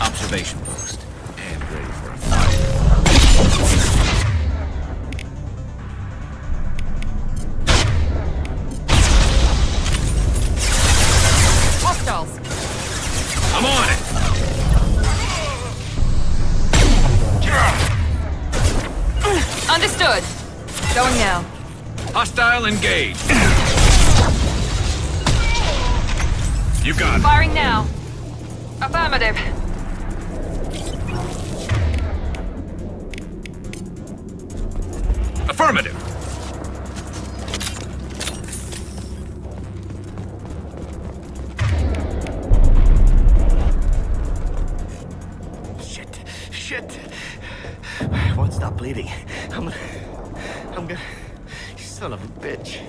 Observation post. And ready for a fight.
Understood. Going now.
Hostile engaged. You got it.
Firing now. Affirmative.
Affirmative.
Shit. I won't stop bleeding. I'm gonna... You son of a bitch.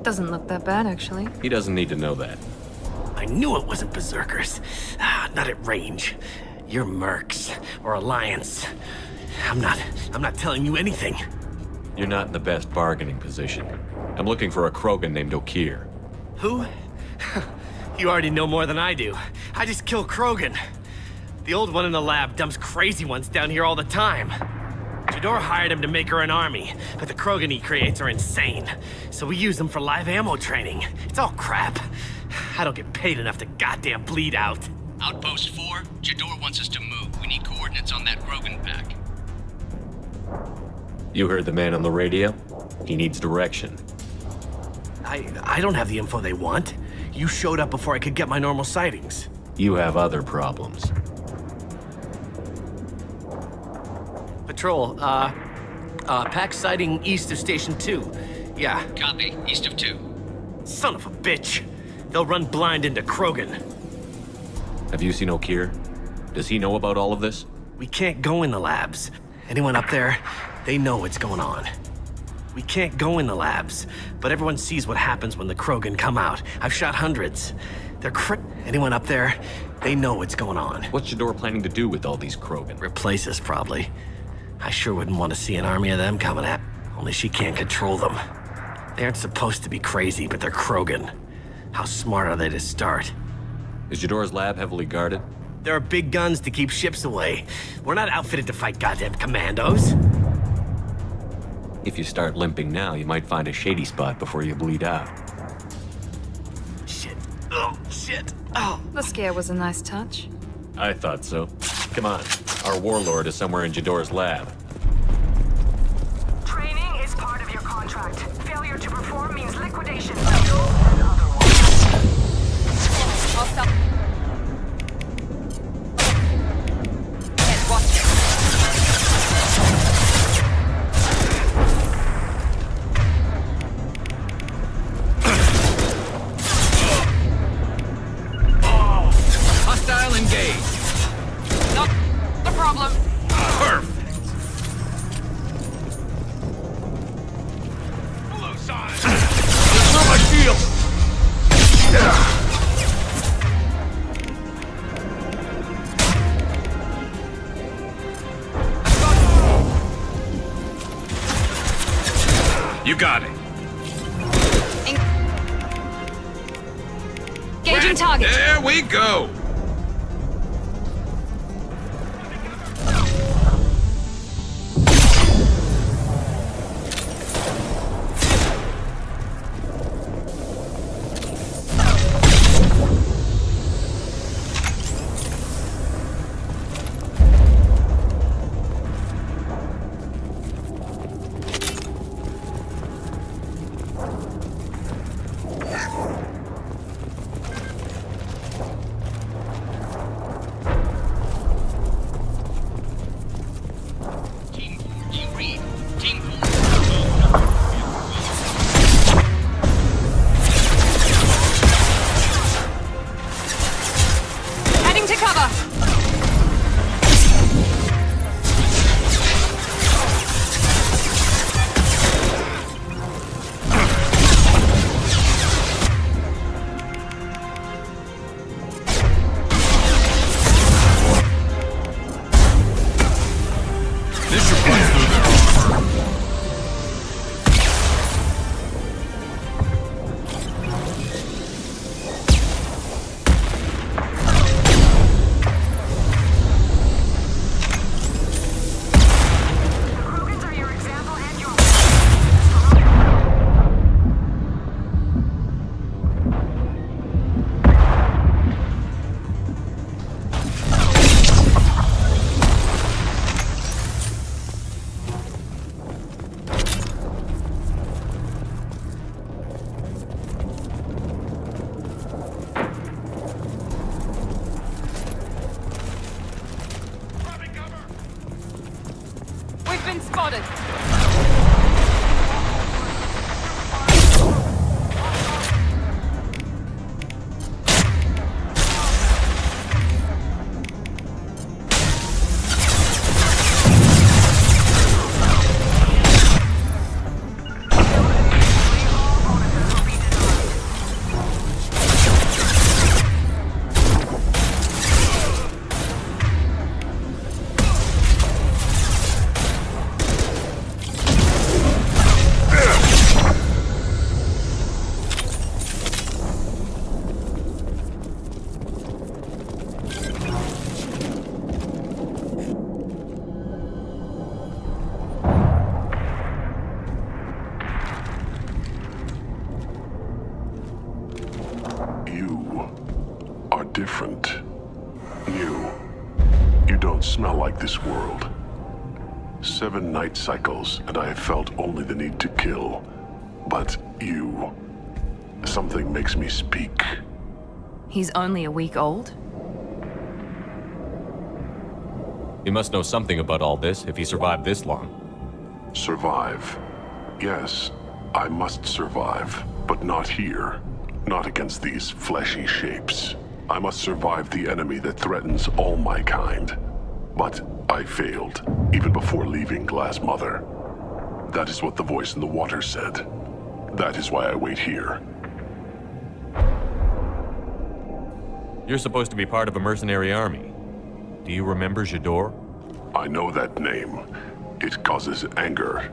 Doesn't look that bad, actually.
He doesn't need to know that.
I knew it wasn't Berserkers. Not at range. You're Mercs or Alliance. I'm not telling you anything.
You're not in the best bargaining position. I'm looking for a Krogan named Okeer.
Who? You already know more than I do. I just kill Krogan. The old one in the lab dumps crazy ones down here all the time. Jador hired him to make her an army, but the Krogan he creates are insane. So we use them for live ammo training. It's all crap. I don't get paid enough to goddamn bleed out.
Outpost 4, Jador wants us to move. We need coordinates on that Krogan pack.
You heard the man on the radio? He needs direction.
I don't have the info they want. You showed up before I could get my normal sightings.
You have other problems.
Patrol, pack sighting east of Station 2. Yeah.
Copy, east of 2.
Son of a bitch. They'll run blind into Krogan.
Have you seen Okeer? Does he know about all of this?
We can't go in the labs. Anyone up there, they know what's going on. We can't go in the labs, but everyone sees what happens when the Krogan come out. I've shot hundreds. Anyone up there, they know what's going on.
What's Jador planning to do with all these Krogan?
Replace us, probably. I sure wouldn't want to see an army of them coming at. Only she can't control them. They aren't supposed to be crazy, but they're Krogan. How smart are they to start?
Is Jador's lab heavily guarded?
There are big guns to keep ships away. We're not outfitted to fight goddamn commandos.
If you start limping now, you might find a shady spot before you bleed out.
Shit. Oh, shit. Oh.
The scare was a nice touch.
I thought so. Come on. Our warlord is somewhere in Jador's lab.
Training is part of your contract. Failure to perform means liquidation.
I'll stop. Head, watch.
Hostile engaged.
Not a problem.
Perfect.
Hello, sign. Throw my shield.
You got it.
Engaging target.
There we go.
Heading to cover.
This should play through their armor.
Krogans are your example and your...
Tank spotted!
Different. New. You don't smell like this world. 7 night cycles, and I have felt only the need to kill. But you... something makes me speak.
He's only a week old?
He must know something about all this if he survived this long.
Survive. Yes, I must survive, but not here. Not against these fleshy shapes. I must survive the enemy that threatens all my kind. But I failed, even before leaving Glass Mother. That is what the voice in the water said. That is why I wait here.
You're supposed to be part of a mercenary army. Do you remember J'dor?
I know that name. It causes anger,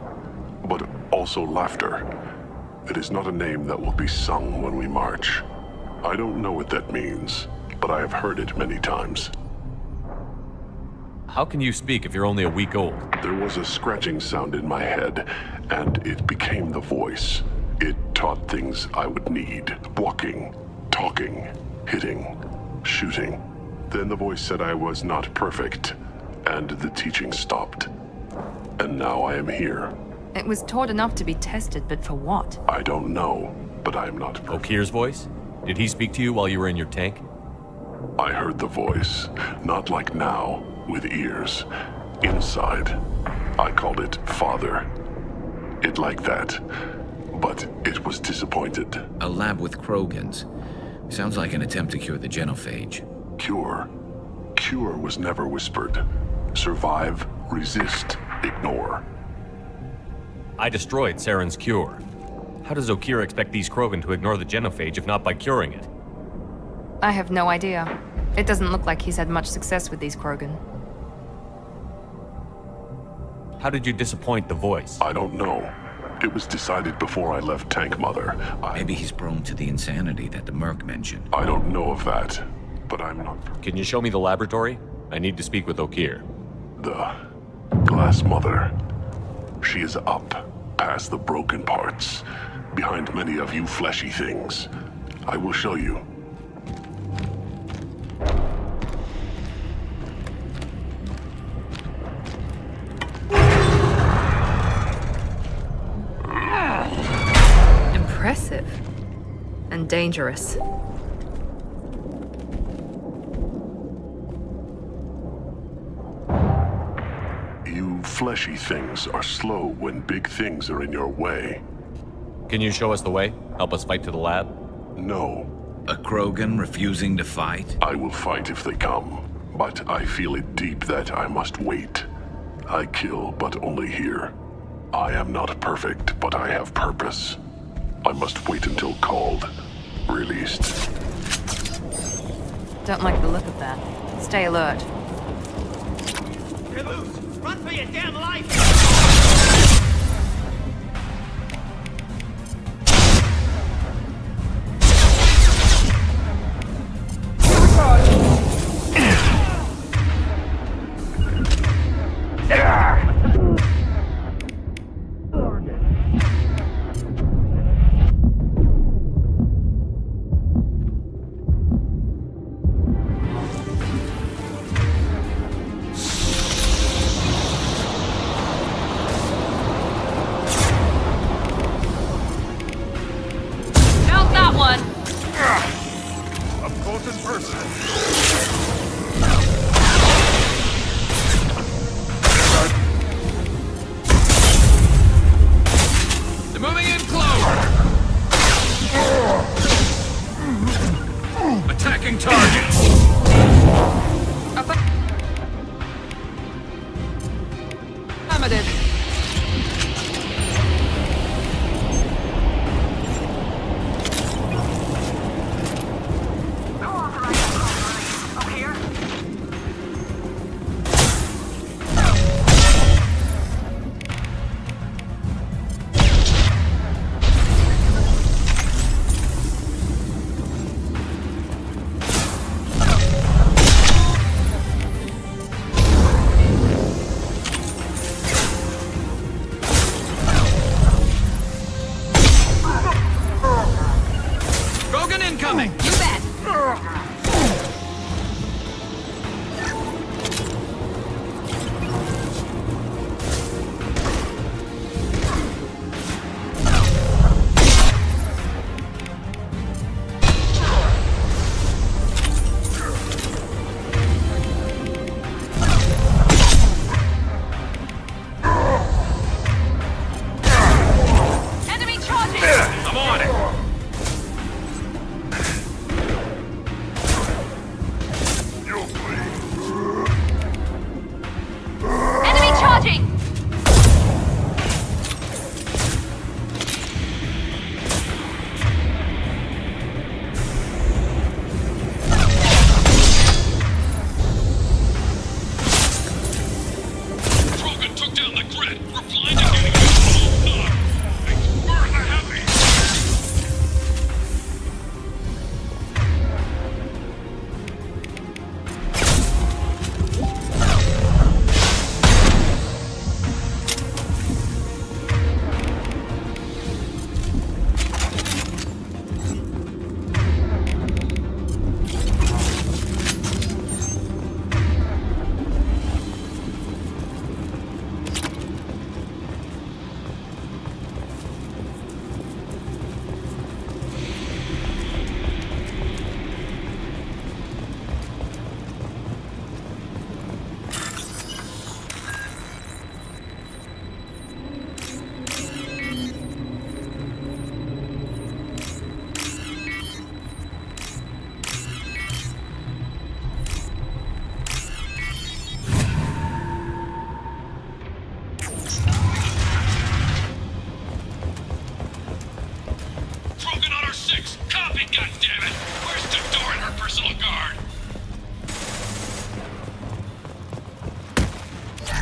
but also laughter. It is not a name that will be sung when we march. I don't know what that means, but I have heard it many times.
How can you speak if you're only a week old?
There was a scratching sound in my head, and it became the voice. It taught things I would need. Walking, talking, hitting, shooting. Then the voice said I was not perfect, and the teaching stopped. And now I am here.
It was taught enough to be tested, but for what?
I don't know, but I am not perfect.
Okir's voice? Did he speak to you while you were in your tank?
I heard the voice, not like now, with ears. Inside. I called it Father. It like that. But it was disappointed.
A lab with Krogans. Sounds like an attempt to cure the genophage.
Cure? Cure was never whispered. Survive, resist, ignore.
I destroyed Saren's cure. How does Okir expect these Krogan to ignore the genophage if not by curing it?
I have no idea. It doesn't look like he's had much success with these Krogan.
How did you disappoint the voice?
I don't know. It was decided before I left Tank Mother.
Maybe he's prone to the insanity that the Merc mentioned.
I don't know of that, but I'm not...
Can you show me the laboratory? I need to speak with Okir.
The Glass Mother. She is up, past the broken parts, behind many of you fleshy things. I will show you.
Impressive. And dangerous.
You fleshy things are slow when big things are in your way.
Can you show us the way? Help us fight to the lab?
No.
A Krogan refusing to fight?
I will fight if they come, but I feel it deep that I must wait. I kill, but only here. I am not perfect, but I have purpose. I must wait until called, released.
Don't like the look of that. Stay alert.
Caboose, run for your damn life!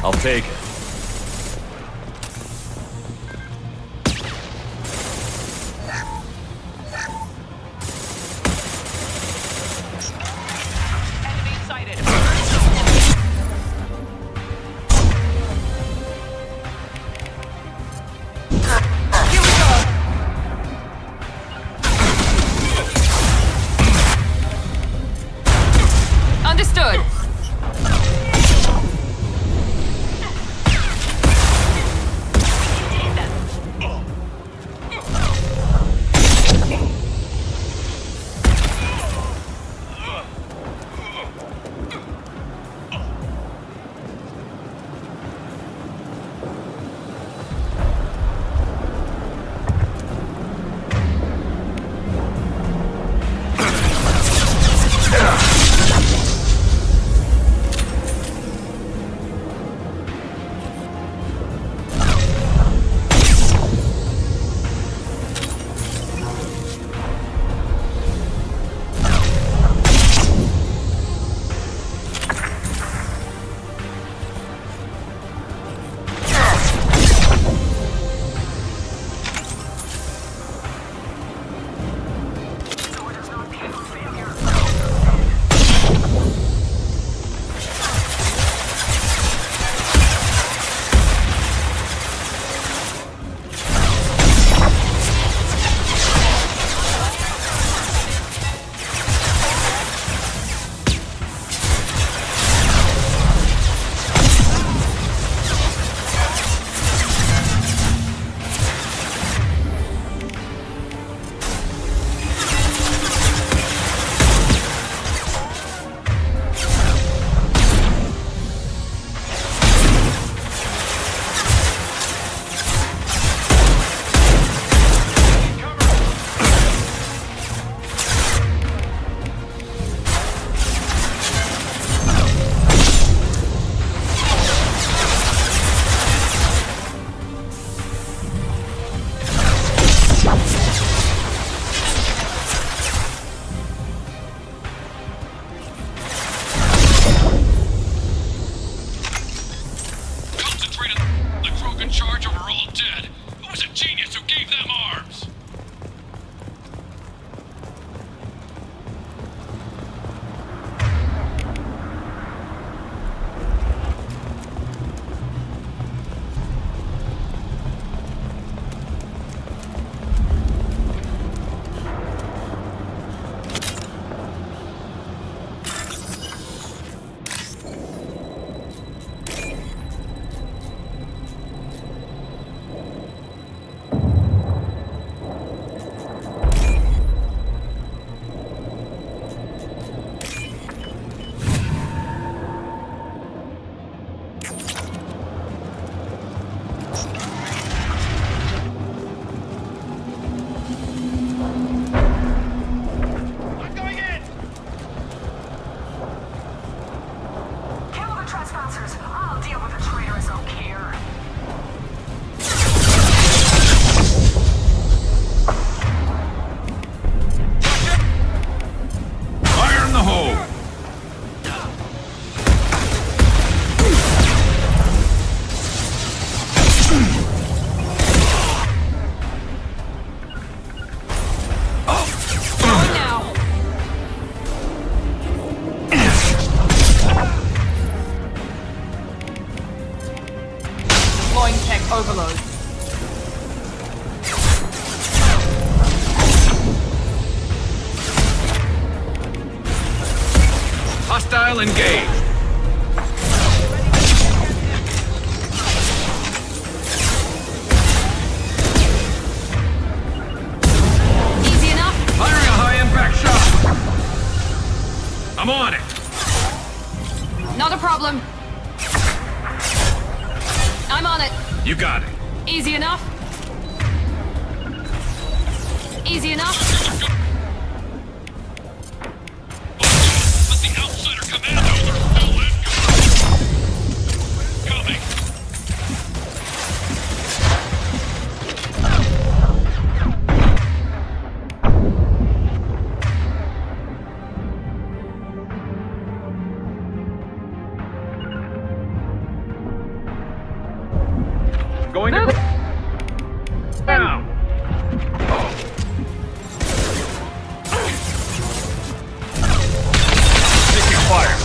I'll take it.
Understood.
Overload.
Hostile engaged.
Easy enough?
Firing a high-impact shot. I'm on it.
Not a problem. I'm on it.
You got it.
Easy enough? Easy enough?
But the outsider commandos are still incoming.
Going to... Down! Taking fire!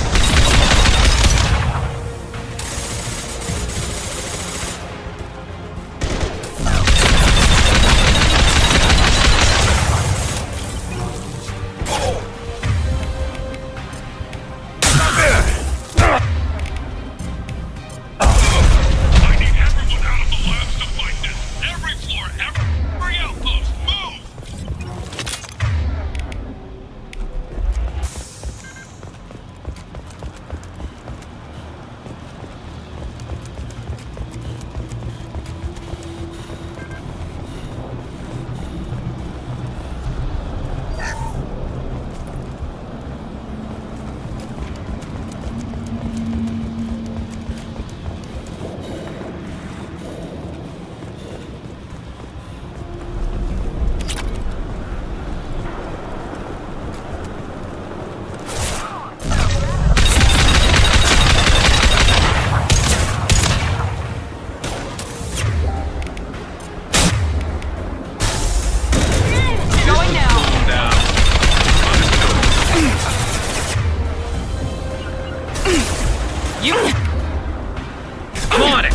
I'm on it!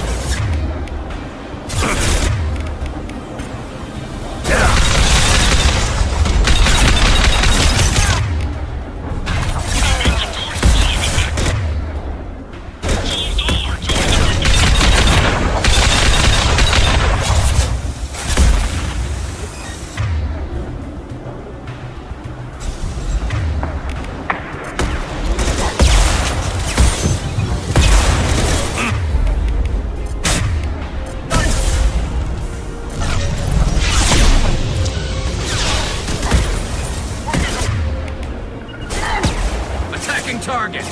Target!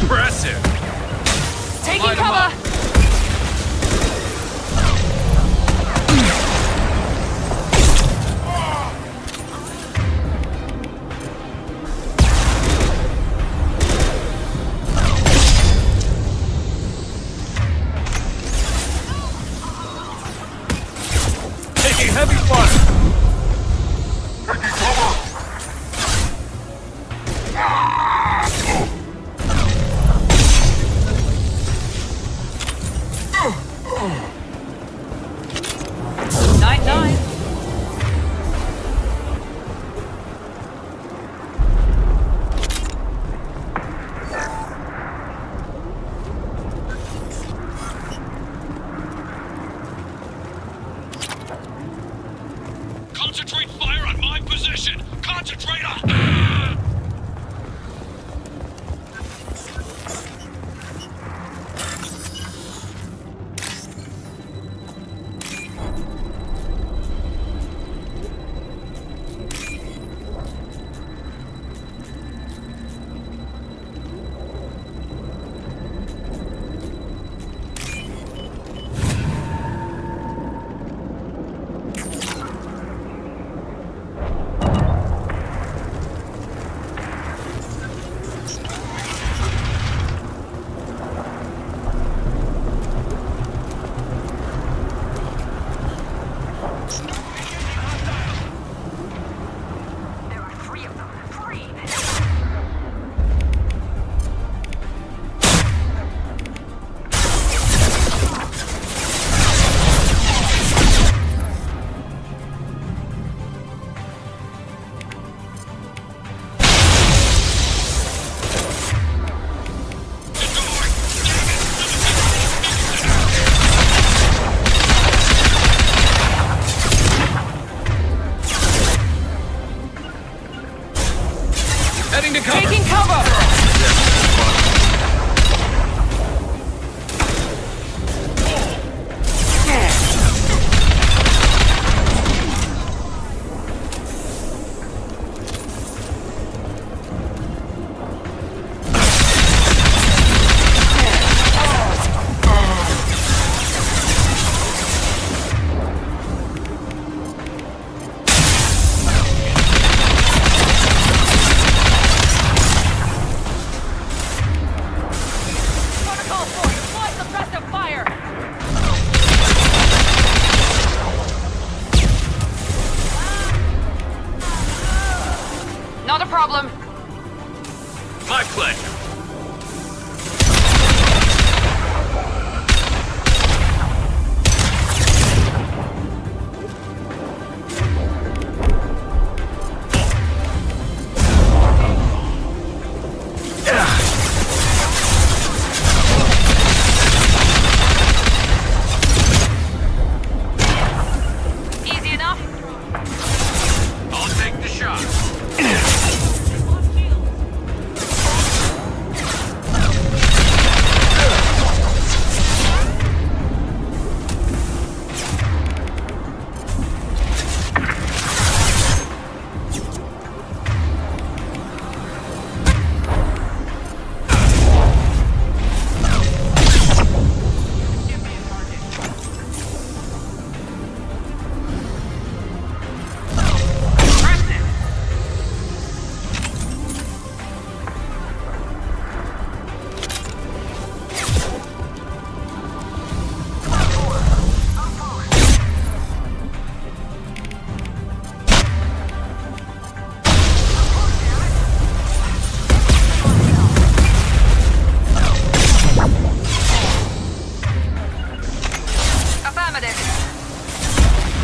Impressive!
Taking cover!
Heavy fire!
Night.
Concentrate fire on my position! Concentrate on...
Heading to cover!
Taking cover! Not a problem.
My pleasure.
Easy enough.
I'll take the shot.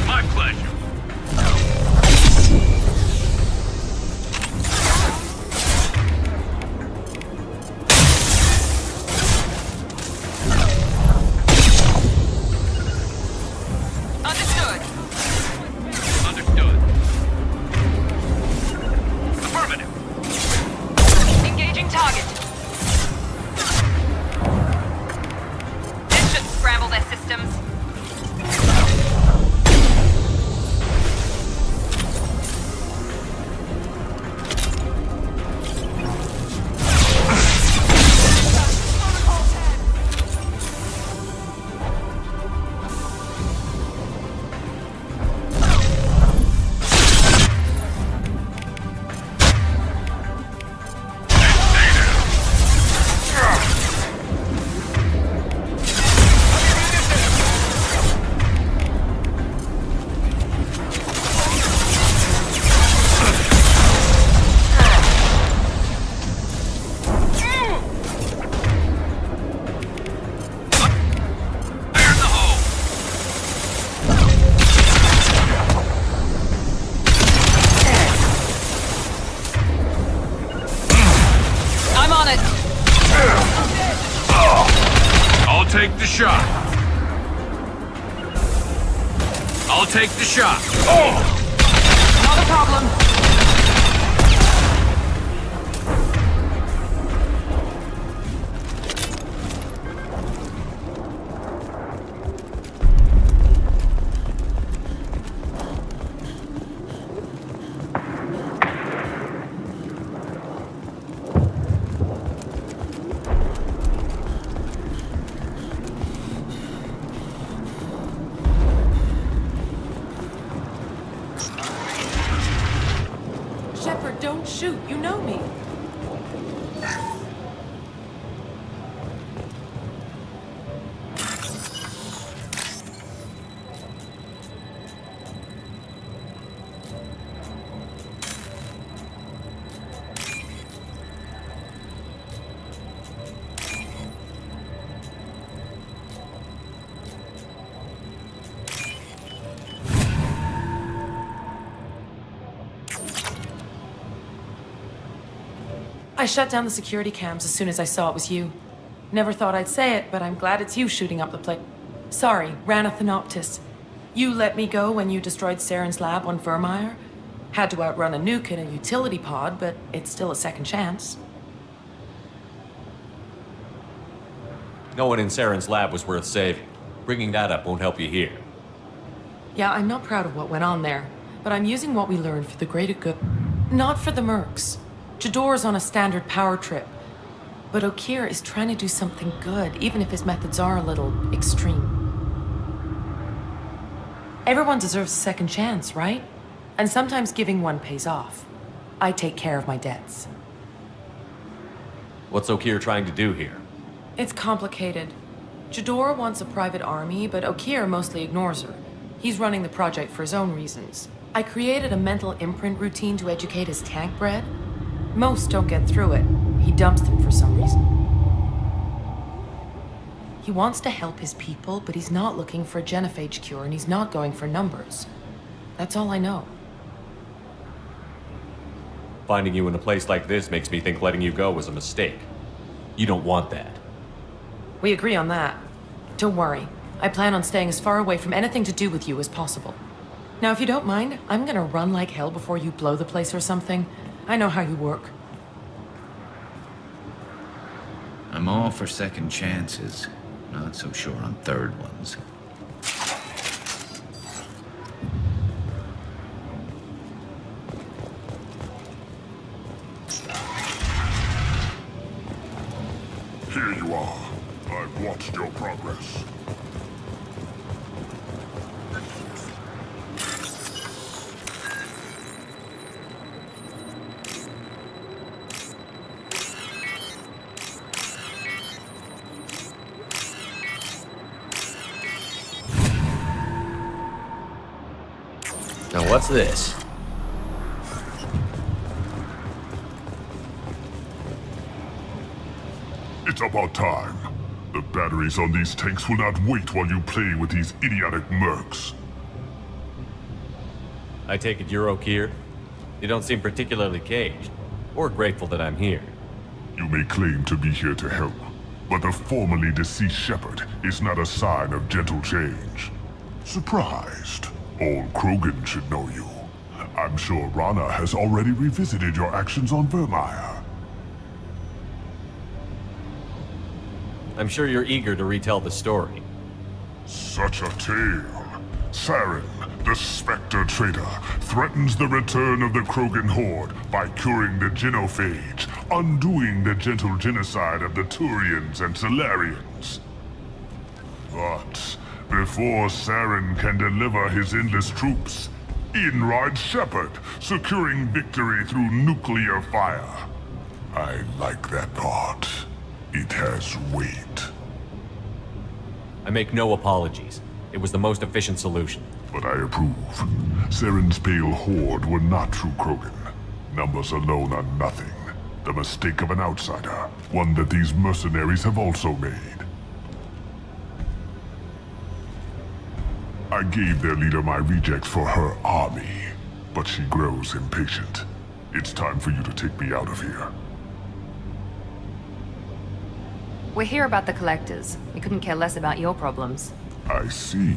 My pleasure.
Understood.
Understood. Affirmative.
Engaging target. This should scramble their systems. I'm on it.
I'll take the shot. I'll take the shot.
Not a problem. Shepard, don't shoot. You know me. I shut down the security cams as soon as I saw it was you. Never thought I'd say it, but I'm glad it's you shooting up the place. Sorry, Rana Thanoptis. You let me go when you destroyed Saren's lab on Vermeer. Had to outrun a nuke in a utility pod, but it's still a second chance.
No one in Saren's lab was worth saving. Bringing that up won't help you here.
Yeah, I'm not proud of what went on there, but I'm using what we learned for the greater good. Not for the mercs. Jador's on a standard power trip, but Okeer is trying to do something good, even if his methods are a little extreme. Everyone deserves a second chance, right? And sometimes giving one pays off. I take care of my debts.
What's Okeer trying to do here?
It's complicated. Jador wants a private army, but Okeer mostly ignores her. He's running the project for his own reasons. I created a mental imprint routine to educate his tank bred, Most don't get through it. He dumps them for some reason. He wants to help his people, but he's not looking for a genophage cure, and he's not going for numbers. That's all I know.
Finding you in a place like this makes me think letting you go was a mistake. You don't want that.
We agree on that. Don't worry. I plan on staying as far away from anything to do with you as possible. Now, if you don't mind, I'm gonna run like hell before you blow the place or something. I know how you work.
I'm all for second chances. Not so sure on third ones.
Here you are. I've watched your progress.
Now what's this?
It's about time. The batteries on these tanks will not wait while you play with these idiotic mercs.
I take it you're Okeer? You don't seem particularly caged, or grateful that I'm here.
You may claim to be here to help, but the formerly deceased Shepard is not a sign of gentle change. Surprised? Old Krogan should know you. I'm sure Rana has already revisited your actions on Vermeer.
I'm sure you're eager to retell the story.
Such a tale. Saren, the Spectre traitor, threatens the return of the Krogan horde by curing the genophage, undoing the gentle genocide of the Turians and Solarians. But before Saren can deliver his endless troops, in rides Shepard, securing victory through nuclear fire. I like that part. It has weight.
I make no apologies. It was the most efficient solution.
But I approve. Saren's pale horde were not true Krogan. Numbers alone are nothing. The mistake of an outsider. One that these mercenaries have also made. I gave their leader my rejects for her army, but she grows impatient. It's time for you to take me out of here.
We're here about the Collectors. We couldn't care less about your problems.
I see.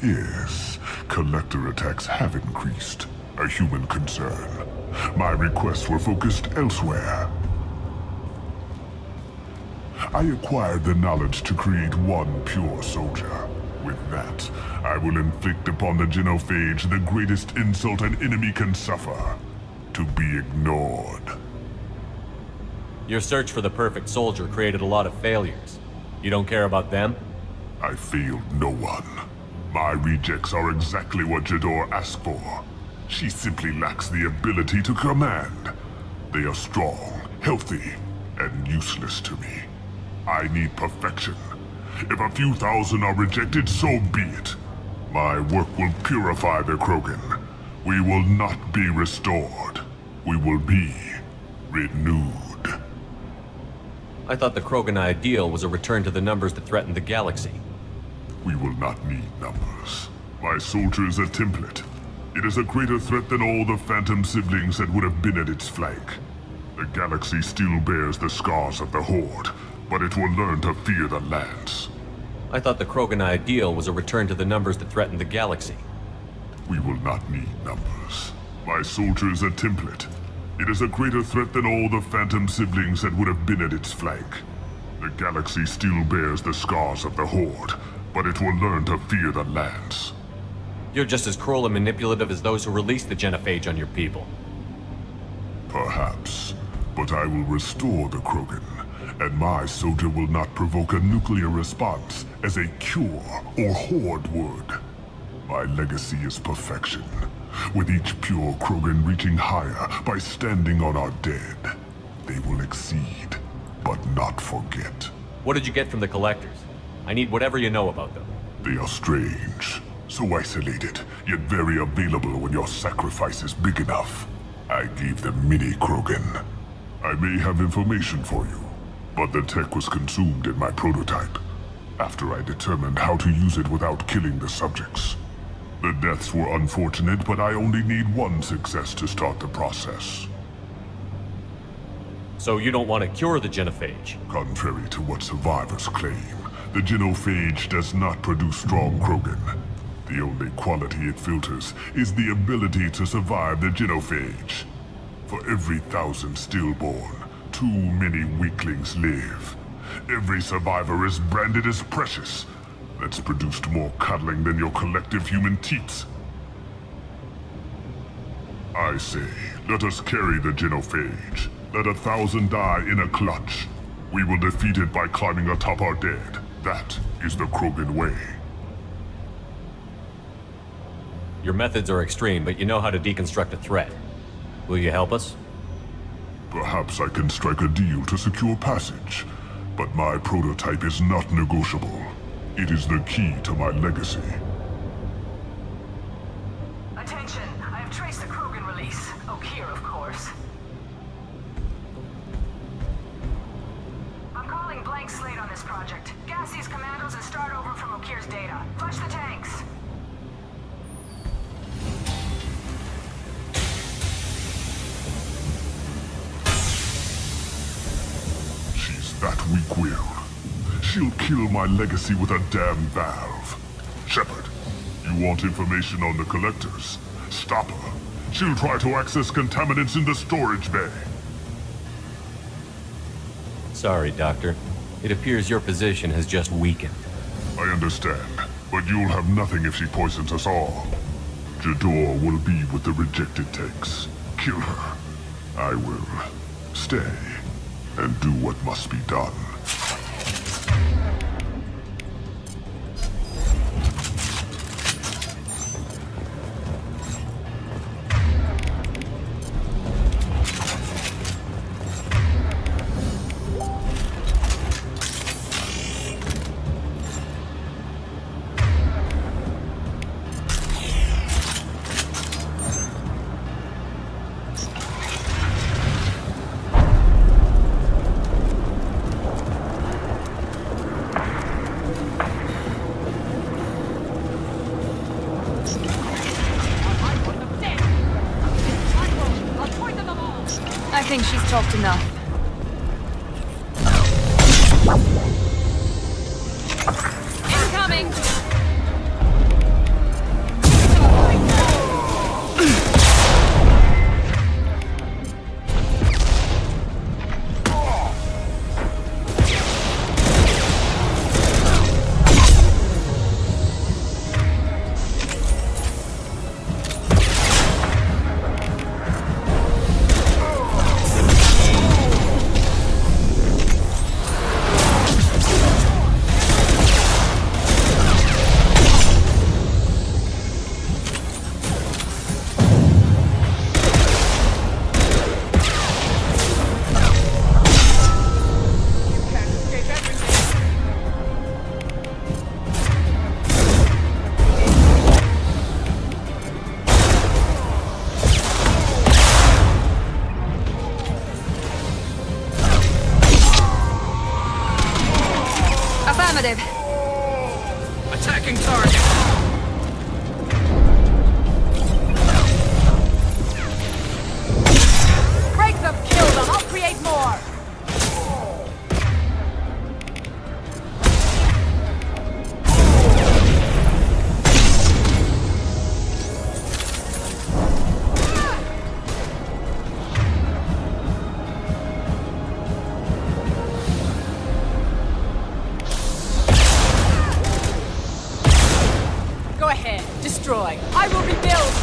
Yes, Collector attacks have increased. A human concern. My requests were focused elsewhere. I acquired the knowledge to create one pure soldier. With that, I will inflict upon the genophage the greatest insult an enemy can suffer. To be ignored.
Your search for the perfect soldier created a lot of failures. You don't care about them?
I failed no one. My rejects are exactly what Jador asked for. She simply lacks the ability to command. They are strong, healthy, and useless to me. I need perfection. If a few thousand are rejected, so be it. My work will purify the Krogan. We will not be restored. We will be renewed.
I thought the Krogan ideal was a return to the numbers that threatened the galaxy.
We will not need numbers. My soldier is a template. It is a greater threat than all the Phantom siblings that would have been at its flank. The galaxy still bears the scars of the Horde, but it will learn to fear the Lance.
I thought the Krogan ideal was a return to the numbers that threatened the galaxy.
We will not need numbers. My soldier is a template. It is a greater threat than all the Phantom siblings that would have been at its flank. The galaxy still bears the scars of the Horde, but it will learn to fear the Lance.
You're just as cruel and manipulative as those who released the genophage on your people.
Perhaps, but I will restore the Krogan, and my soldier will not provoke a nuclear response as a cure or Horde would. My legacy is perfection, with each pure Krogan reaching higher by standing on our dead. They will exceed, but not forget.
What did you get from the Collectors? I need whatever you know about them.
They are strange, so isolated, yet very available when your sacrifice is big enough. I gave them Mini Krogan. I may have information for you, but the tech was consumed in my prototype, after I determined how to use it without killing the subjects. The deaths were unfortunate, but I only need one success to start the process.
So you don't want to cure the genophage?
Contrary to what survivors claim, the genophage does not produce strong Krogan. The only quality it filters is the ability to survive the genophage. For every 1,000 stillborn, too many weaklings live. Every survivor is branded as precious. That's produced more cuddling than your collective human teats. I say, let us carry the genophage. Let 1,000 die in a clutch. We will defeat it by climbing atop our dead. That is the Krogan way.
Your methods are extreme, but you know how to deconstruct a threat. Will you help us?
Perhaps I can strike a deal to secure passage. But my prototype is not negotiable. It is the key to my legacy.
Attention! I have traced the Krogan release. Okeer, of course. I'm calling blank slate on this project. Gas these commandos and start over from Okeer's data. Flush the tanks!
That weak-willed. She'll kill my legacy with a damn valve. Shepard, you want information on the Collectors? Stop her. She'll try to access contaminants in the storage bay.
Sorry, Doctor. It appears your position has just weakened.
I understand, but you'll have nothing if she poisons us all. Jedore will be with the rejected tanks. Kill her. I will stay and do what must be done.
I think she's talked enough. Incoming! Affirmative.
Attacking target.
Break them, kill them, I'll create more! Go ahead, destroy. I will rebuild!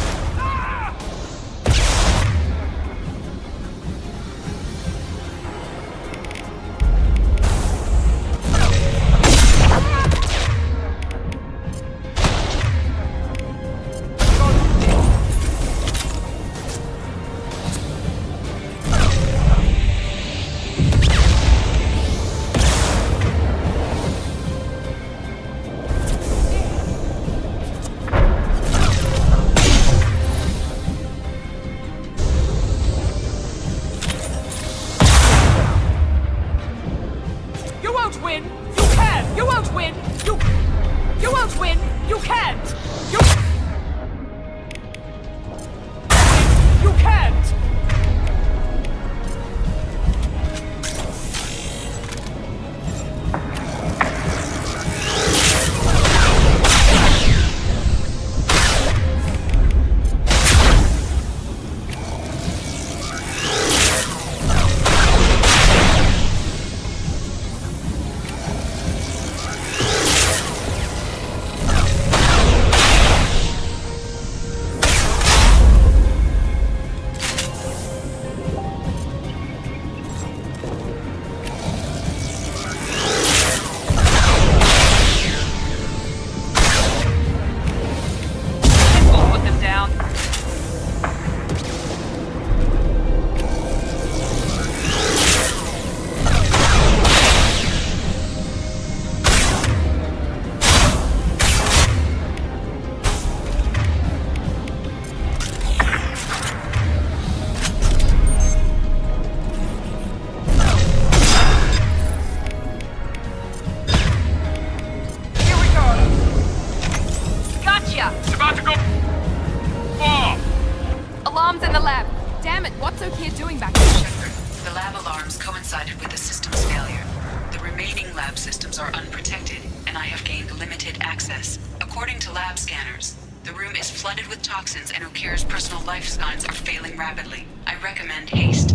Reporting back.
Shepard, the lab alarms coincided with the system's failure. The remaining lab systems are unprotected, and I have gained limited access. According to lab scanners, the room is flooded with toxins and Okir's personal life signs are failing rapidly. I recommend haste.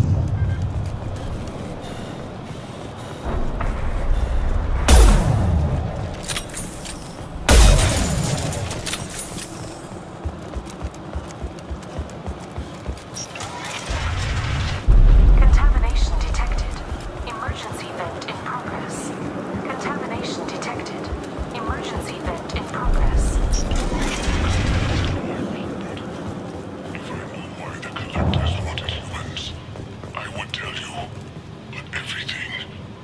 Contamination detected. Emergency vent in progress. Contamination detected. Emergency vent in progress.
I would tell you, but everything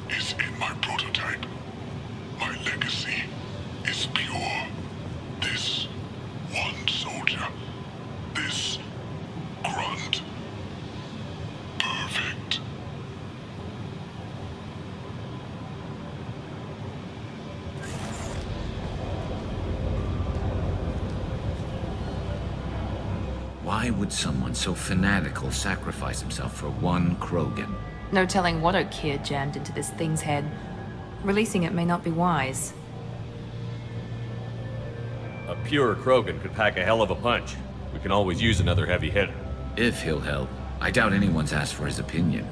is in my prototype. My legacy is pure. This one soldier, this grunt, perfect.
Why would someone so fanatical sacrifice himself for one Krogan?
No telling what Okir jammed into this thing's head. Releasing it may not be wise.
A pure Krogan could pack a hell of a punch. We can always use another heavy hitter.
If he'll help. I doubt anyone's asked for his opinion.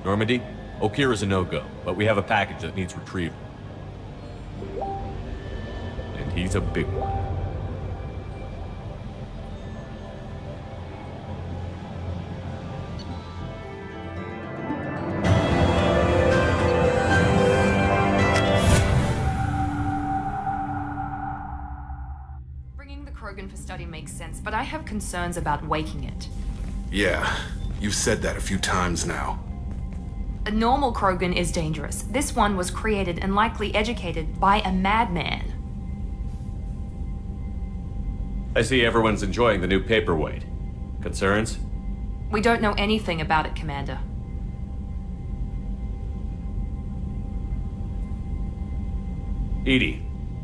Normandy, Okir is a no-go, but we have a package that needs retrieval. And he's a big one.
Bringing the Krogan for study makes sense, but I have concerns about waking it.
Yeah, you've said that a few times now.
A normal Krogan is dangerous. This one was created and likely educated by a madman.
I see everyone's enjoying the new paperweight. Concerns?
We don't know anything about it, Commander.
Edie,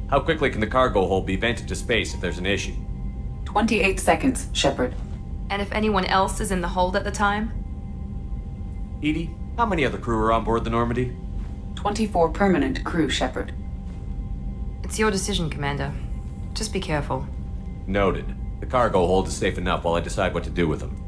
how quickly can the cargo hold be vented to space if there's an issue?
28 seconds, Shepard.
And if anyone else is in the hold at the time?
Edie, how many other crew are on board the Normandy?
24 permanent crew, Shepard.
It's your decision, Commander. Just be careful.
Noted. The cargo hold is safe enough while I decide what to do with them.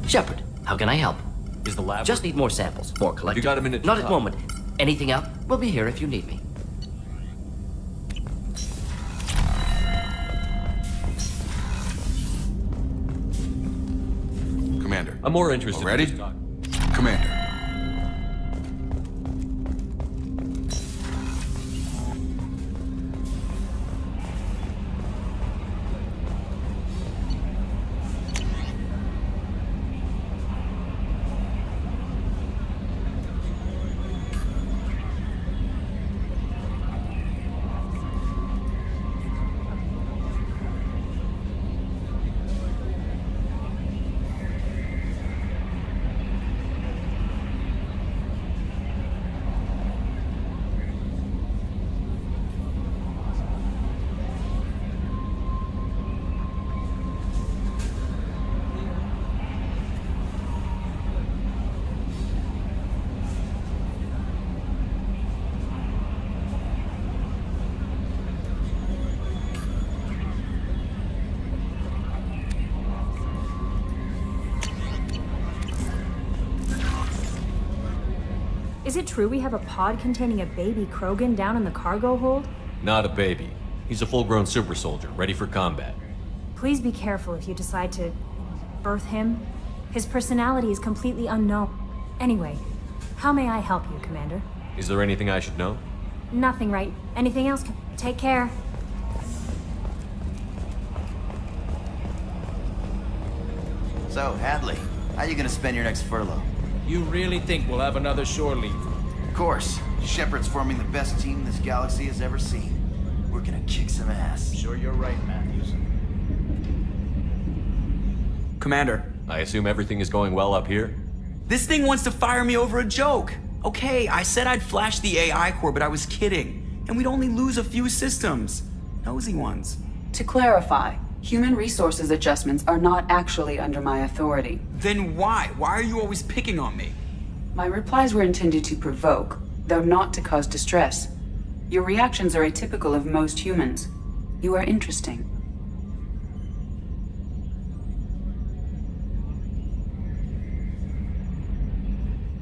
Shepard, how can I help?
Is the lab...
Just need more samples. More collected.
You got a minute to
Not at
talk?
the moment. Anything up? We'll be here if you need me.
Commander.
I'm more interested
Ready?
in this talk.
Commander.
Is it true we have a pod containing a baby Krogan down in the cargo hold?
Not a baby. He's a full-grown super soldier, ready for combat.
Please be careful if you decide to birth him. His personality is completely unknown. Anyway, how may I help you, Commander?
Is there anything I should know?
Nothing, right? Anything else? Take care.
So, Hadley, how you gonna spend your next furlough?
You really think we'll have another shore leave?
Of course. Shepard's forming the best team this galaxy has ever seen. We're gonna kick some ass.
Sure you're right, Matthews.
Commander.
I assume everything is going well up here?
This thing wants to fire me over a joke. Okay, I said I'd flash the AI core, but I was kidding. And we'd only lose a few systems. Nosy ones.
To clarify, human resources adjustments are not actually under my authority.
Then why? Why are you always picking on me?
My replies were intended to provoke, though not to cause distress. Your reactions are atypical of most humans. You are interesting.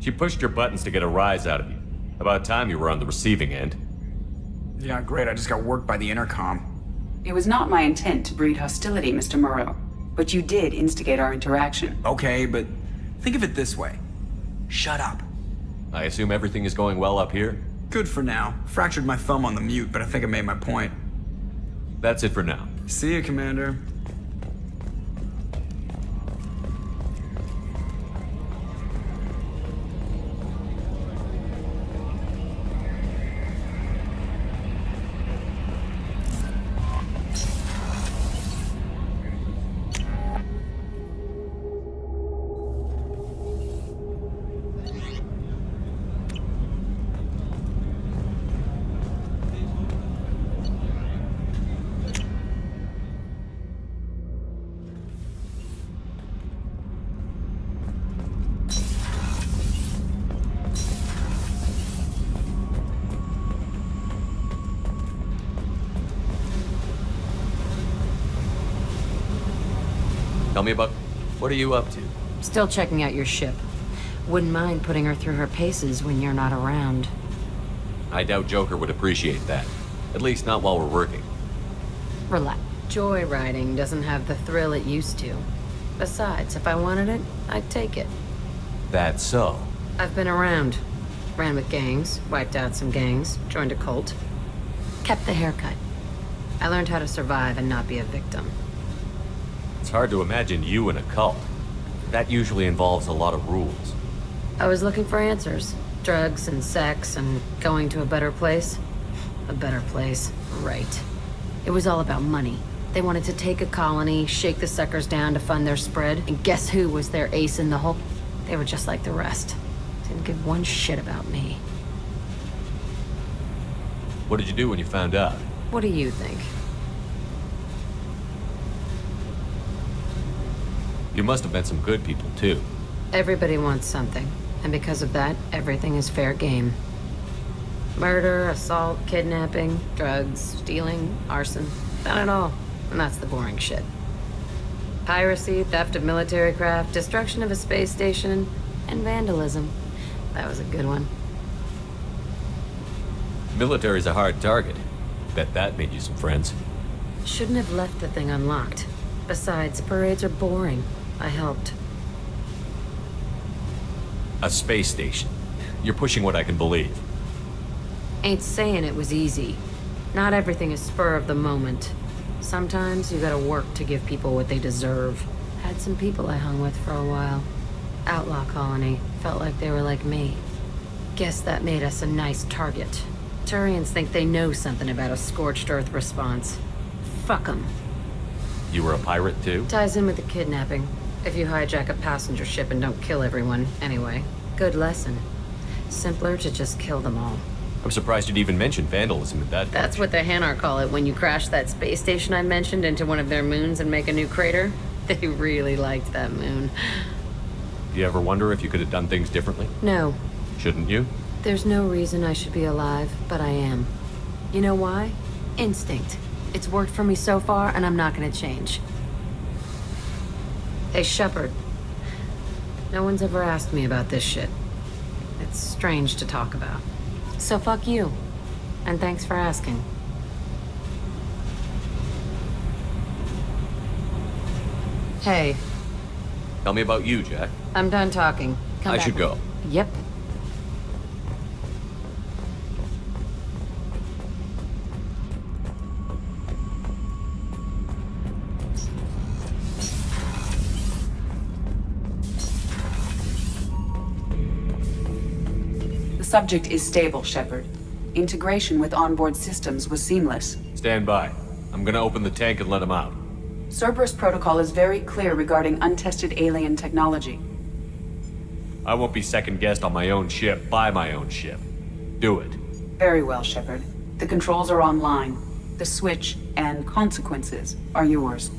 She pushed your buttons to get a rise out of you. About time you were on the receiving end.
Yeah, great. I just got worked by the intercom.
It was not my intent to breed hostility, Mr. Moreau, but you did instigate our interaction.
Okay, but think of it this way. Shut up.
I assume everything is going well up here?
Good for now. Fractured my thumb on the mute, but I think I made my point.
That's it for now.
See you, Commander.
Tell me about... What are you up to?
Still checking out your ship. Wouldn't mind putting her through her paces when you're not around.
I doubt Joker would appreciate that. At least not while we're working.
Relax. Joyriding doesn't have the thrill it used to. Besides, if I wanted it, I'd take it.
That's so.
I've been around. Ran with gangs, wiped out some gangs, joined a cult. Kept the haircut. I learned how to survive and not be a victim.
It's hard to imagine you in a cult. That usually involves a lot of rules.
I was looking for answers. Drugs and sex and going to a better place. A better place, right. It was all about money. They wanted to take a colony, shake the suckers down to fund their spread, and guess who was their ace in the hole? They were just like the rest. Didn't give one shit about me.
What did you do when you found out?
What do you think?
You must have met some good people, too.
Everybody wants something, and because of that, everything is fair game. Murder, assault, kidnapping, drugs, stealing, arson. Not at all. And that's the boring shit. Piracy, theft of military craft, destruction of a space station, and vandalism. That was a good one.
Military's a hard target. Bet that made you some friends.
Shouldn't have left the thing unlocked. Besides, parades are boring. I helped.
A space station. You're pushing what I can believe.
Ain't saying it was easy. Not everything is spur of the moment. Sometimes you gotta work to give people what they deserve. Had some people I hung with for a while. Outlaw colony. Felt like they were like me. Guess that made us a nice target. Turians think they know something about a scorched earth response. Fuck 'em.
You were a pirate, too?
Ties in with the kidnapping. If you hijack a passenger ship and don't kill everyone, anyway. Good lesson. Simpler to just kill them all.
I'm surprised you'd even mention vandalism at that.
That's what the Hanar call it when you crash that space station I mentioned into one of their moons and make a new crater. They really liked that moon.
Do you ever wonder if you could have done things differently?
No.
Shouldn't you?
There's no reason I should be alive, but I am. You know why? Instinct. It's worked for me so far, and I'm not gonna change. Hey, Shepard. No one's ever asked me about this shit. I It's strange to talk about. So fuck you. And thanks for asking. Hey.
Tell me about you, Jack.
I'm done talking. Come
I
back
should
when-
go.
Yep.
The subject is stable, Shepard. Integration with onboard systems was seamless.
Stand by. I'm gonna open the tank and let him out.
Cerberus protocol is very clear regarding untested alien technology.
I won't be second-guessed on my own ship, by my own ship. Do it.
Very well, Shepard. The controls are online. The switch and consequences are yours.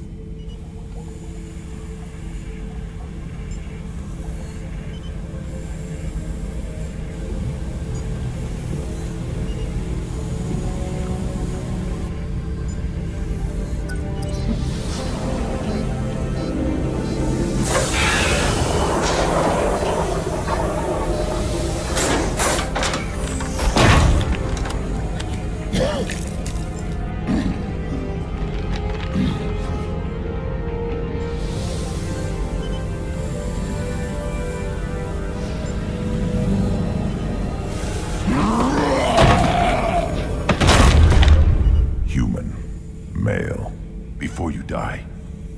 Before you die,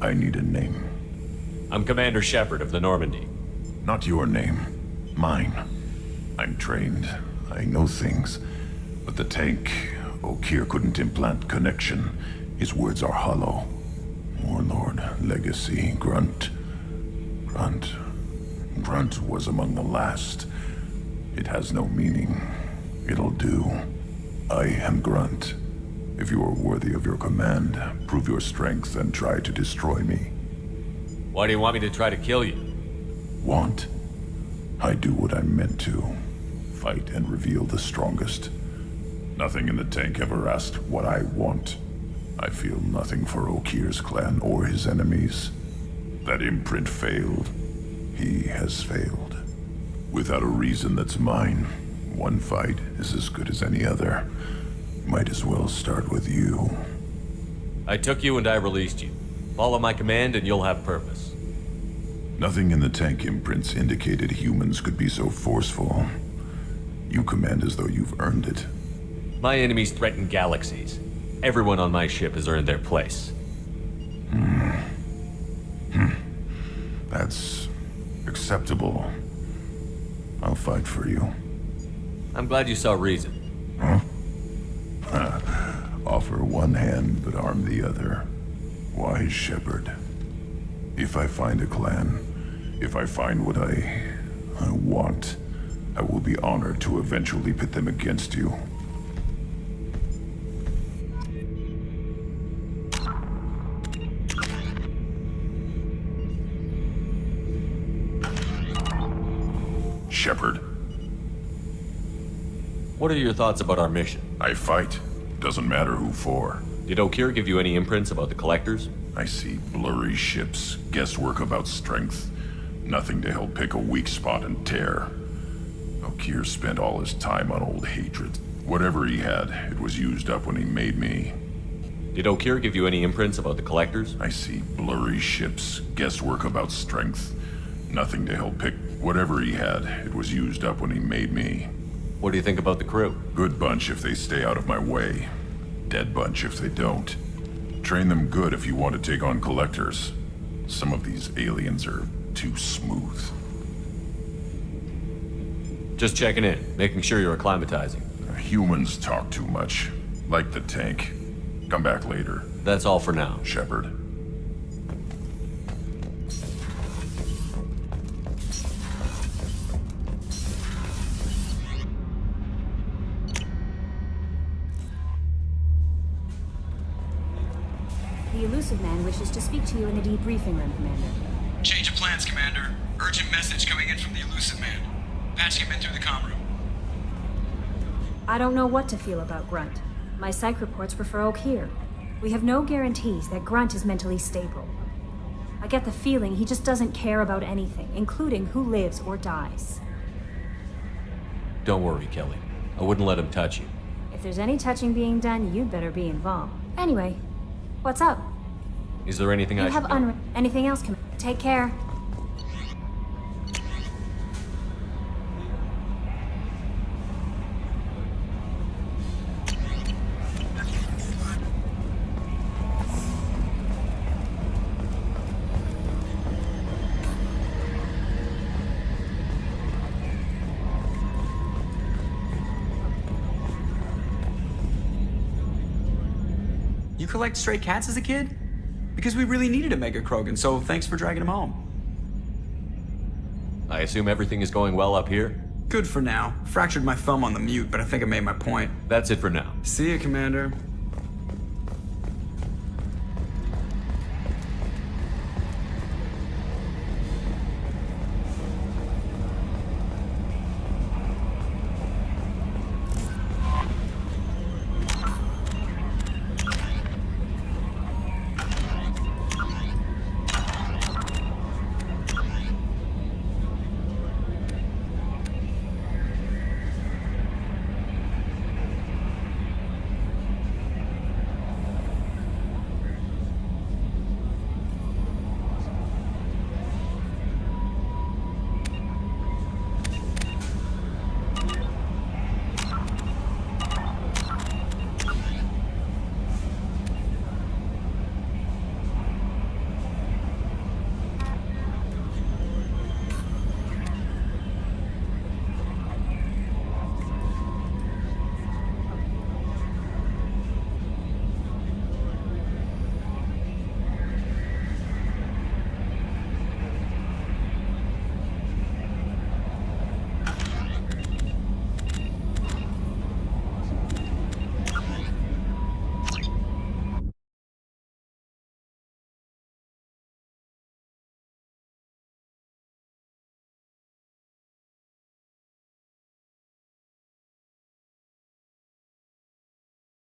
I need a name.
I'm Commander Shepard of the Normandy.
Not your name. Mine. I'm trained. I know things. But the tank, Okeer couldn't implant connection. His words are hollow. Warlord, Legacy, Grunt. Grunt was among the last. It has no meaning. It'll do. I am Grunt. If you are worthy of your command, prove your strength and try to destroy me.
Why do you want me to try to kill you?
Want? I do what I'm meant to. Fight and reveal the strongest. Nothing in the tank ever asked what I want. I feel nothing for Okeer's clan or his enemies. That imprint failed. He has failed. Without a reason that's mine, one fight is as good as any other. Might as well start with you.
I took you and I released you. Follow my command and you'll have purpose.
Nothing in the tank imprints indicated humans could be so forceful. You command as though you've earned it.
My enemies threaten galaxies. Everyone on my ship has earned their place.
That's acceptable. I'll fight for you.
I'm glad you saw reason.
Huh? Offer one hand, but arm the other. Wise Shepard. If I find a clan, if I find what I want, I will be honored to eventually pit them against you. Shepard.
What are your thoughts about our mission?
I fight. Doesn't matter who for.
Did Okeer give you any imprints about the Collectors?
I see blurry ships, guesswork about strength. Nothing to help pick a weak spot and tear. Okeer spent all his time on old hatred. Whatever he had, it was used up when he made me.
Did Okeer give you any imprints about the Collectors?
I see blurry ships, guesswork about strength. Nothing to help pick. Whatever he had, it was used up when he made me.
What do you think about the crew?
Good bunch if they stay out of my way. Dead bunch if they don't. Train them good if you want to take on Collectors. Some of these aliens are too smooth.
Just checking in, making sure you're acclimatizing.
Humans talk too much. Like the tank. Come back later.
That's all for now.
Shepard.
The Illusive Man wishes to speak to you in the debriefing room, Commander.
Change of plans, Commander. Urgent message coming in from the Illusive Man. Patching him in through the comm room.
I don't know what to feel about Grunt. My psych reports refer Okeer. We have no guarantees that Grunt is mentally stable. I get the feeling he just doesn't care about anything, including who lives or dies.
don't worry, Kelly. I wouldn't let him touch you.
If there's any touching being done, you'd better be involved. Anyway, what's up?
Is there anything I should know?
Anything else? Take care.
You collect stray cats as a kid? Because we really needed a Mega Krogan, so thanks for dragging him home.
I assume everything is going well up here?
Good for now. Fractured my thumb on the mute, but I think I made my point.
That's it for now.
See ya, Commander.